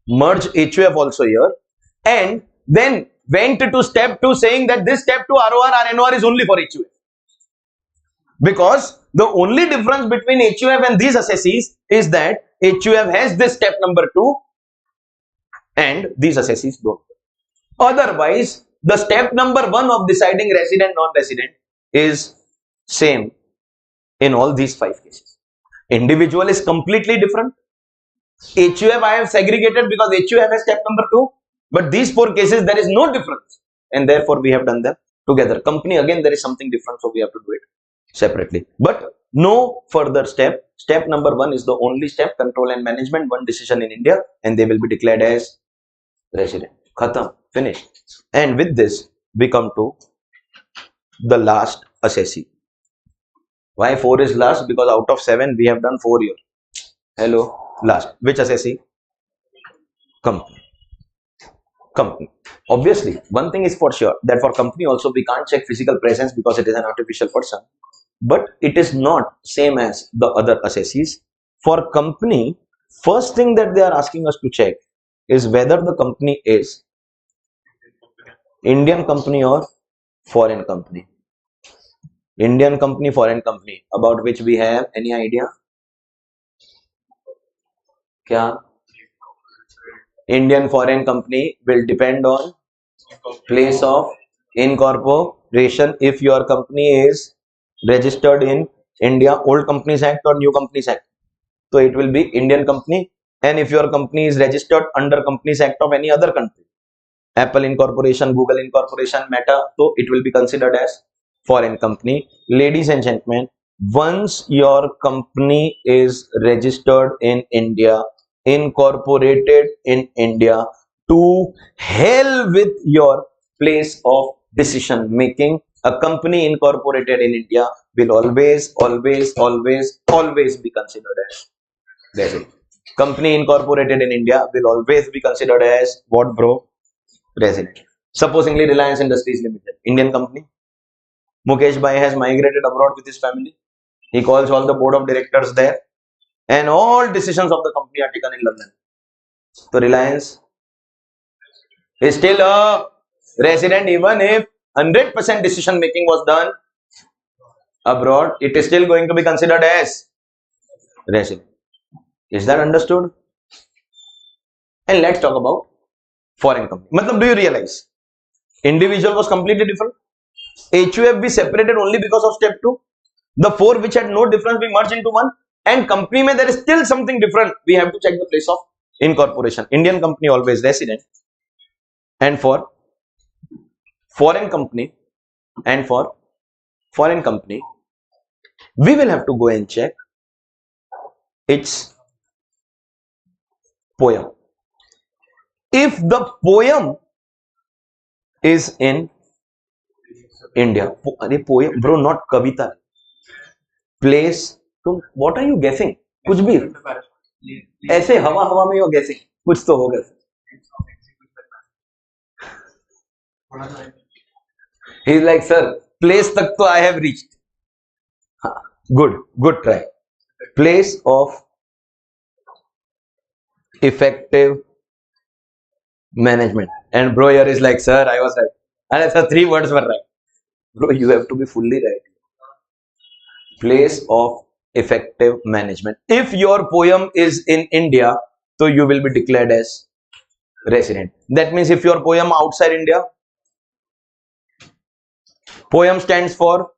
merge HUF also here, and then went to step 2 saying that this step 2 ROR or NOR is only for HUF. Because the only difference between HUF and these assessees is that HUF has this step number 2 and these assessees don't. Otherwise, the step number 1 of deciding resident non-resident is same in all these 5 cases. Individual is completely different. HUF I have segregated because HUF has step number 2, but these 4 cases there is no difference and therefore we have done them together. Company, again there is something different, so we have to do it separately, but no further step. Step number 1 is the only step, control and management, one decision in India and they will be declared as resident. Khatam, finished. And with this we come to the last assessee. Why 4 is last? Because out of 7 we have done 4 here. Hello, last. Which assessee? Company. Company. Obviously, one thing is for sure that for company also we can't check physical presence because it is an artificial person. But it is not same as the other assessees. For company, first thing that they are asking us to check is whether the company is Indian company or foreign company. Indian company, foreign company, about which we have any idea? Kya? Indian foreign company will depend on place of incorporation. If your company is registered in India, Old Companies Act or New Companies Act, so it will be Indian company. And if your company is registered under Companies Act of any other country, Apple Incorporation, Google Incorporation, Meta, so it will be considered as foreign company. Ladies and gentlemen, once your company is registered in India, incorporated in India, to hell with your place of decision making. A company incorporated in India will always be considered as resident. Company incorporated in India will always be considered as what, bro? Resident. Supposingly Reliance Industries Limited, Indian company. Mukesh Bhai has migrated abroad with his family. He calls all the board of directors there and all decisions of the company are taken in London. So Reliance is still a resident even if 100% decision making was done abroad. It is still going to be considered as resident. Is that understood? And let's talk about foreign company. Matlab, do you realize individual was completely different? HUF we separated only because of step 2. The 4 which had no difference we merged into 1. And company mein there is still something different. We have to check the place of incorporation. Indian company always resident. And for foreign company we will have to go and check its poem. If the poem is in India, poem, bro, not kavita, place. So what are you guessing? कुछ भी ऐसे हवा में you're guessing, कुछ तो होगा. He's like, sir, place tak to I have reached. Good try. Place of effective management. And bro here is like, sir, I was right. And sir, 3 words were right. Bro, you have to be fully right. Place of effective management. If your poem is in India, so you will be declared as resident. That means if your poem outside India, poem stands for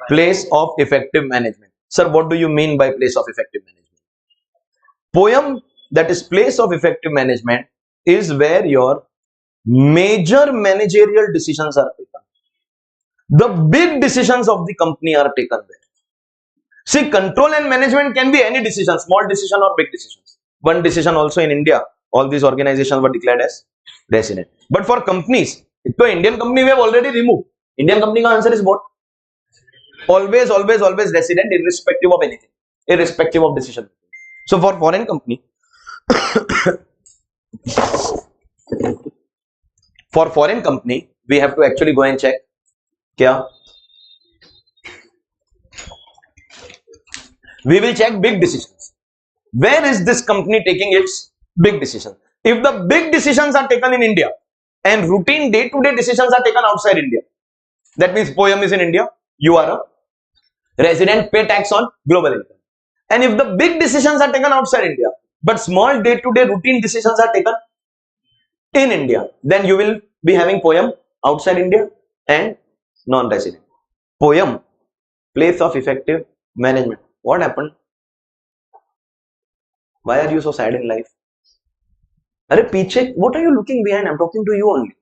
place of effective management. Sir, what do you mean by place of effective management? Poem that is place of effective management, is where your major managerial decisions are taken. The big decisions of the company are taken there. See, control and management can be any decision, small decision or big decisions. One decision also in India, all these organizations were declared as resident. But for companies, so Indian company we have already removed. Indian company ka answer is what? Always, always, always resident, irrespective of anything, irrespective of decision. So for foreign company, for foreign company, we have to actually go and check. Kya? We will check big decisions. Where is this company taking its big decisions? If the big decisions are taken in India and routine day-to-day decisions are taken outside India, that means poem is in India, you are a resident, pay tax on global income. And if the big decisions are taken outside India, but small day-to-day routine decisions are taken in India, then you will be having poem outside India and non-resident. Poem, place of effective management. What happened? Why are you so sad in life? Arey piche, what are you looking behind? I'm talking to you only.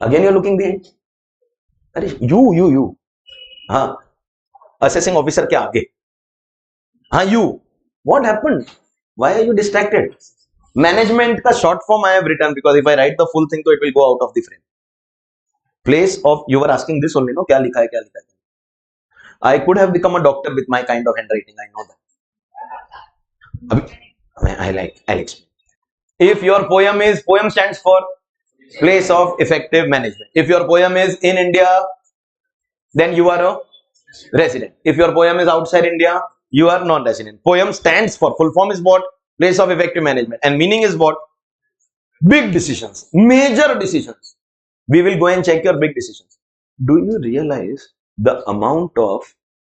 Again you're looking behind. Arey you. हाँ, assessing officer के आगे. हाँ, you. What happened? Why are you distracted? Management का short form I have written because if I write the full thing, तो it will go out of the frame. Place of, you were asking this only, no? क्या लिखा है? I could have become a doctor with my kind of handwriting. I know that. I'll explain. If your poem stands for place of effective management. If your poem is in India, then you are a resident. If your poem is outside India, you are non-resident. Poem stands for, full form is what? Place of effective management. And meaning is what? Big decisions, major decisions. We will go and check your big decisions. Do you realize the amount of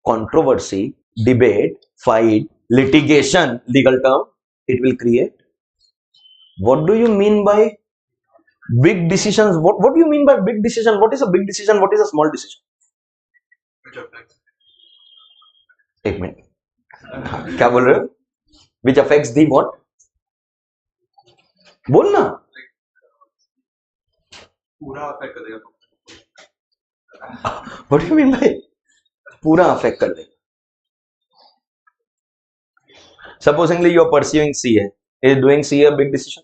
controversy, debate, fight, litigation, legal term it will create? What do you mean by big decisions? What do you mean by big decision? What is a big decision? What is a small decision? एक minute, क्या बोल रहे हो? Which affects the what? बोलना.
पूरा affect कर देगा.
What do you mean by पूरा affect कर देगा? Supposingly you are pursuing CA. Is doing CA a big decision?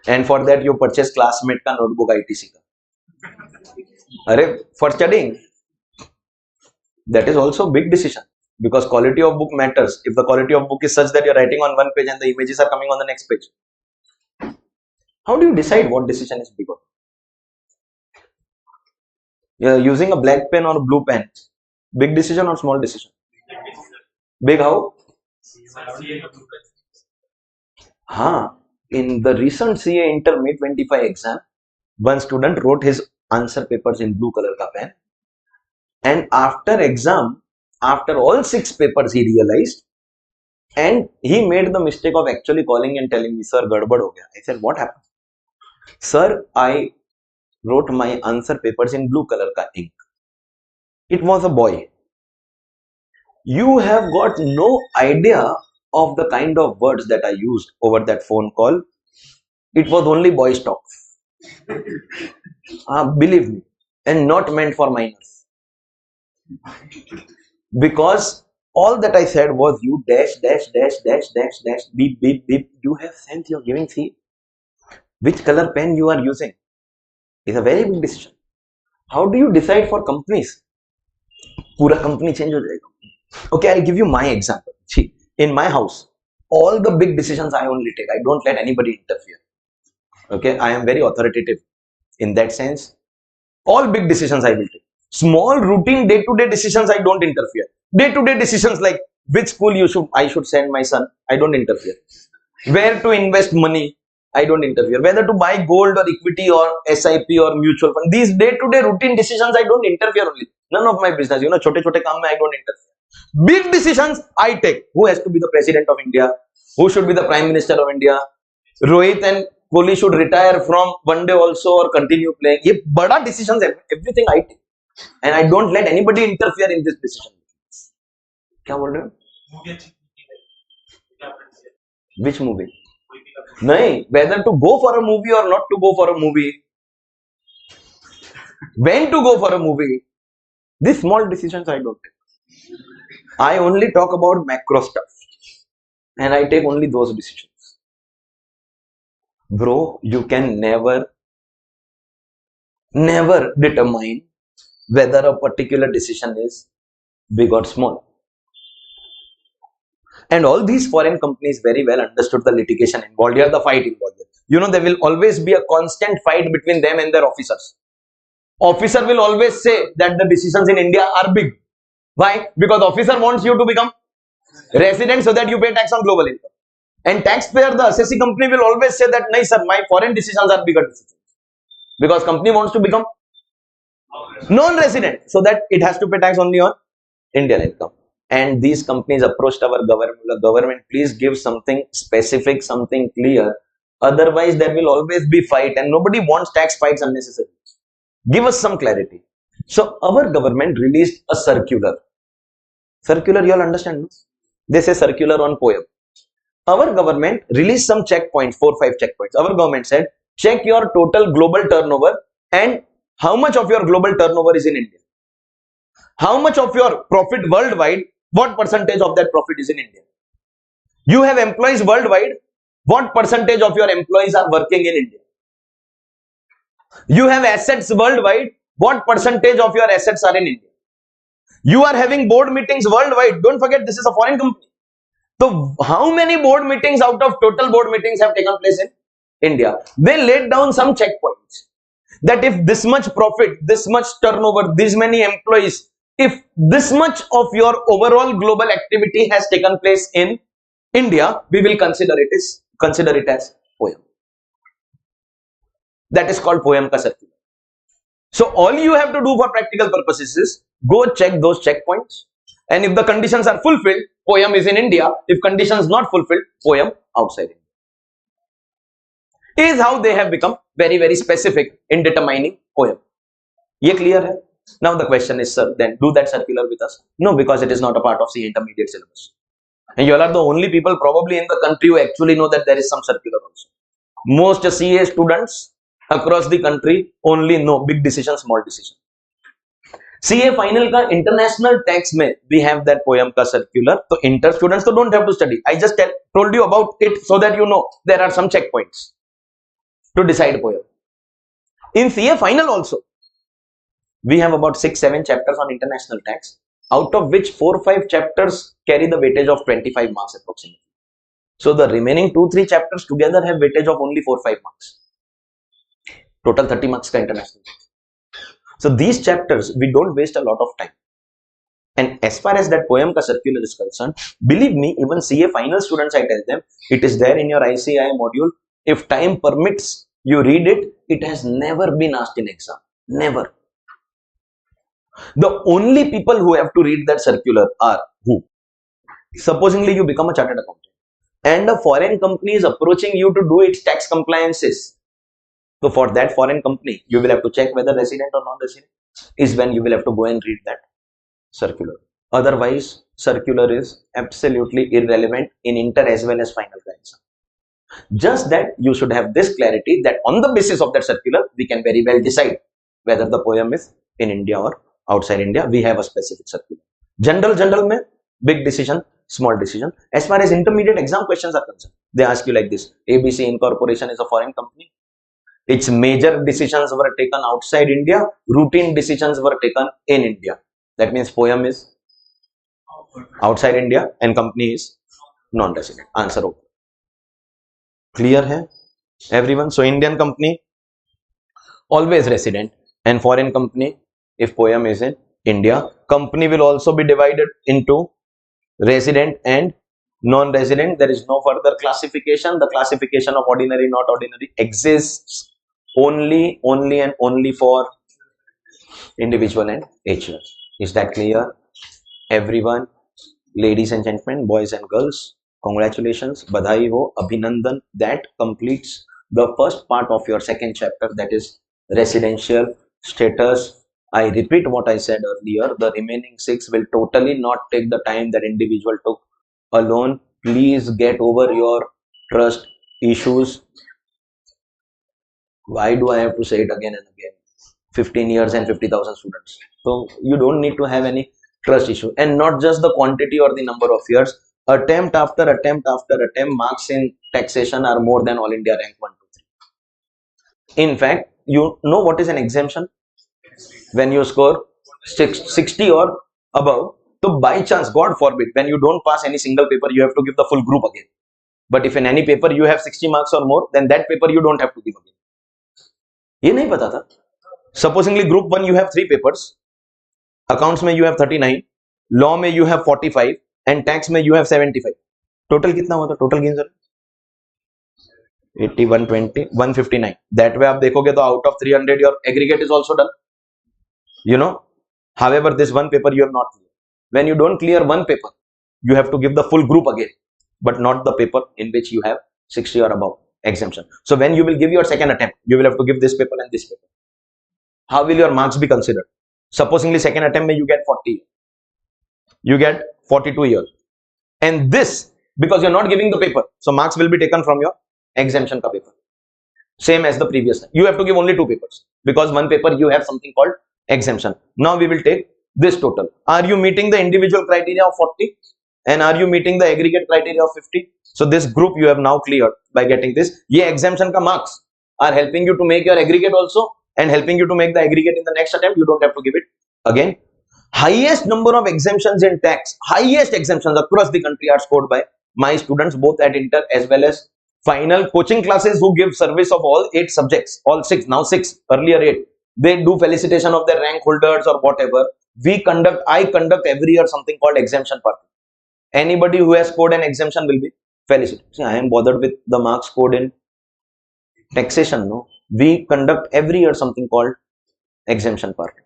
And for that you purchase classmate का notebook ITC का. अरे for studying, that is also big decision because quality of book matters. If the quality of book is such that you are writing on one page and the images are coming on the next page, how do you decide what decision is big or not? You are using a black pen or a blue pen. Big decision or small decision? Big how? हाँ, in the recent CA Inter May 25 exam, one student wrote his answer papers in blue color का pen, and after exam, after all 6 papers he realized, and he made the mistake of actually calling and telling me, sir, gadbad ho gaya. I said, what happened? Sir, I wrote my answer papers in blue color ka ink. It was a boy. You have got no idea of the kind of words that I used over that phone call. It was only boys talk. Believe me, and not meant for minors. Because all that I said was you dash, beep, beep, beep. You have sense, you're giving, see which color pen you are using is a very big decision. How do you decide for companies? Pura company change ho jayega. Okay, I'll give you my example. See, in my house, all the big decisions I only take. I don't let anybody interfere. Okay, I am very authoritative in that sense. All big decisions I will take. Small routine day-to-day decisions I don't interfere. Day-to-day decisions like which school I should send my son, I don't interfere. Where to invest money, I don't interfere. Whether to buy gold or equity or SIP or mutual fund, these day-to-day routine decisions I don't interfere only. None of my business. You know, chote kaam mein I don't interfere. Big decisions I take. Who has to be the president of India? Who should be the prime minister of India? Rohit and Kohli should retire from one day also or continue playing. Ye bada decisions, everything I take. And I don't let anybody interfere in this decision. क्या बोल रहे हो?
Movie अच्छी थी नहीं, क्या friends है,
Which movie?
कोई भी का
No, whether to go for a movie or not to go for a movie, when to go for a movie, these small decisions I don't take. I only talk about macro stuff and I take only those decisions. Bro, you can never determine whether a particular decision is big or small. And all these foreign companies very well understood the litigation involved here, the fight involved here. You know, there will always be a constant fight between them and their officers. Officer will always say that the decisions in India are big. Why? Because officer wants you to become resident so that you pay tax on global income. And taxpayer, the assessee company will always say that, no sir, my foreign decisions are bigger decisions. Because company wants to become non-resident so that it has to pay tax only on Indian income. And these companies approached our government. The government, please give something specific, something clear. Otherwise, there will always be fight and nobody wants tax fights unnecessarily. Give us some clarity. So our government released a circular. Circular, you all understand? No? They say circular on poem. Our government released some checkpoints, 4-5 checkpoints. Our government said, check your total global turnover and how much of your global turnover is in India. How much of your profit worldwide, what percentage of that profit is in India? You have employees worldwide, what percentage of your employees are working in India? You have assets worldwide, what percentage of your assets are in India? You are having board meetings worldwide. Don't forget, this is a foreign company. So how many board meetings out of total board meetings have taken place in India? They laid down some checkpoints that if this much profit, this much turnover, this many employees, if this much of your overall global activity has taken place in India, we will consider it as poem. That is called poem ka circular. So all you have to do for practical purposes is go check those checkpoints, and if the conditions are fulfilled, poem is in India. If conditions not fulfilled, poem outside India. Is how they have become very, very specific in determining poem. Ye clear hai? Now the question is, sir, then do that circular with us? No, because it is not a part of the intermediate syllabus. And you all are the only people probably in the country who actually know that there is some circular also. Most CA students across the country only know big decision, small decision. CA final का international tax में we have that poem का circular. So inter students तो don't have to study. I just told you about it so that you know there are some checkpoints to decide poem. In CA final also, we have about 6-7 chapters on international tax, out of which 4-5 chapters carry the weightage of 25 marks approximately. So the remaining 2-3 chapters together have weightage of only 4-5 marks. Total 30 marks ka international. So these chapters, we don't waste a lot of time. And as far as that poem ka circular is concerned, believe me, even CA final students, I tell them, it is there in your ICAI module. If time permits, you read it. It has never been asked in exam. Never. The only people who have to read that circular are who? Supposingly, you become a chartered accountant and a foreign company is approaching you to do its tax compliances. So for that foreign company, you will have to check whether resident or non-resident is when you will have to go and read that circular. Otherwise, circular is absolutely irrelevant in inter as well as final exam. Just that you should have this clarity that on the basis of that circular, we can very well decide whether the poem is in India or outside India. We have a specific circular. General mein, big decision, small decision. As far as intermediate exam questions are concerned, they ask you like this: ABC Incorporation is a foreign company. Its major decisions were taken outside India. Routine decisions were taken in India. That means poem is outside India and company is non-resident. Answer over. Clear hai everyone? So Indian company always resident, and foreign company if poem is in India. Company will also be divided into resident and non-resident. There is no further classification. The classification of ordinary, not ordinary exists only and only for individual and HUL. Is that clear? Everyone, ladies and gentlemen, boys and girls, congratulations, badhai ho, abhinandan. That completes the first part of your second chapter, that is residential status. I repeat what I said earlier, the remaining 6 will totally not take the time that individual took alone. Please get over your trust issues. Why do I have to say it again and again? 15 years and 50,000 students. So you don't need to have any trust issue, and not just the quantity or the number of years. Attempt after attempt after attempt, marks in taxation are more than all India rank 1, 2, 3. In fact, you know what is an exemption? When you score 60 or above, so by chance, God forbid, when you don't pass any single paper, you have to give the full group again. But if in any paper you have 60 marks or more, then that paper you don't have to give again. ये नहीं पता था. Supposingly group 1 you have 3 papers, accounts में you have 39, law में you have 45, and tax में you have 75. Total कितना हुआ था? Total gain sir 80, 120, 159. That way आप देखोगे तो out of 300 your aggregate is also done. You know, however, this one paper you have not clear. When you don't clear one paper, you have to give the full group again, but not the paper in which you have 60 or above exemption. So when you will give your second attempt, you will have to give this paper and this paper. How will your marks be considered? Supposingly second attempt you get 40, you get 42 years, and this because you're not giving the paper, so marks will be taken from your exemption ka paper. Same as the previous time. You have to give only 2 papers because one paper you have something called exemption. Now we will take this total. Are you meeting the individual criteria of 40, and are you meeting the aggregate criteria of 50? So this group you have now cleared by getting this. Ye exemption ka marks are helping you to make your aggregate also, and helping you to make the aggregate in the next attempt. You don't have to give it again. Highest number of exemptions in tax, highest exemptions across the country are scored by my students, both at inter as well as final. Coaching classes who give service of all 8 subjects, all 6, now 6, earlier 8. They do felicitation of their rank holders or whatever. I conduct every year something called exemption party. Anybody who has scored an exemption will be felicitated. See, I am bothered with the marks scored in taxation. No, we conduct every year something called exemption party,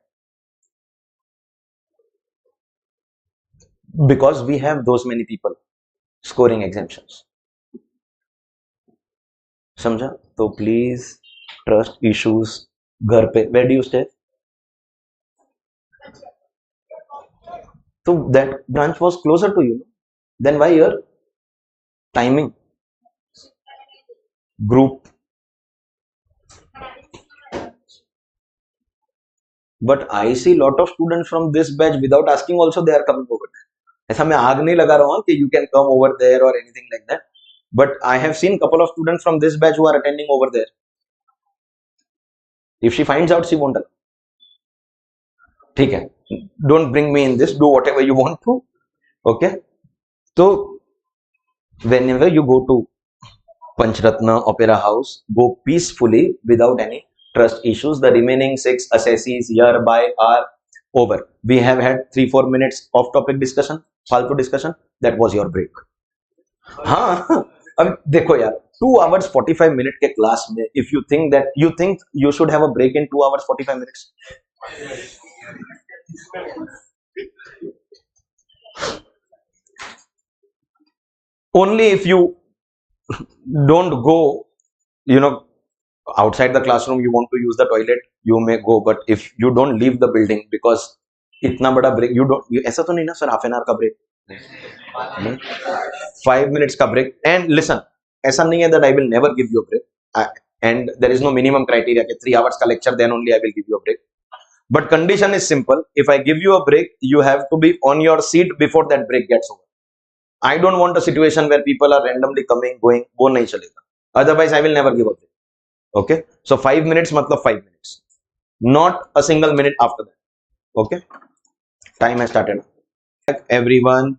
because we have those many people scoring exemptions. समझा? तो please, trust issues घर पे. Where do you stay? So that branch was closer to you. Then why here? Timing, group. But I see lot of students from this batch without asking also they are coming over there. ऐसा मैं आग नहीं लगा रहा हूँ कि you can come over there or anything like that. But I have seen couple of students from this batch who are attending over there. If she finds out, she won't tell. ठीक है, don't bring me in this. Do whatever you want to. Okay. So whenever you go to Panchratna Opera House, go peacefully without any trust issues. The remaining 6 assessees hereby are over. We have had 3-4 minutes off topic discussion, फालतू discussion. That was your break. हाँ, अब देखो यार, 2 hours 45 minutes के class में, if you think you should have a break in 2 hours 45 minutes. Only if you don't go, outside the classroom, you want to use the toilet, you may go. But if you don't leave the building, because इतना बड़ा break, ऐसा तो नहीं ना sir, half an hour का break, 5 minutes का break. And listen, ऐसा नहीं है that I will never give you a break, and there is no minimum criteria कि 3 hours का lecture then only I will give you a break. But condition is simple. If I give you a break, you have to be on your seat before that break gets over. I don't want a situation where people are randomly coming, going. वो नहीं चलेगा. Otherwise, I will never give a break. Okay. So 5 minutes मतलब 5 minutes. Not a single minute after that. Okay. Time has started. Everyone.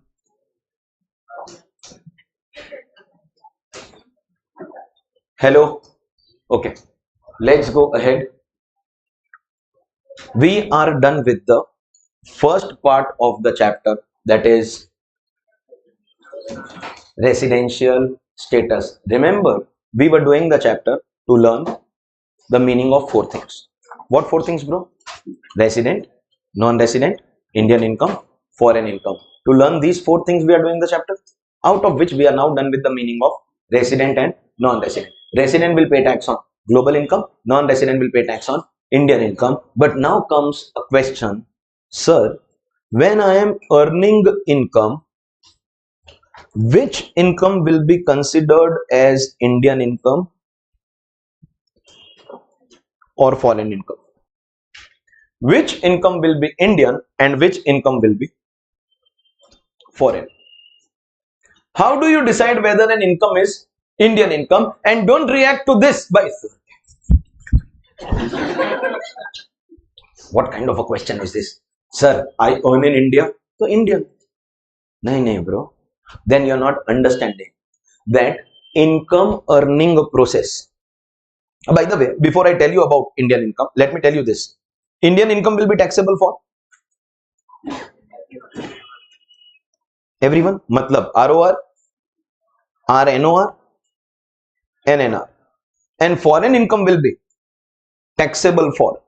Hello. Okay. Let's go ahead. We are done with the first part of the chapter, that is residential status. Remember, we were doing the chapter to learn the meaning of 4 things. What 4 things, bro? Resident, non-resident, Indian income, foreign income. To learn these 4 things, we are doing the chapter, out of which we are now done with the meaning of resident and non-resident. Resident will pay tax on global income, non-resident will pay tax on Indian income. But now comes a question, sir, when I am earning income, which income will be considered as Indian income or foreign income? Which income will be Indian and which income will be foreign? How do you decide whether an income is Indian income? And don't react to this by what kind of a question is this? Sir, I earn in India, so Indian. No, bro. Then you're not understanding that income earning process. By the way, before I tell you about Indian income, let me tell you this. Indian income will be taxable for everyone. Matlab ROR, RNOR, NNR. And foreign income will be taxable for.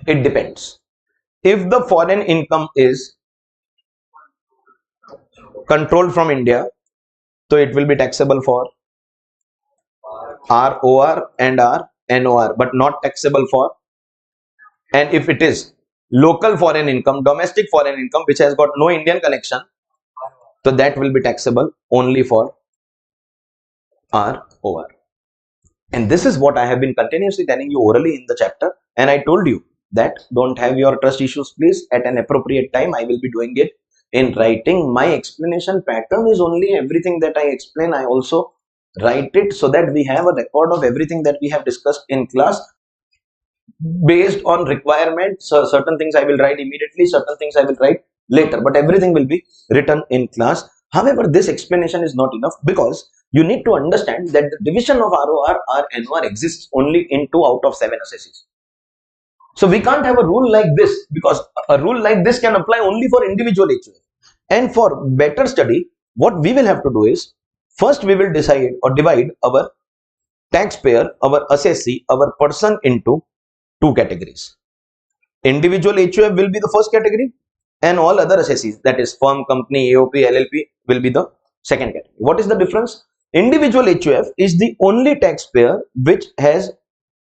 It depends. If the foreign income is controlled from India, so it will be taxable for ROR and RNOR, but not taxable for. And if it is local foreign income, domestic foreign income, which has got no Indian connection, so that will be taxable only for ROR. And this is what I have been continuously telling you orally in the chapter. And I told you that don't have your trust issues, please. At an appropriate time, I will be doing it in writing. My explanation pattern is only everything that I explain. I also write it so that we have a record of everything that we have discussed in class. Based on requirements, so certain things I will write immediately, certain things I will write later, but everything will be written in class. However, this explanation is not enough because you need to understand that the division of ROR or NOR exists only in 2 out of 7 assessees. So we can't have a rule like this because a rule like this can apply only for individual HUF. And for better study, what we will have to do is, first we will decide or divide our taxpayer, our assessee, our person into 2 categories. Individual HUF will be the first category and all other assessees, that is firm, company, AOP, LLP will be the second category. What is the difference? Individual HUF is the only taxpayer which has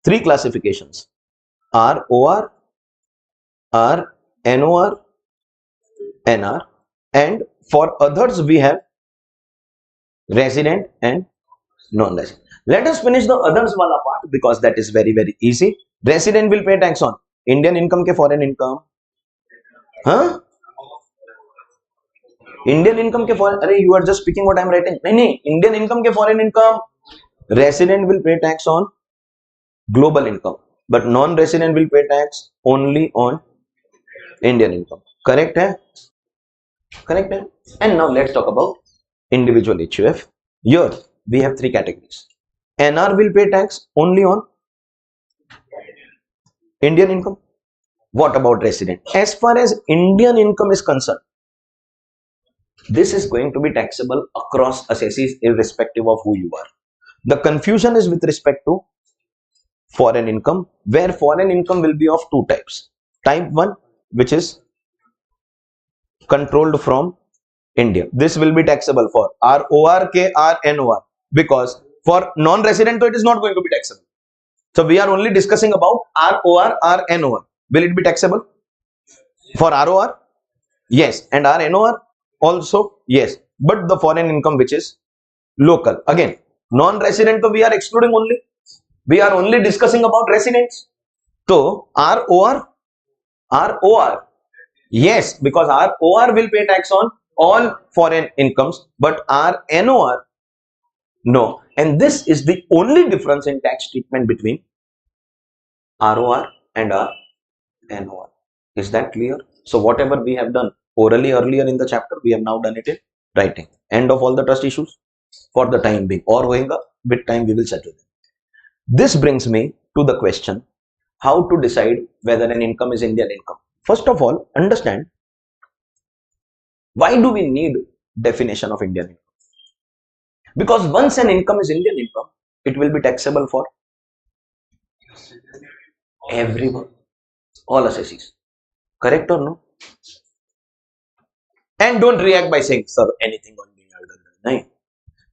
3 classifications: ROR, RNOR, NR, and for others we have resident and non-resident. Let us finish the others wala part because that is very easy. Resident will pay tax on Indian income ke foreign income? Huh? Indian income ke foreign, arey you are just speaking what I am writing. No, Indian income ke foreign income. Resident will pay tax on global income, but non-resident will pay tax only on Indian income. Correct hai? Correct hai? And now let's talk about individual HUF. Here we have 3 categories. NR will pay tax only on Indian income. What about resident? As far as Indian income is concerned, this is going to be taxable across assessees irrespective of who you are. The confusion is with respect to foreign income, where foreign income will be of 2 types. Type 1, which is controlled from India. This will be taxable for ROR, KR, NOR, because for non-resident, it is not going to be taxable. So we are only discussing about ROR, RNOR. Will it be taxable? For ROR? Yes. And RNOR? Also? Yes. But the foreign income which is local. Again, non-resident, so we are excluding only. We are only discussing about residents. So ROR? Yes, because ROR will pay tax on all foreign incomes, but RNOR, no. And this is the only difference in tax treatment between ROR and RNOR. Is that clear? So whatever we have done orally earlier in the chapter, we have now done it in writing. End of all the trust issues for the time being. Or hoega, with time we will settle them. This brings me to the question, how to decide whether an income is Indian income. First of all, understand, why do we need definition of Indian income? Because once an income is Indian income, it will be taxable for everyone, all assessees. Correct or no? And don't react by saying, sir, anything on me. No.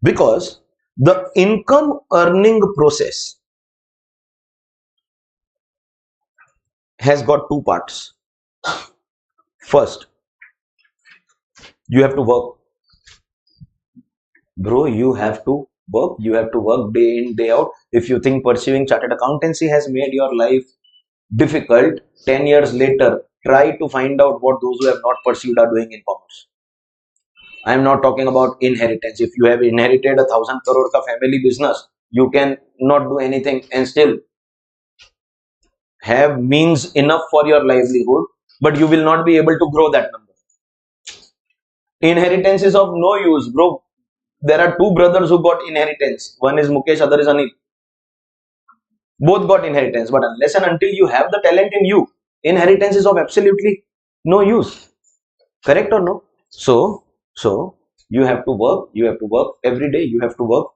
Because the income earning process has got 2 parts. First, You have to work, bro. You have to work. You have to work day in, day out. If you think pursuing chartered accountancy has made your life difficult, 10 years later, try to find out what those who have not pursued are doing in commerce. I am not talking about inheritance. If you have inherited 1,000 crore ka family business, you can not do anything and still have means enough for your livelihood, but you will not be able to grow that number. Inheritance is of no use, bro. There are two brothers who got inheritance. One is Mukesh, other is Anil. Both got inheritance, but unless and until you have the talent in you, inheritance is of absolutely no use. Correct or no? So you have to work. You have to work every day. You have to work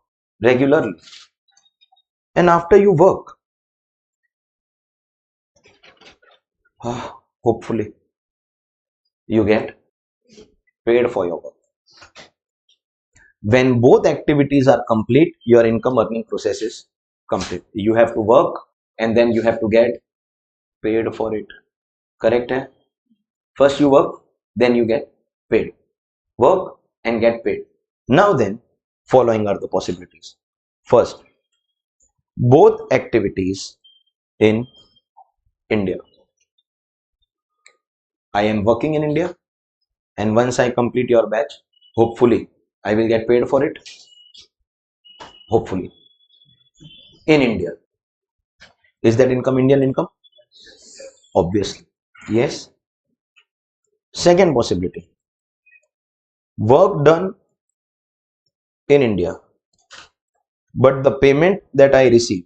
regularly. And after you work, hopefully, you get paid for your work. When both activities are complete, your income earning process is complete. You have to work and then you have to get paid for it. Correct? Hai? First you work, then you get paid. Work and get paid. Now then, following are the possibilities. First, both activities in India. I am working in India, and once I complete your batch, hopefully I will get paid for it. Hopefully. In India. Is that income Indian income? Obviously. Yes. Second possibility. Work done in India, but the payment that I receive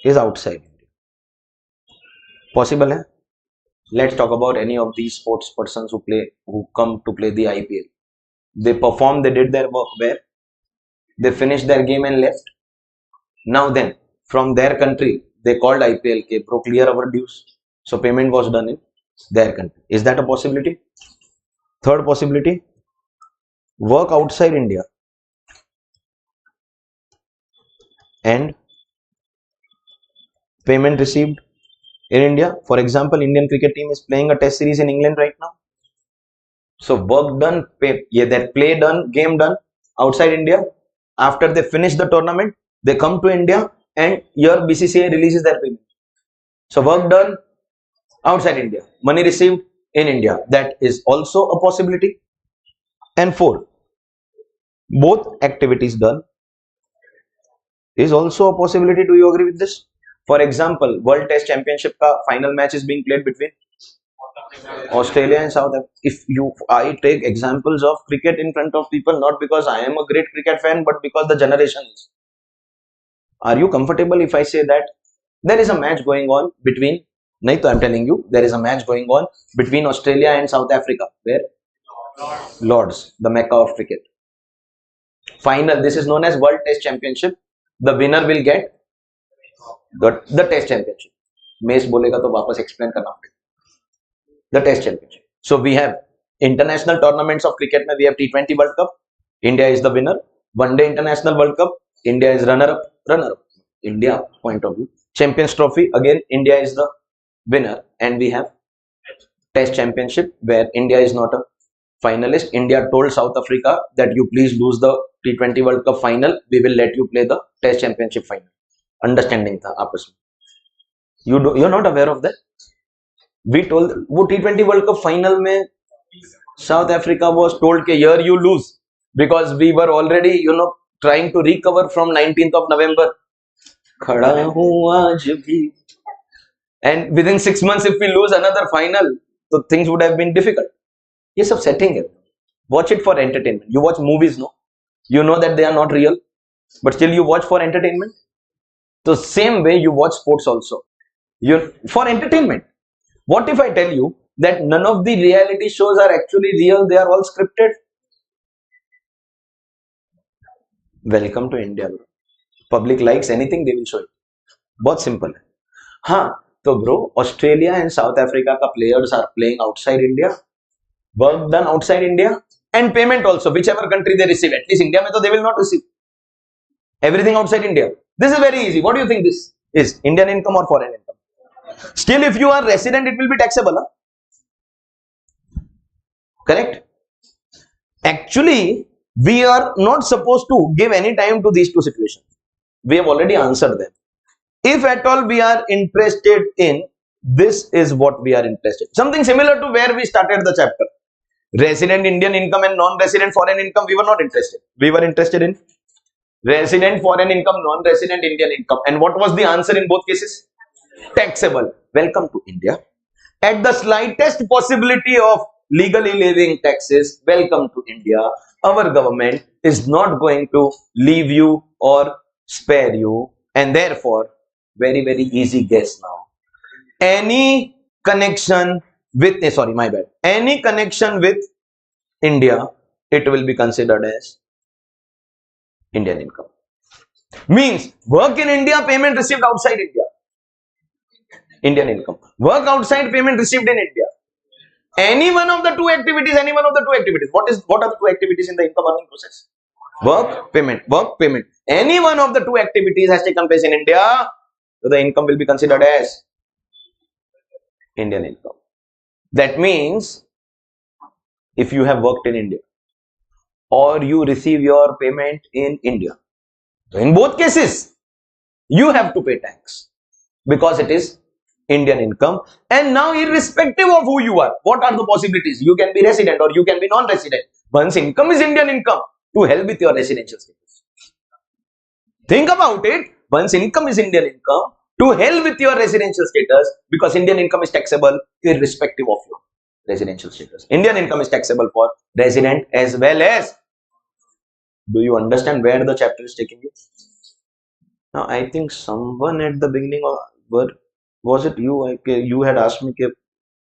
is outside India. Possible hai? Let's talk about any of these sports persons who come to play the IPL. They performed, they did their work where? They finished their game and left. Now then, from their country, they called IPL, bro, clear our dues. So payment was done in their country. Is that a possibility? Third possibility, work outside India and payment received in India. For example, Indian cricket team is playing a test series in England right now. So work done, that play done, game done outside India. After they finish the tournament, they come to India and your BCCI releases their payment. So work done outside India, money received in India. That is also a possibility. And four, both activities done is also a possibility. Do you agree with this? For example, World Test Championship ka final match is being played between Australia and South Africa. I take examples of cricket in front of people, not because I am a great cricket fan, but because the generation is. Are you comfortable if I say that there is a match going on between, nahi to I'm telling you, there is a match going on between Australia and South Africa, where? Lords, the Mecca of cricket. Final, this is known as World Test Championship. The winner will get the Test Championship. Mesh bolega to वापस explain करना पड़ेगा. The Test Championship. So we have international tournaments of cricket. We have T20 World Cup. India is the winner. One Day International World Cup. India is runner-up. India point of view. Champions Trophy. Again, India is the winner. And we have Test Championship where India is not a finalist. India told South Africa that you please lose the T20 World Cup final. We will let you play the Test Championship final. Understanding tha आपस में. You're not aware of that? We told वो T20 World Cup final में South Africa was told कि here you lose because we were already trying to recover from 19th of November. खड़ा हूँ आज भी. And within 6 months if we lose another final, so things would have been difficult. ये सब setting है. Watch it for entertainment. You watch movies, no? You know that they are not real, but still you watch for entertainment. So same way you watch sports also. For entertainment. What if I tell you that none of the reality shows are actually real, they are all scripted? Welcome to India, bro. Public likes anything, they will show it. बहुत simple है. हाँ, तो bro, Australia and South Africa का players are playing outside India, work done outside India, and payment also, whichever country they receive. At least India में तो they will not receive. Everything outside India. This is very easy. What do you think this is? Indian income or foreign income? Still, if you are resident, it will be taxable. Huh? Correct? Actually, we are not supposed to give any time to these two situations. We have already answered them. If at all we are interested in, this is what we are interested. Something similar to where we started the chapter. Resident Indian income and non-resident foreign income, we were not interested. We were interested in resident foreign income, non-resident Indian income. And what was the answer in both cases? Taxable. Welcome to India. At the slightest possibility of legally levying taxes, welcome to India. Our government is not going to leave you or spare you, and therefore, very, very easy guess now. Any connection with, sorry, my bad. Any connection with India, it will be considered as Indian income. Means work in India, payment received outside India. Indian income. Work outside, payment received in India. Any one of the two activities, what are the two activities in the income earning process? Work, payment. Any one of the two activities has taken place in India, so the income will be considered as Indian income. That means if you have worked in India or you receive your payment in India, so in both cases, you have to pay tax because it is Indian income. And now, irrespective of who you are, what are the possibilities? You can be resident or you can be non-resident. Once income is Indian income, to hell with your residential status. Think about it. Once income is Indian income, to hell with your residential status, because Indian income is taxable irrespective of your residential status. Indian income is taxable for resident as well as. Do you understand where the chapter is taking you? Now, I think someone at the beginning of, was it you? You had asked me कि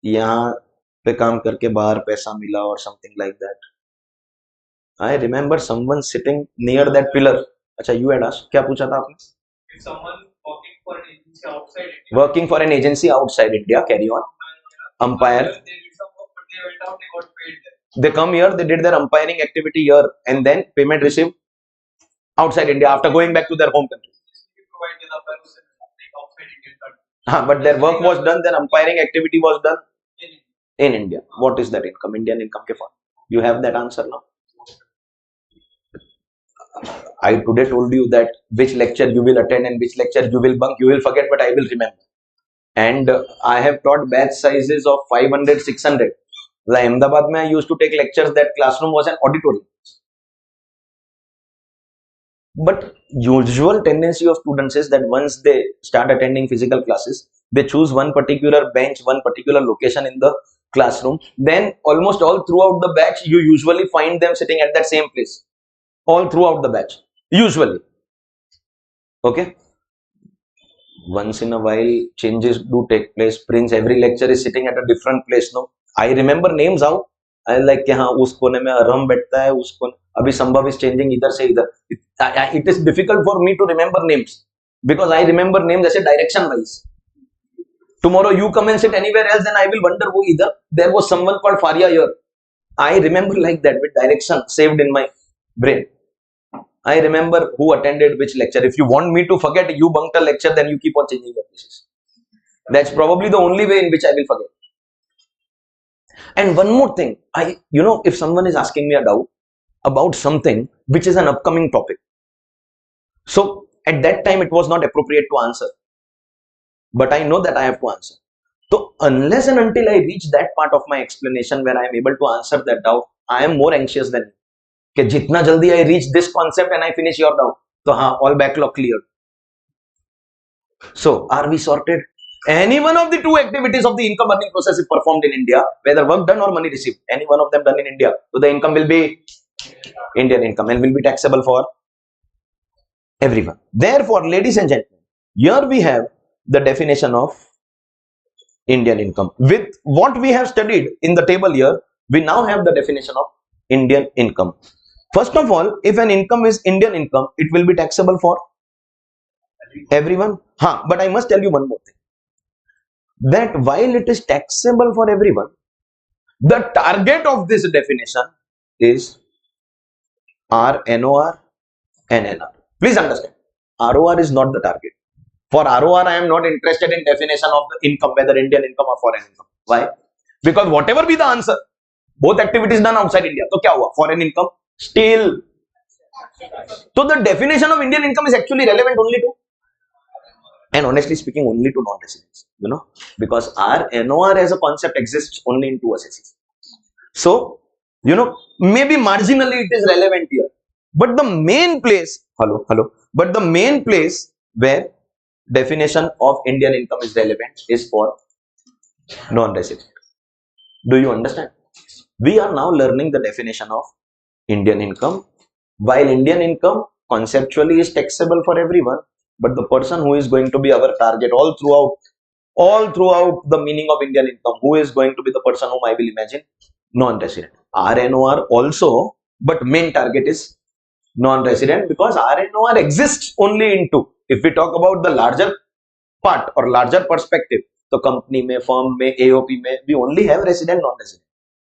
यहाँ पे काम करके बाहर पैसा मिला or something like that. I remember someone sitting near that pillar. अच्छा, you had asked. क्या पूछा था आपने?
If someone working for an agency outside India.
Working for an agency outside India. Carry on. Umpire.
They did some work, but they went out. They got paid there.
They come here. They did their umpiring activity here, and then payment received outside India after going back to their home country.
Provided the person like outside Indian country.
But their work was done, their umpiring activity was done in India. What is that income? Indian income ke form. You have that answer now? I today told you that which lecture you will attend and which lecture you will bunk. You will forget, but I will remember. And I have taught batch sizes of 500, 600. Like Ahmedabad, I used to take lectures. That classroom was an auditorium. But usual tendency of students is that once they start attending physical classes, they choose one particular bench, one particular location in the classroom. Then almost all throughout the batch, you usually find them sitting at that same place. All throughout the batch. Usually. Okay. Once in a while, changes do take place. Prince, every lecturer is sitting at a different place. No, I remember names out. I like कि हाँ उस कोने में अरहम बैठता है उस कोने अभी संभव is changing इधर से इधर. It is difficult for me to remember names because I remember names as a direction wise. Tomorrow you come and sit anywhere else, then I will wonder who either there was someone called Faria here. I remember like that with direction saved in my brain. I remember who attended which lecture. If you want me to forget, you bunked a lecture, then you keep on changing your places. That's probably the only way in which I will forget. And one more thing, if someone is asking me a doubt about something which is an upcoming topic, so at that time it was not appropriate to answer, but I know that I have to answer. So unless and until I reach that part of my explanation where I am able to answer that doubt, I am more anxious than you. कि जितना जल्दी I reach this concept and I finish your doubt, तो हाँ, all backlog cleared. So are we sorted? Any one of the two activities of the income earning process is performed in India, whether work done or money received, any one of them done in India, so the income will be Indian income and will be taxable for everyone. Therefore, ladies and gentlemen, here we have the definition of Indian income. With what we have studied in the table here, we now have the definition of Indian income. First of all, if an income is Indian income, it will be taxable for everyone. But I must tell you one more thing. That while it is taxable for everyone, the target of this definition is RNOR and NR. Please understand, ROR is not the target. For ROR, I am not interested in definition of the income, whether Indian income or foreign income. Why? Because whatever be the answer, both activities done outside India. तो क्या हुआ? Foreign income still. So the definition of Indian income is actually relevant only to, and honestly speaking, only to non-residents. You know, because our NOR as a concept exists only in two assessees. So you know, maybe marginally it is relevant here, but the main place, but the main place where definition of Indian income is relevant is for non-resident. Do you understand? We are now learning the definition of Indian income. While Indian income conceptually is taxable for everyone, but the person who is going to be our target all throughout the meaning of Indian income, who is going to be the person whom I will imagine? Non-resident. RNOR also, but main target is non-resident, because RNOR exists only in two. If we talk about the larger part or larger perspective, the company mein, firm mein, AOP mein, we only have resident, non-resident.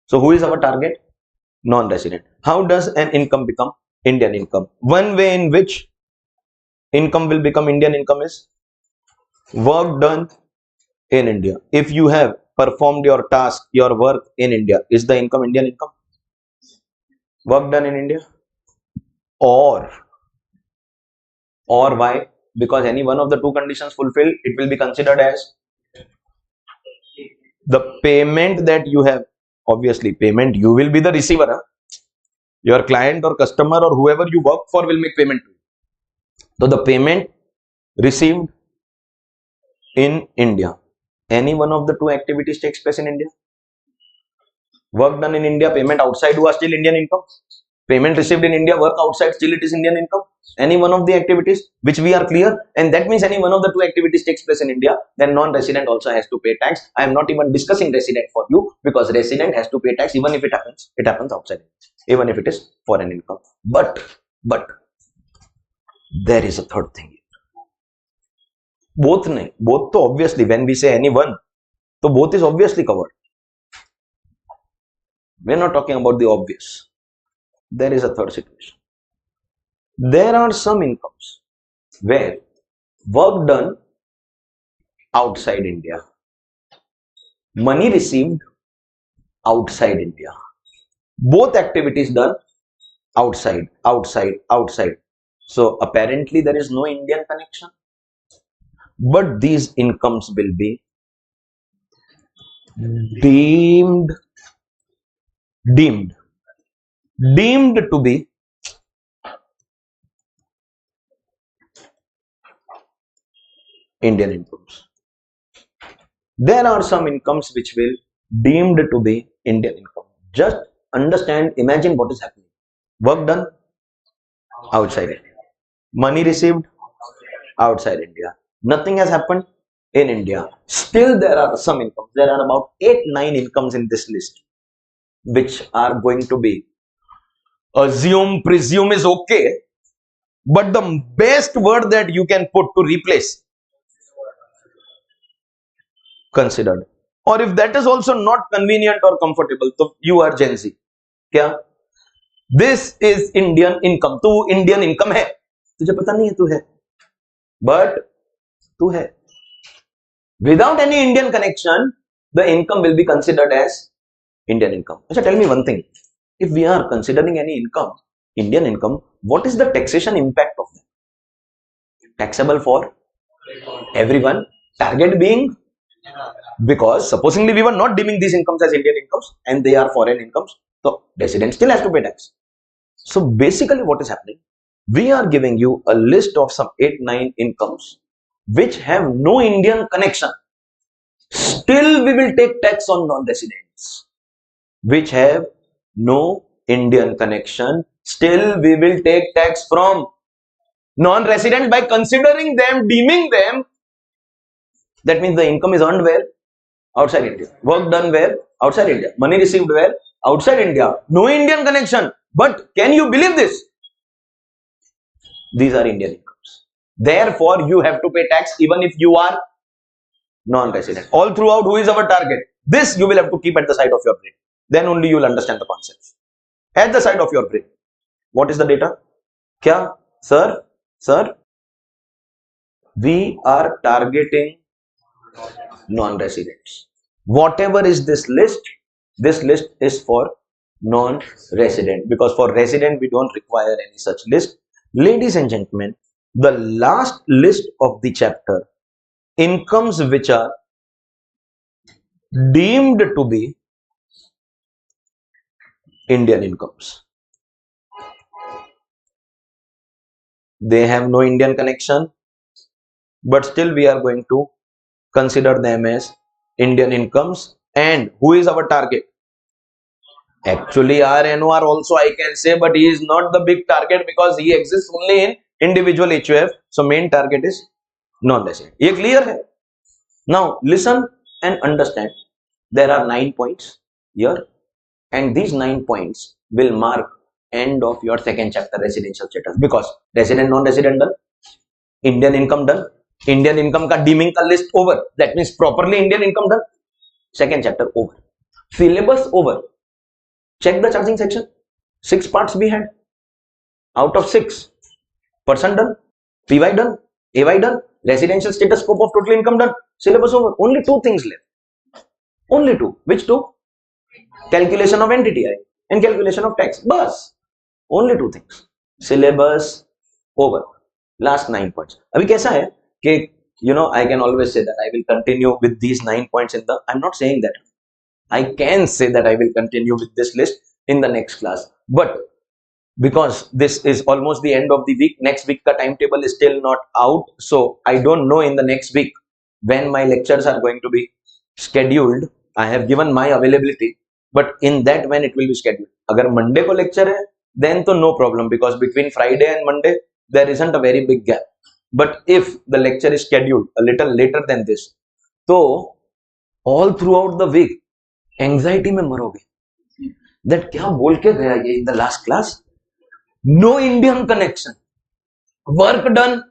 So who is our target? Non-resident. How does an income become Indian income? One way in which income will become Indian income is work done in India. If you have performed your task, your work in India, is the income Indian income? Work done in India? Or why? Because any one of the two conditions fulfilled, it will be considered as the payment that you have. Obviously, payment, you will be the receiver. Huh? Your client or customer or whoever you work for will make payment to you. So the payment received in India. Any one of the two activities takes place in India. Work done in India, payment outside was still Indian income. Payment received in India, work outside, still it is Indian income. Any one of the activities which we are clear, and that means any one of the two activities takes place in India, then non-resident also has to pay tax. I am not even discussing resident for you, because resident has to pay tax even if it happens outside, even if it is foreign income. But there is a third thing. Both to obviously, when we say any one, so both is obviously covered. We are not talking about the obvious. There is a third situation. There are some incomes where work done outside India, money received outside India, both activities done outside. So apparently there is no Indian connection, but these incomes will be deemed to be Indian incomes. There are some incomes which will deemed to be Indian income. Just understand, imagine what is happening. Work done outside India, money received outside India, nothing has happened in India. Still there are some incomes. There are about 8-9 incomes in this list which are going to be presume is okay, but the best word that you can put to replace considered. Or if that is also not convenient or comfortable, so you are Gen Z. क्या? This is Indian income. तू Indian income है, तुझे पता नहीं है तू है, but तू है. Without any Indian connection, the income will be considered as Indian income. Achha, tell me one thing. If we are considering any income, Indian income, what is the taxation impact of that? Taxable for everyone. Target being, because supposingly we were not deeming these incomes as Indian incomes and they are foreign incomes, so resident still has to pay tax. So basically what is happening? We are giving you a list of some 8-9 incomes which have no Indian connection. Still we will take tax on non-residents. Which have no Indian connection. Still we will take tax from non-residents by considering them, deeming them. That means the income is earned where? Outside India. Work done where? Outside India. Money received where? Outside India. No Indian connection. But can you believe this? These are Indian incomes. Therefore, you have to pay tax even if you are non-resident. All throughout, who is our target? This you will have to keep at the side of your brain. Then only you will understand the concept. At the side of your brain. What is the data? Kya? Sir, we are targeting non-residents. Whatever is this list is for non-resident, because for resident we don't require any such list. Ladies and gentlemen, the last list of the chapter, incomes which are deemed to be Indian incomes. They have no Indian connection, but still we are going to consider them as Indian incomes. And who is our target? Actually, RNOR also I can say, but he is not the big target because he exists only in individual HUF. So main target is non-resident. Ye clear hai? Now listen and understand. There are 9 points here, and these 9 points will mark end of your second chapter, residential status, because resident non-resident done, Indian income done, Indian income ka deeming ka list over, that means properly Indian income done, second chapter over, syllabus over. Check the charging section, 6 parts we had, out of 6, person done, PY done, AY done, residential status, scope of total income done, syllabus over. Only 2 things left, only 2. Which 2? Calculation of entity and calculation of tax. Bus. Only 2 things. Syllabus over. Last 9 points. Abhi kaisa hai कि I can always say that I will continue with these 9 points in the. I'm not saying that. I can say that I will continue with this list in the next class. But because this is almost the end of the week, next week ka timetable is still not out. So I don't know in the next week when my lectures are going to be scheduled. I have given my availability, but in that when it will be scheduled. Agar Monday ko lecture hai, then to no problem, because between Friday and Monday there isn't a very big gap. But if the lecture is scheduled a little later than this, so all throughout the week anxiety mein maroge that kya bol ke gaya ye in the last class. No Indian connection, work done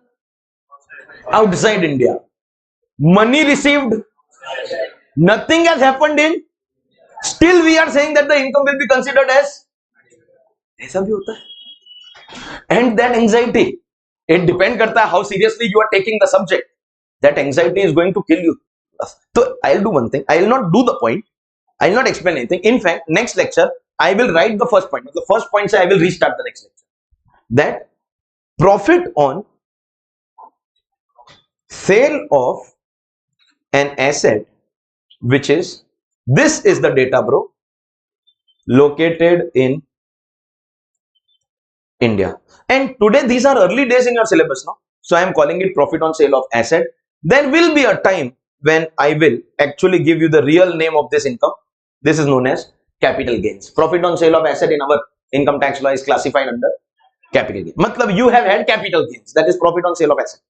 outside India, money received, nothing has happened in, still we are saying that the income will be considered as, aisa bhi hota hai. And that anxiety, it depends karta hai how seriously you are taking the subject. That anxiety is going to kill you. So I'll do one thing, I will not do the point, I will not explain anything. In fact, next lecture I will write the first point. The first point say I will restart the next lecture. That profit on sale of an asset, which is, this is the data, bro, located in India. And today these are early days in your syllabus now, so I am calling it profit on sale of asset. There will be a time when I will actually give you the real name of this income. This is known as capital gains. Profit on sale of asset in our income tax law is classified under capital gain. Matlab you have had capital gains, that is profit on sale of asset.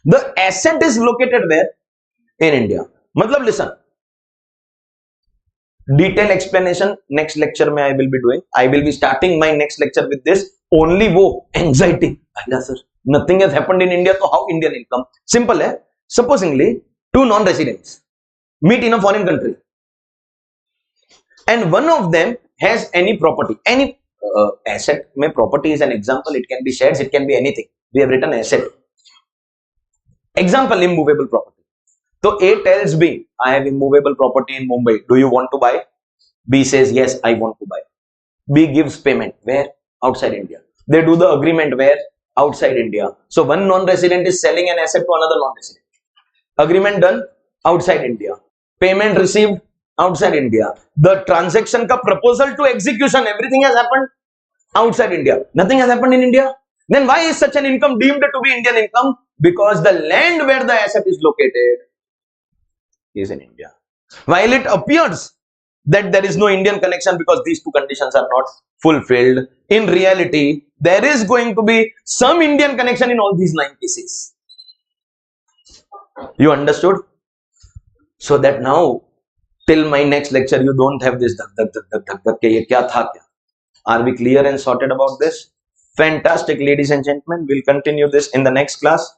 The asset is located where? In India. Matlab listen, detailed explanation next lecture mein I will be doing. I will be starting my next lecture with this. Only wo anxiety. Aila sir, nothing has happened in India, so how Indian income? Simple hai. Supposingly 2 non-residents meet in a foreign country, and one of them has any property, any asset. Mein property is an example. It can be shares, it can be anything. We have written asset. Example, immovable property. So A tells B, I have immovable property in Mumbai. Do you want to buy? B says, yes, I want to buy. B gives payment. Where? Outside India. They do the agreement where? Outside India. So one non-resident is selling an asset to another non-resident. Agreement done outside India. Payment received outside India. The transaction ka proposal to execution, everything has happened outside India. Nothing has happened in India. Then why is such an income deemed to be Indian income? Because the land where the asset is located is in India. While it appears that there is no Indian connection because these 2 conditions are not fulfilled, in reality there is going to be some Indian connection in all these 9 cases. You understood? So that now till my next lecture you don't have this ye kya tha kya. Are we clear and sorted about this? Fantastic, ladies and gentlemen. We'll continue this in the next class.